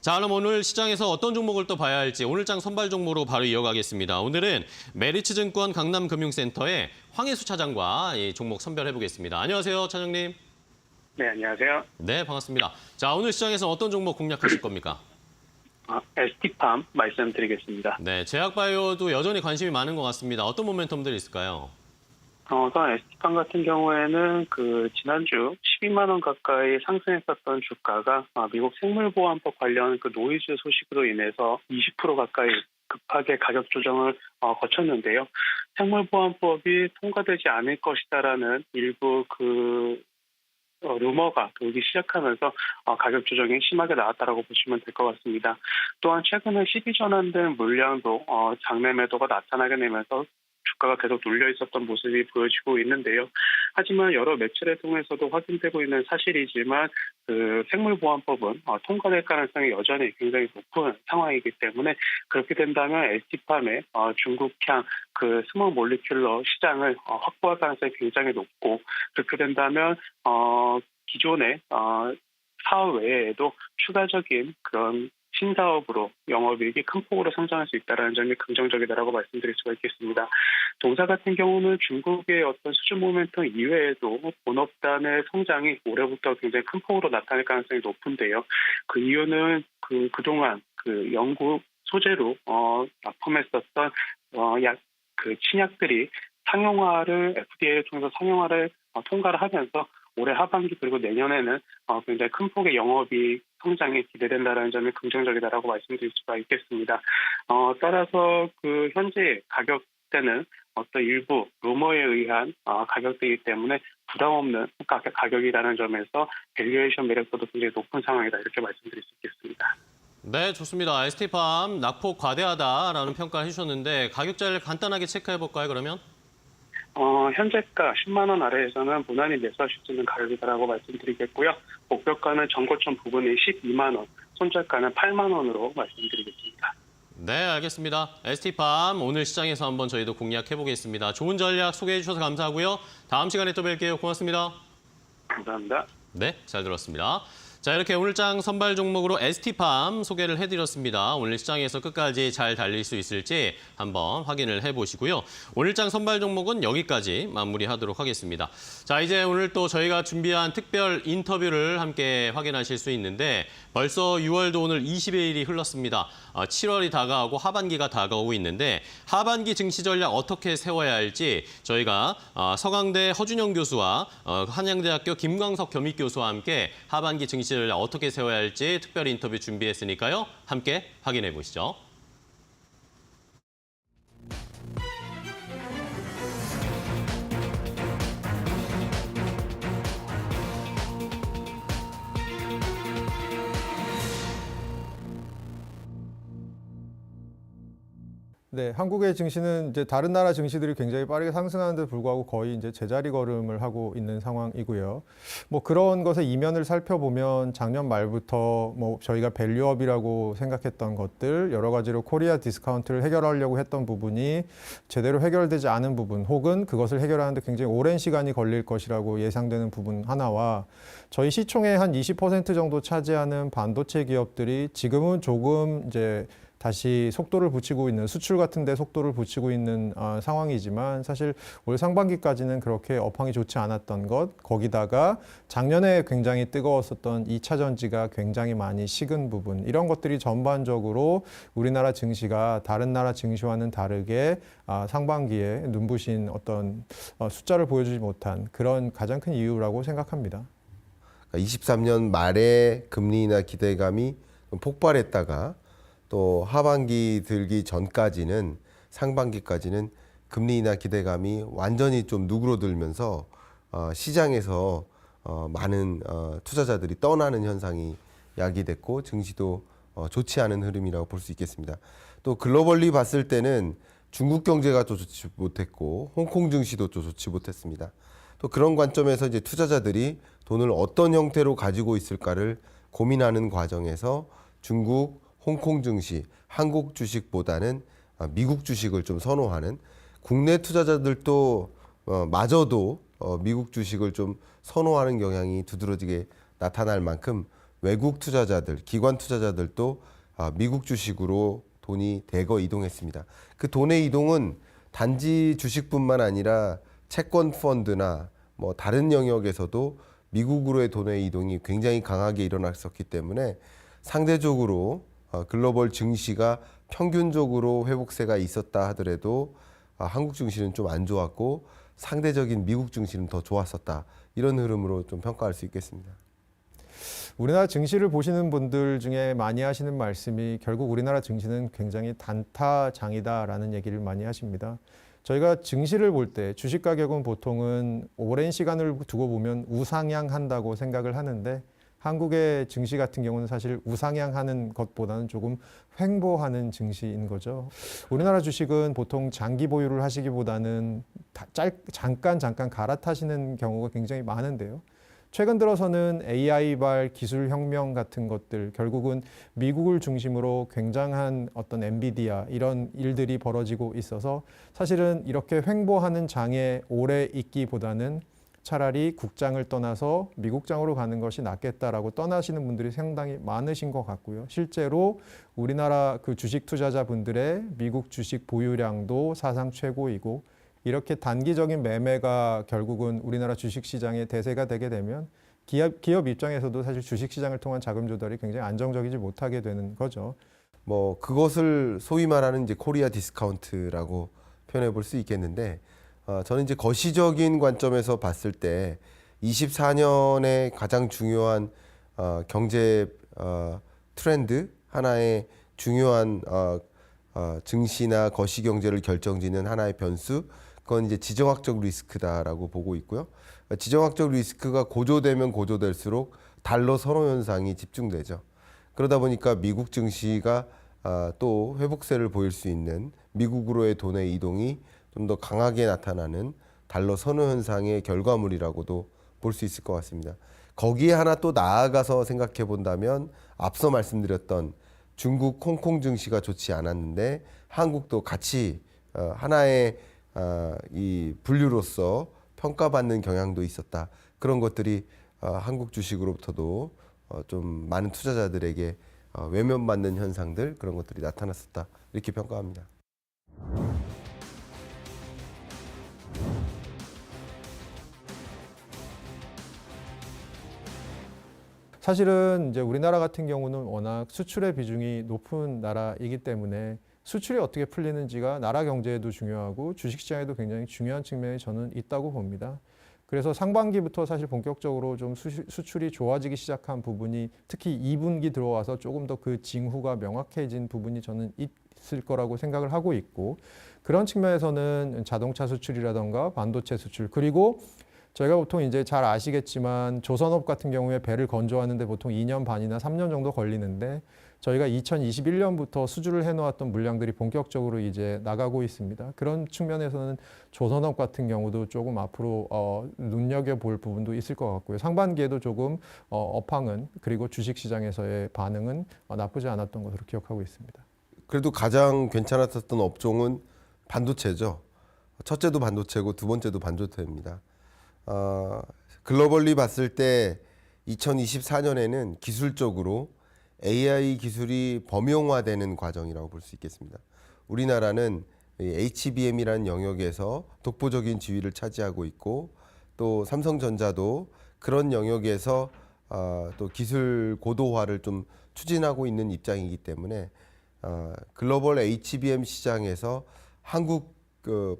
자, 그럼 오늘 시장에서 어떤 종목을 또 봐야 할지 오늘장 선발 종목으로 바로 이어가겠습니다. 오늘은 메리츠증권 강남금융센터의 황혜수 차장과 이 종목 선별해보겠습니다. 안녕하세요, 차장님.
네, 안녕하세요.
네, 반갑습니다. 자, 오늘 시장에서 어떤 종목 공략하실 겁니까?
ST팜 말씀드리겠습니다.
네, 제약바이오도 여전히 관심이 많은 것 같습니다. 어떤 모멘텀들이 있을까요?
우선 ST팜 같은 경우에는 지난주 12만 원 가까이 상승했었던 주가가 미국 생물보안법 관련 노이즈 소식으로 인해서 20% 가까이 급하게 가격 조정을 거쳤는데요. 생물보안법이 통과되지 않을 것이다라는 일부 루머가 돌기 시작하면서 가격 조정이 심하게 나왔다라고 보시면 될 것 같습니다. 또한 최근에 12전환된 물량도 장내 매도가 나타나게 되면서 주가가 계속 눌려 있었던 모습이 보여지고 있는데요. 하지만 여러 매체를 통해서도 확인되고 있는 사실이지만 생물보안법은 통과될 가능성이 여전히 굉장히 높은 상황이기 때문에 그렇게 된다면 ST팜의 중국향 스몰 몰리큘러 시장을 확보할 가능성이 굉장히 높고 그렇게 된다면 기존의 사업 외에도 추가적인 그런 신사업으로 영업이익이 큰 폭으로 성장할 수 있다는 점이 긍정적이다라고 말씀드릴 수가 있겠습니다. 동사 같은 경우는 중국의 어떤 수주 모멘텀 이외에도 본업단의 성장이 올해부터 굉장히 큰 폭으로 나타날 가능성이 높은데요. 그 이유는 그동안 영국 소재로 납품했었던 신약들이 상용화를 FDA를 통해서 상용화를 통과를 하면서 올해 하반기 그리고 내년에는 굉장히 큰 폭의 영업이익 성장이 기대된다라는 점이 긍정적이다라고 말씀드릴 수가 있겠습니다. 따라서 그 현재 가격대는 어떤 일부 루머에 의한 가격대이기 때문에 부담 없는 가격이라는 점에서 밸류에이션 매력도도 굉장히 높은 상황이다 이렇게 말씀드릴 수 있겠습니다.
네, 좋습니다. ST팜 낙폭 과대하다라는 평가를 해주셨는데 가격자를 간단하게 체크해볼까요, 그러면?
현재가 10만 원 아래에서는 무난히 매수하실 수 있는 가격이다라고 말씀드리겠고요. 목표가는 전고점 부분이 12만 원, 손절가는 8만 원으로 말씀드리겠습니다.
네, 알겠습니다. ST팜 오늘 시장에서 한번 저희도 공략해보겠습니다. 좋은 전략 소개해 주셔서 감사하고요. 다음 시간에 또 뵐게요. 고맙습니다.
감사합니다.
네, 잘 들었습니다. 자, 이렇게 오늘장 선발 종목으로 ST팜 소개를 해드렸습니다. 오늘 시장에서 끝까지 잘 달릴 수 있을지 한번 확인을 해보시고요. 오늘장 선발 종목은 여기까지 마무리하도록 하겠습니다. 자, 이제 오늘 또 저희가 준비한 특별 인터뷰를 함께 확인하실 수 있는데 벌써 6월도 오늘 20여일이 흘렀습니다. 7월이 다가오고 하반기가 다가오고 있는데 하반기 증시 전략 어떻게 세워야 할지 저희가 서강대 허준영 교수와 한양대학교 김광석 겸익 교수와 함께 하반기 증시 전략 어떻게 세워야 할지 특별 인터뷰 준비했으니까요. 함께 확인해 보시죠.
네, 한국의 증시는 이제 다른 나라 증시들이 굉장히 빠르게 상승하는데 불구하고 거의 이제 제자리 걸음을 하고 있는 상황이고요. 뭐 그런 것의 이면을 살펴보면 작년 말부터 뭐 저희가 밸류업이라고 생각했던 것들 여러 가지로 코리아 디스카운트를 해결하려고 했던 부분이 제대로 해결되지 않은 부분 혹은 그것을 해결하는데 굉장히 오랜 시간이 걸릴 것이라고 예상되는 부분 하나와 저희 시총의 한 20% 정도 차지하는 반도체 기업들이 지금은 조금 이제 다시 속도를 붙이고 있는 수출 같은 데 속도를 붙이고 있는 상황이지만 사실 올 상반기까지는 그렇게 업황이 좋지 않았던 것 거기다가 작년에 굉장히 뜨거웠었던 2차 전지가 굉장히 많이 식은 부분 이런 것들이 전반적으로 우리나라 증시가 다른 나라 증시와는 다르게 상반기에 눈부신 어떤 숫자를 보여주지 못한 그런 가장 큰 이유라고 생각합니다.
23년 말에 금리 인하 기대감이 폭발했다가 또 하반기 들기 전까지는 상반기까지는 금리 인하 기대감이 완전히 좀 누그러들면서 시장에서 많은 투자자들이 떠나는 현상이 야기됐고 증시도 좋지 않은 흐름이라고 볼 수 있겠습니다. 또 글로벌리 봤을 때는 중국 경제가 또 좋지 못했고 홍콩 증시도 또 좋지 못했습니다. 또 그런 관점에서 이제 투자자들이 돈을 어떤 형태로 가지고 있을까를 고민하는 과정에서 중국 홍콩 증시, 한국 주식보다는 미국 주식을 좀 선호하는 국내 투자자들도 마저도 미국 주식을 좀 선호하는 경향이 두드러지게 나타날 만큼 외국 투자자들, 기관 투자자들도 미국 주식으로 돈이 대거 이동했습니다. 그 돈의 이동은 단지 주식뿐만 아니라 채권 펀드나 뭐 다른 영역에서도 미국으로의 돈의 이동이 굉장히 강하게 일어났었기 때문에 상대적으로 글로벌 증시가 평균적으로 회복세가 있었다 하더라도 한국 증시는 좀 안 좋았고 상대적인 미국 증시는 더 좋았었다. 이런 흐름으로 좀 평가할 수 있겠습니다.
우리나라 증시를 보시는 분들 중에 많이 하시는 말씀이 결국 우리나라 증시는 굉장히 단타장이다라는 얘기를 많이 하십니다. 저희가 증시를 볼 때 주식 가격은 보통은 오랜 시간을 두고 보면 우상향한다고 생각을 하는데 한국의 증시 같은 경우는 사실 우상향하는 것보다는 조금 횡보하는 증시인 거죠. 우리나라 주식은 보통 장기 보유를 하시기보다는 잠깐 갈아타시는 경우가 굉장히 많은데요. 최근 들어서는 AI발 기술혁명 같은 것들 결국은 미국을 중심으로 굉장한 어떤 엔비디아 이런 일들이 벌어지고 있어서 사실은 이렇게 횡보하는 장에 오래 있기보다는 차라리 국장을 떠나서 미국장으로 가는 것이 낫겠다라고 떠나시는 분들이 상당히 많으신 것 같고요. 실제로 우리나라 그 주식 투자자분들의 미국 주식 보유량도 사상 최고이고 이렇게 단기적인 매매가 결국은 우리나라 주식시장의 대세가 되게 되면 기업 입장에서도 사실 주식시장을 통한 자금 조달이 굉장히 안정적이지 못하게 되는 거죠.
뭐 그것을 소위 말하는 이제 코리아 디스카운트라고 표현해 볼 수 있겠는데 저는 이제 거시적인 관점에서 봤을 때 24년에 가장 중요한 경제 트렌드, 하나의 중요한 증시나 거시 경제를 결정짓는 하나의 변수, 그건 이제 지정학적 리스크다라고 보고 있고요. 지정학적 리스크가 고조되면 고조될수록 달러 선호 현상이 집중되죠. 그러다 보니까 미국 증시가 또 회복세를 보일 수 있는 미국으로의 돈의 이동이 좀 더 강하게 나타나는 달러 선호 현상의 결과물이라고도 볼 수 있을 것 같습니다. 거기에 하나 또 나아가서 생각해 본다면 앞서 말씀드렸던 중국 홍콩 증시가 좋지 않았는데 한국도 같이 하나의 이 분류로서 평가받는 경향도 있었다. 그런 것들이 한국 주식으로부터도 좀 많은 투자자들에게 외면받는 현상들, 그런 것들이 나타났었다. 이렇게 평가합니다.
사실은 이제 우리나라 같은 경우는 워낙 수출의 비중이 높은 나라이기 때문에 수출이 어떻게 풀리는지가 나라 경제에도 중요하고 주식시장에도 굉장히 중요한 측면이 저는 있다고 봅니다. 그래서 상반기부터 사실 본격적으로 좀 수출이 좋아지기 시작한 부분이 특히 2분기 들어와서 조금 더 그 징후가 명확해진 부분이 저는 있을 거라고 생각을 하고 있고, 그런 측면에서는 자동차 수출이라던가 반도체 수출, 그리고 저희가 보통 이제 잘 아시겠지만 조선업 같은 경우에 배를 건조하는데 보통 2년 반이나 3년 정도 걸리는데 저희가 2021년부터 수주를 해놓았던 물량들이 본격적으로 이제 나가고 있습니다. 그런 측면에서는 조선업 같은 경우도 조금 앞으로 눈여겨볼 부분도 있을 것 같고요. 상반기에도 조금 업황은, 그리고 주식시장에서의 반응은 나쁘지 않았던 것으로 기억하고 있습니다.
그래도 가장 괜찮았었던 업종은 반도체죠. 첫째도 반도체고 두 번째도 반도체입니다. 글로벌리 봤을 때 2024년에는 기술적으로 AI 기술이 범용화되는 과정이라고 볼 수 있겠습니다. 우리나라는 HBM이라는 영역에서 독보적인 지위를 차지하고 있고, 또 삼성전자도 그런 영역에서 또 기술 고도화를 좀 추진하고 있는 입장이기 때문에 글로벌 HBM 시장에서 한국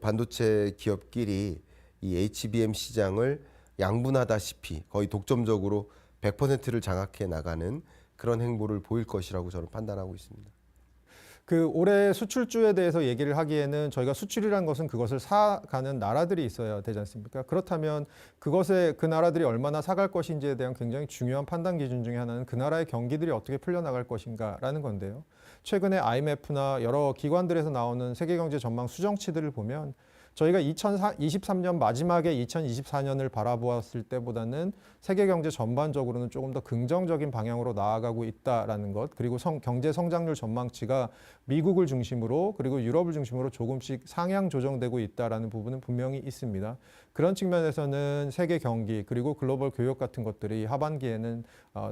반도체 기업끼리 이 HBM 시장을 양분하다시피 거의 독점적으로 100%를 장악해 나가는 그런 행보를 보일 것이라고 저는 판단하고 있습니다.
그 올해 수출주에 대해서 얘기를 하기에는 저희가 수출이라는 것은 그것을 사가는 나라들이 있어야 되지 않습니까? 그렇다면 그것에 그 나라들이 얼마나 사갈 것인지에 대한 굉장히 중요한 판단 기준 중에 하나는 그 나라의 경기들이 어떻게 풀려나갈 것인가라는 건데요. 최근에 IMF나 여러 기관들에서 나오는 세계경제 전망 수정치들을 보면 저희가 2023년 마지막에 2024년을 바라보았을 때보다는 세계 경제 전반적으로는 조금 더 긍정적인 방향으로 나아가고 있다라는 것, 그리고 경제 성장률 전망치가 미국을 중심으로 그리고 유럽을 중심으로 조금씩 상향 조정되고 있다라는 부분은 분명히 있습니다. 그런 측면에서는 세계 경기 그리고 글로벌 교역 같은 것들이 하반기에는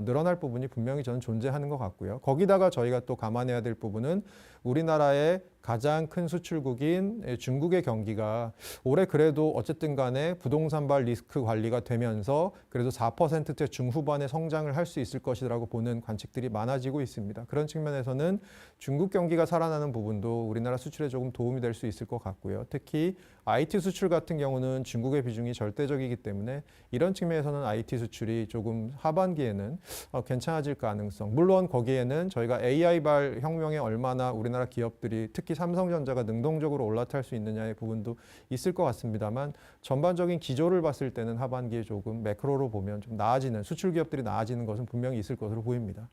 늘어날 부분이 분명히 저는 존재하는 것 같고요. 거기다가 저희가 또 감안해야 될 부분은 우리나라의 가장 큰 수출국인 중국의 경기가 올해 그래도 어쨌든 간에 부동산발 리스크 관리가 되면서 그래도 4%대 중후반의 성장을 할 수 있을 것이라고 보는 관측들이 많아지고 있습니다. 그런 측면에서는 중국 경기가 살아나는 부분도 우리나라 수출에 조금 도움이 될 수 있을 것 같고요. 특히 IT 수출 같은 경우는 중국의 비중이 절대적이기 때문에 이런 측면에서는 IT 수출이 조금 하반기에는 괜찮아질 가능성. 물론 거기에는 저희가 AI발 혁명에 얼마나 우리나라 기업들이 특히 삼성전자가 능동적으로 올라탈 수 있느냐의 부분도 있을 것 같습니다만 전반적인 기조를 봤을 때는 하반기에 조금 매크로로 보면 좀 나아지는 수출 기업들이 나아지는 것은 분명히 있을 것으로 보입니다.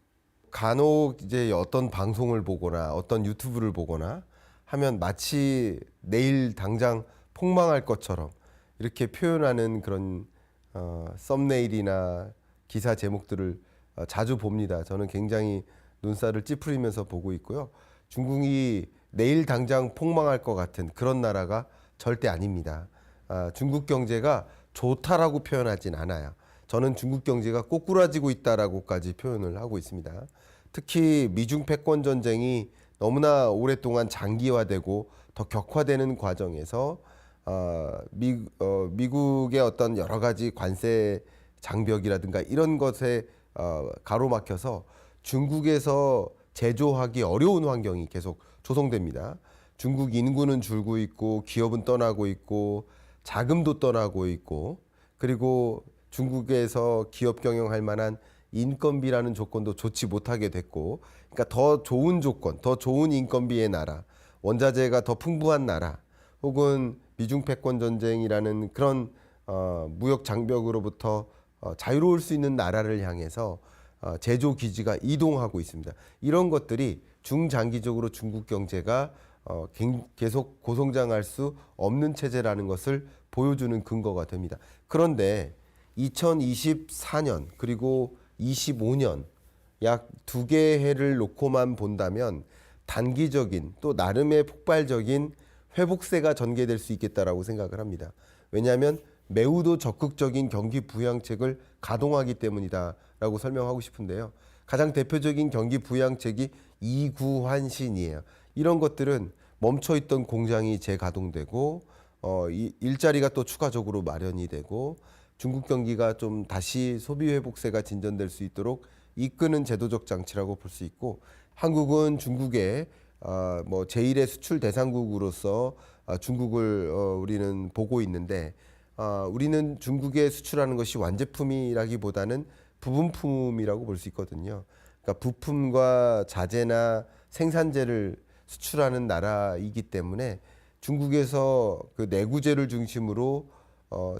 간혹 이제 어떤 방송을 보거나 어떤 유튜브를 보거나 하면 마치 내일 당장 폭망할 것처럼 이렇게 표현하는 그런 썸네일이나 기사 제목들을 자주 봅니다. 저는 굉장히 눈살을 찌푸리면서 보고 있고요. 중국이 내일 당장 폭망할 것 같은 그런 나라가 절대 아닙니다. 중국 경제가 좋다라고 표현하진 않아요. 저는 중국 경제가 꼬꾸라지고 있다라고까지 표현을 하고 있습니다. 특히 미중 패권 전쟁이 너무나 오랫동안 장기화되고 더 격화되는 과정에서 미국의 어떤 여러 가지 관세 장벽이라든가 이런 것에 가로막혀서 중국에서 제조하기 어려운 환경이 계속 조성됩니다. 중국 인구는 줄고 있고 기업은 떠나고 있고 자금도 떠나고 있고, 그리고 중국에서 기업 경영할 만한 인건비라는 조건도 좋지 못하게 됐고, 그러니까 더 좋은 조건, 더 좋은 인건비의 나라, 원자재가 더 풍부한 나라, 혹은 미중 패권 전쟁이라는 그런 무역 장벽으로부터 자유로울 수 있는 나라를 향해서 제조 기지가 이동하고 있습니다. 이런 것들이 중장기적으로 중국 경제가 계속 고성장할 수 없는 체제라는 것을 보여주는 근거가 됩니다. 그런데 2024년 그리고 25년 약 2개의 해를 놓고만 본다면 단기적인 또 나름의 폭발적인 회복세가 전개될 수 있겠다라고 생각을 합니다. 왜냐하면 매우도 적극적인 경기 부양책을 가동하기 때문이다라고 설명하고 싶은데요. 가장 대표적인 경기 부양책이 이구환신이에요. 이런 것들은 멈춰있던 공장이 재가동되고 일자리가 또 추가적으로 마련이 되고 중국 경기가 좀 다시 소비 회복세가 진전될 수 있도록 이끄는 제도적 장치라고 볼 수 있고, 한국은 중국의 제1의 수출 대상국으로서 중국을 우리는 보고 있는데, 우리는 중국에 수출하는 것이 완제품이라기보다는 부분품이라고 볼 수 있거든요. 그러니까 부품과 자재나 생산재를 수출하는 나라이기 때문에 중국에서 그 내구재를 중심으로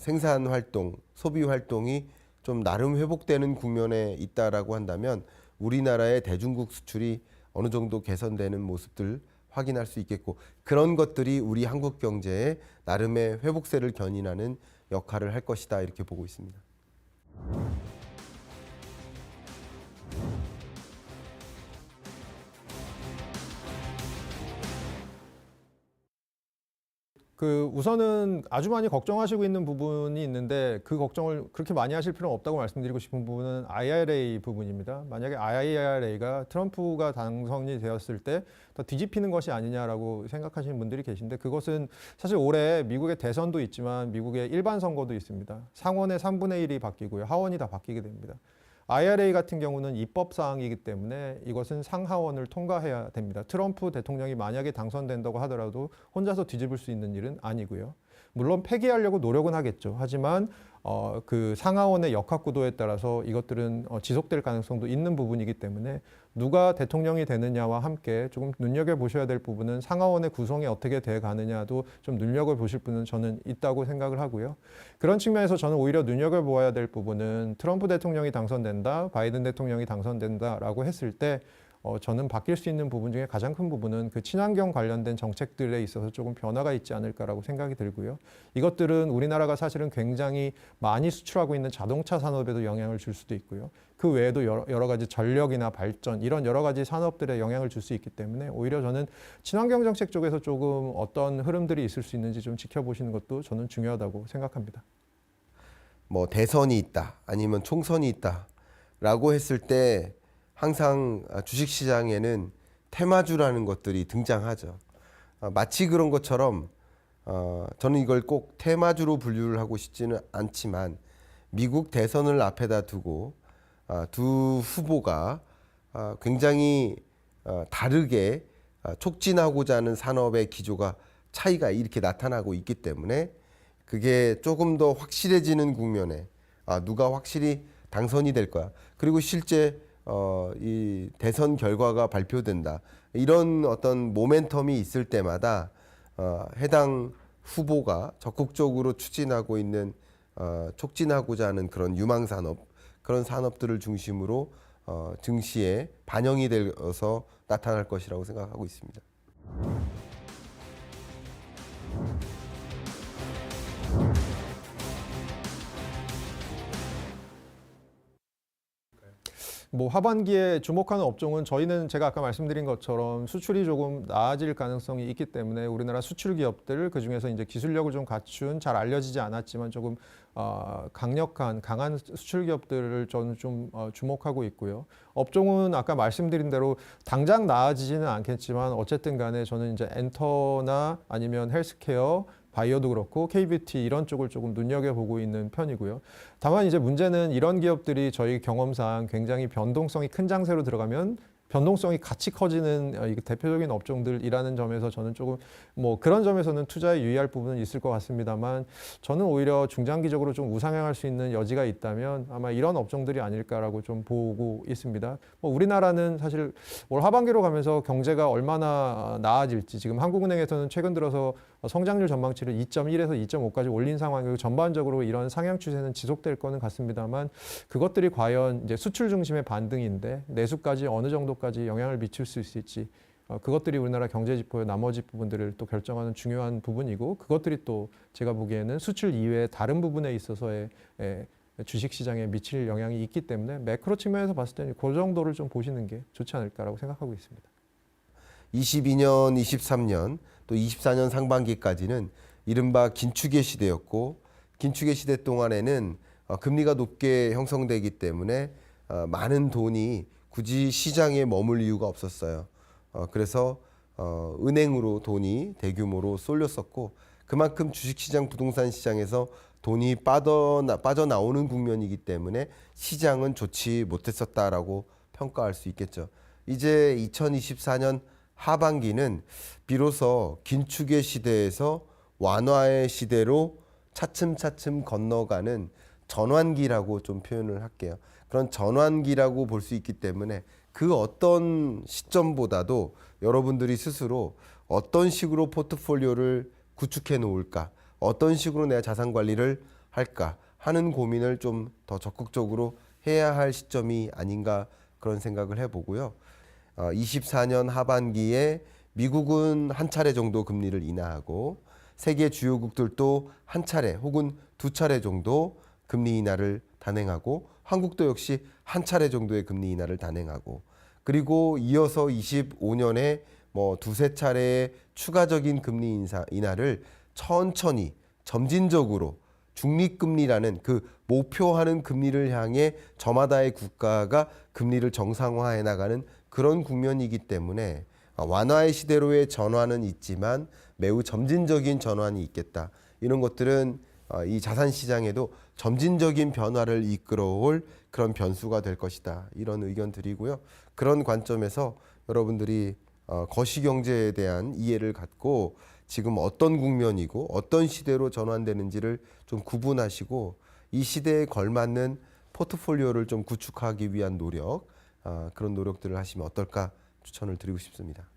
생산 활동, 소비 활동이 좀 나름 회복되는 국면에 있다라고 한다면 우리나라의 대중국 수출이 어느 정도 개선되는 모습들 확인할 수 있겠고, 그런 것들이 우리 한국 경제의 나름의 회복세를 견인하는 역할을 할 것이다, 이렇게 보고 있습니다.
우선은 아주 많이 걱정하시고 있는 부분이 있는데, 그 걱정을 그렇게 많이 하실 필요는 없다고 말씀드리고 싶은 부분은 IRA 부분입니다. 만약에 IRA가 트럼프가 당선이 되었을 때 더 뒤집히는 것이 아니냐라고 생각하시는 분들이 계신데, 그것은 사실 올해 미국의 대선도 있지만 미국의 일반 선거도 있습니다. 상원의 3분의 1이 바뀌고요. 하원이 다 바뀌게 됩니다. IRA 같은 경우는 입법 사항이기 때문에 이것은 상하원을 통과해야 됩니다. 트럼프 대통령이 만약에 당선된다고 하더라도 혼자서 뒤집을 수 있는 일은 아니고요. 물론 폐기하려고 노력은 하겠죠. 하지만 그 상하원의 역학구도에 따라서 이것들은 지속될 가능성도 있는 부분이기 때문에 누가 대통령이 되느냐와 함께 조금 눈여겨보셔야 될 부분은 상하원의 구성이 어떻게 돼 가느냐도 좀 눈여겨보실 분은 저는 있다고 생각을 하고요. 그런 측면에서 저는 오히려 눈여겨보아야 될 부분은 트럼프 대통령이 당선된다, 바이든 대통령이 당선된다라고 했을 때 저는 바뀔 수 있는 부분 중에 가장 큰 부분은 그 친환경 관련된 정책들에 있어서 조금 변화가 있지 않을까라고 생각이 들고요. 이것들은 우리나라가 사실은 굉장히 많이 수출하고 있는 자동차 산업에도 영향을 줄 수도 있고요. 그 외에도 여러 가지 전력이나 발전 이런 여러 가지 산업들에 영향을 줄 수 있기 때문에 오히려 저는 친환경 정책 쪽에서 조금 어떤 흐름들이 있을 수 있는지 좀 지켜보시는 것도 저는 중요하다고 생각합니다.
대선이 있다, 아니면 총선이 있다라고 했을 때 항상 주식시장에는 테마주라는 것들이 등장하죠. 마치 그런 것처럼 저는 이걸 꼭 테마주로 분류를 하고 싶지는 않지만, 미국 대선을 앞에다 두고 두 후보가 굉장히 다르게 촉진하고자 하는 산업의 기조가 차이가 이렇게 나타나고 있기 때문에 그게 조금 더 확실해지는 국면에 누가 확실히 당선이 될 거야, 그리고 실제 이 대선 결과가 발표된다, 이런 어떤 모멘텀이 있을 때마다 해당 후보가 적극적으로 추진하고 있는 촉진하고자 하는 그런 유망 산업, 그런 산업들을 중심으로 증시에 반영이 돼서 나타날 것이라고 생각하고 있습니다.
하반기에 주목하는 업종은 저희는 제가 아까 말씀드린 것처럼 수출이 조금 나아질 가능성이 있기 때문에 우리나라 수출 기업들, 그중에서 이제 기술력을 좀 갖춘, 잘 알려지지 않았지만 조금 강한 수출 기업들을 저는 좀 주목하고 있고요. 업종은 아까 말씀드린 대로 당장 나아지지는 않겠지만 어쨌든 간에 저는 이제 엔터나 아니면 헬스케어, 바이오도 그렇고 K뷰티 이런 쪽을 조금 눈여겨보고 있는 편이고요. 다만 이제 문제는 이런 기업들이 저희 경험상 굉장히 변동성이 큰 장세로 들어가면 변동성이 같이 커지는 이 대표적인 업종들이라는 점에서 저는 조금 뭐 그런 점에서는 투자에 유의할 부분은 있을 것 같습니다만 저는 오히려 중장기적으로 좀 우상향할 수 있는 여지가 있다면 아마 이런 업종들이 아닐까라고 좀 보고 있습니다. 뭐 우리나라는 사실 올 하반기로 가면서 경제가 얼마나 나아질지 지금 한국은행에서는 최근 들어서 성장률 전망치를 2.1에서 2.5까지 올린 상황이고 전반적으로 이런 상향 추세는 지속될 거는 같습니다만 그것들이 과연 이제 수출 중심의 반등인데 내수까지 어느 정도까지 영향을 미칠 수 있을지 그것들이 우리나라 경제 지표의 나머지 부분들을 또 결정하는 중요한 부분이고 그것들이 또 제가 보기에는 수출 이외의 다른 부분에 있어서의 주식시장에 미칠 영향이 있기 때문에 매크로 측면에서 봤을 때는 그 정도를 좀 보시는 게 좋지 않을까라고 생각하고 있습니다.
22년, 23년 또 24년 상반기까지는 이른바 긴축의 시대였고 긴축의 시대 동안에는 금리가 높게 형성되기 때문에 많은 돈이 굳이 시장에 머물 이유가 없었어요. 그래서 은행으로 돈이 대규모로 쏠렸었고 그만큼 주식시장, 부동산 시장에서 돈이 빠져나오는 국면이기 때문에 시장은 좋지 못했었다라고 평가할 수 있겠죠. 이제 2024년 하반기는 비로소 긴축의 시대에서 완화의 시대로 차츰차츰 건너가는 전환기라고 좀 표현을 할게요. 그런 전환기라고 볼 수 있기 때문에 그 어떤 시점보다도 여러분들이 스스로 어떤 식으로 포트폴리오를 구축해 놓을까, 어떤 식으로 내가 자산 관리를 할까 하는 고민을 좀 더 적극적으로 해야 할 시점이 아닌가 그런 생각을 해보고요. 24년 하반기에 미국은 한 차례 정도 금리를 인하하고 세계 주요국들도 한 차례 혹은 두 차례 정도 금리 인하를 단행하고 한국도 역시 한 차례 정도의 금리 인하를 단행하고 그리고 이어서 25년에 뭐 두세 차례의 추가적인 금리 인하를 천천히 점진적으로 중립금리라는 그 목표하는 금리를 향해 저마다의 국가가 금리를 정상화해 나가는 그런 국면이기 때문에 완화의 시대로의 전환은 있지만 매우 점진적인 전환이 있겠다. 이런 것들은 이 자산시장에도 점진적인 변화를 이끌어올 그런 변수가 될 것이다. 이런 의견 드리고요. 그런 관점에서 여러분들이 거시경제에 대한 이해를 갖고 지금 어떤 국면이고 어떤 시대로 전환되는지를 좀 구분하시고 이 시대에 걸맞는 포트폴리오를 좀 구축하기 위한 노력, 그런 노력들을 하시면 어떨까 추천을 드리고 싶습니다.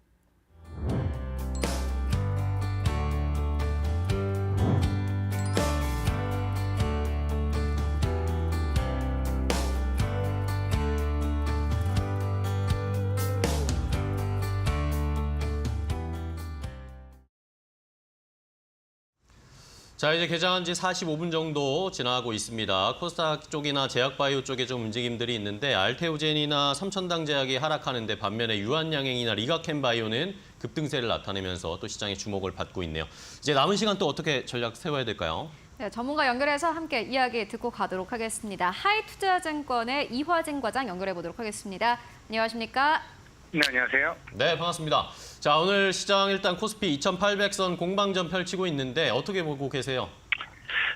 자, 이제 개장한 지 45분 정도 지나고 있습니다. 코스닥 쪽이나 제약바이오 쪽에 좀 움직임들이 있는데 알테오젠이나 삼천당제약이 하락하는데 반면에 유한양행이나 리가켄바이오는 급등세를 나타내면서 또 시장의 주목을 받고 있네요. 이제 남은 시간 또 어떻게 전략 세워야 될까요?
네, 전문가 연결해서 함께 이야기 듣고 가도록 하겠습니다. 하이투자증권의 이화진 과장 연결해 보도록 하겠습니다. 안녕하십니까?
네, 안녕하세요.
네, 반갑습니다. 자, 오늘 시장 일단 코스피 2,800선 공방전 펼치고 있는데 어떻게 보고 계세요?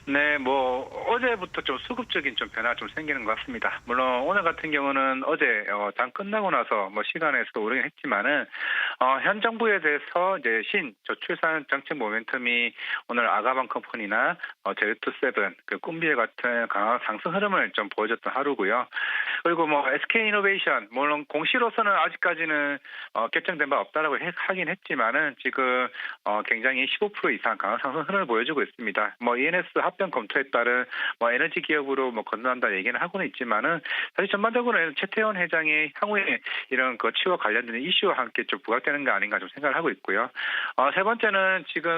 네, 뭐 어제부터 좀 수급적인 좀 변화가 좀 생기는 것 같습니다. 물론 오늘 같은 경우는 어제 장 끝나고 나서 뭐 시간에서도 오르긴 했지만은 현 정부에 대해서 이제 저출산 정책 모멘텀이 오늘 아가방 컴퍼니나 제르투7 그 꿈비엘 같은 강한 상승 흐름을 좀 보여줬던 하루고요. 그리고 뭐 SK이노베이션 물론 공시로서는 아직까지는 결정된 바 없다라고 하긴 했지만은 지금 굉장히 15% 이상 강한 상승 흐름을 보여주고 있습니다. 뭐 ENS 합병 검토에 따른 뭐 에너지 기업으로 뭐 건너간다 얘기는 하고는 있지만은 사실 전반적으로는 최태원 회장의 향후에 이런 그 치와 관련된 이슈와 함께 좀 부각되는 거 아닌가 좀 생각을 하고 있고요. 세 번째는 지금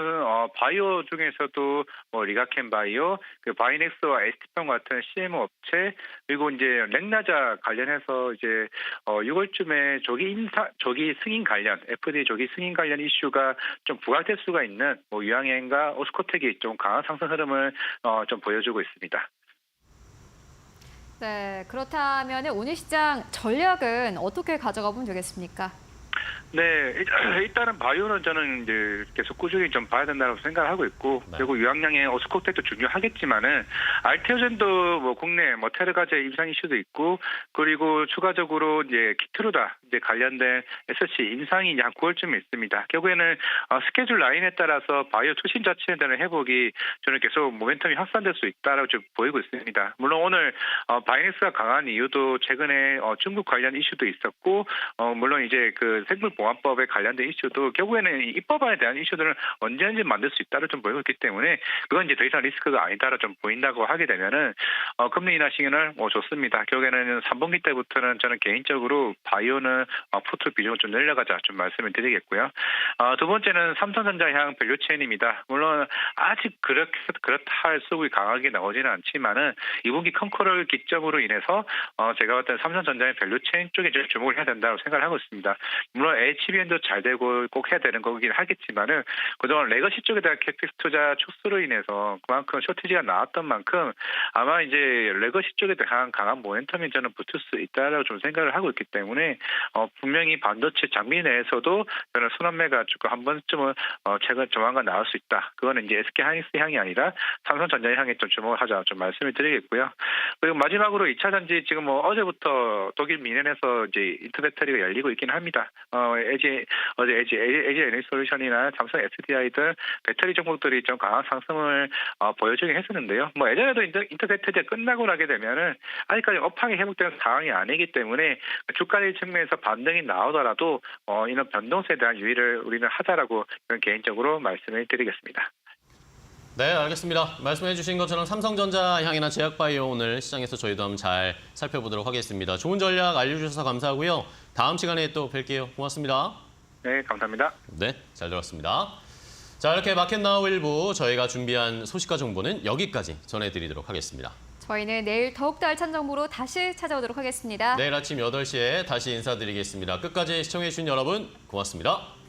바이오 중에서도 뭐 리가켄 바이오, 그 바이넥스와 에스티팜 같은 CMO 업체 그리고 이제 렉나자 관련해서 이제 6월쯤에 조기 승인 관련 FDA 조기 승인 관련 이슈가 좀 부각될 수가 있는 뭐 유한양행과 오스코텍이 좀 강한 상승 흐름을 좀 보여주고 있습니다.
네, 그렇다면 오늘 시장 전략은 어떻게 가져가 보면 되겠습니까?
네, 일단은 바이오는 저는 이제 계속 꾸준히 좀 봐야 된다고 생각하고 있고,
네.
그리고 유황량의 오스코텍도 중요하겠지만은 알테오젠도 뭐 국내 뭐 테르가제 임상 이슈도 있고, 그리고 추가적으로 이제 키트루다 이제 관련된 SC 임상이 이제 한 9월쯤에 있습니다. 결국에는 스케줄 라인에 따라서 바이오 투신 자체에 대한 회복이 저는 계속 모멘텀이 확산될 수 있다라고 좀 보이고 있습니다. 물론 오늘 바이넥스가 강한 이유도 최근에 중국 관련 이슈도 있었고, 물론 이제 그 생물보안법에 관련된 이슈도 결국에는 이 입법안에 대한 이슈들은 언제든지 만들 수 있다를 좀 보이고 있기 때문에 그건 이제 더 이상 리스크가 아니다라 좀 보인다고 하게 되면은 금리 인하 시기는 좋습니다. 결국에는 3분기 때부터는 저는 개인적으로 바이오는 포트 비중을 좀 늘려가자 좀 말씀을 드리겠고요. 두 번째는 삼성전자 향 밸류체인입니다. 물론 아직 그렇다 할 수급이 강하게 나오지는 않지만은 2분기 컨커럴 기점으로 인해서 제가 봤을 때 삼성전자의 밸류체인 쪽에 좀 주목을 해야 된다고 생각을 하고 있습니다. 물론 HBM도 잘 되고 꼭 해야 되는 거긴 하겠지만은 그동안 레거시 쪽에 대한 캐픽스 투자 축소로 인해서 그만큼 쇼티지가 나왔던 만큼 아마 이제 레거시 쪽에 대한 강한 모멘텀이 저는 붙을 수 있다라고 좀 생각을 하고 있기 때문에 분명히 반도체 장비 내에서도 저는 순환매가 조금 한 번쯤은 최근 조만간 나올 수 있다. 그거는 이제 SK 하이닉스 향이 아니라 삼성전자 향에 좀 주목을 하자 좀 말씀을 드리겠고요. 그리고 마지막으로 2차 전지 지금 뭐 어제부터 독일 미넨에서 이제 인터 배터리가 열리고 있긴 합니다. LG 에너지솔루션이나 삼성 SDI 등 배터리 종목들이 좀 강한 상승을 보여주긴 했었는데요. 뭐 예전에도 인터 배터리가 끝나고 나게 되면은 아직까지 업황이 회복되는 상황이 아니기 때문에 주가의 측면에서 반등이 나오더라도 이런 변동세에 대한 유의를 우리는 하자라고 개인적으로 말씀을 드리겠습니다.
네, 알겠습니다. 말씀해 주신 것처럼 삼성전자 향이나 제약바이오 오늘 시장에서 저희도 한번 잘 살펴보도록 하겠습니다. 좋은 전략 알려주셔서 감사하고요. 다음 시간에 또 뵐게요. 고맙습니다.
네, 감사합니다.
네, 잘 들었습니다. 자, 이렇게 마켓나우 1부 저희가 준비한 소식과 정보는 여기까지 전해드리도록 하겠습니다.
저희는 내일 더욱더 알찬 정보로 다시 찾아오도록 하겠습니다.
내일 아침 8시에 다시 인사드리겠습니다. 끝까지 시청해주신 여러분 고맙습니다.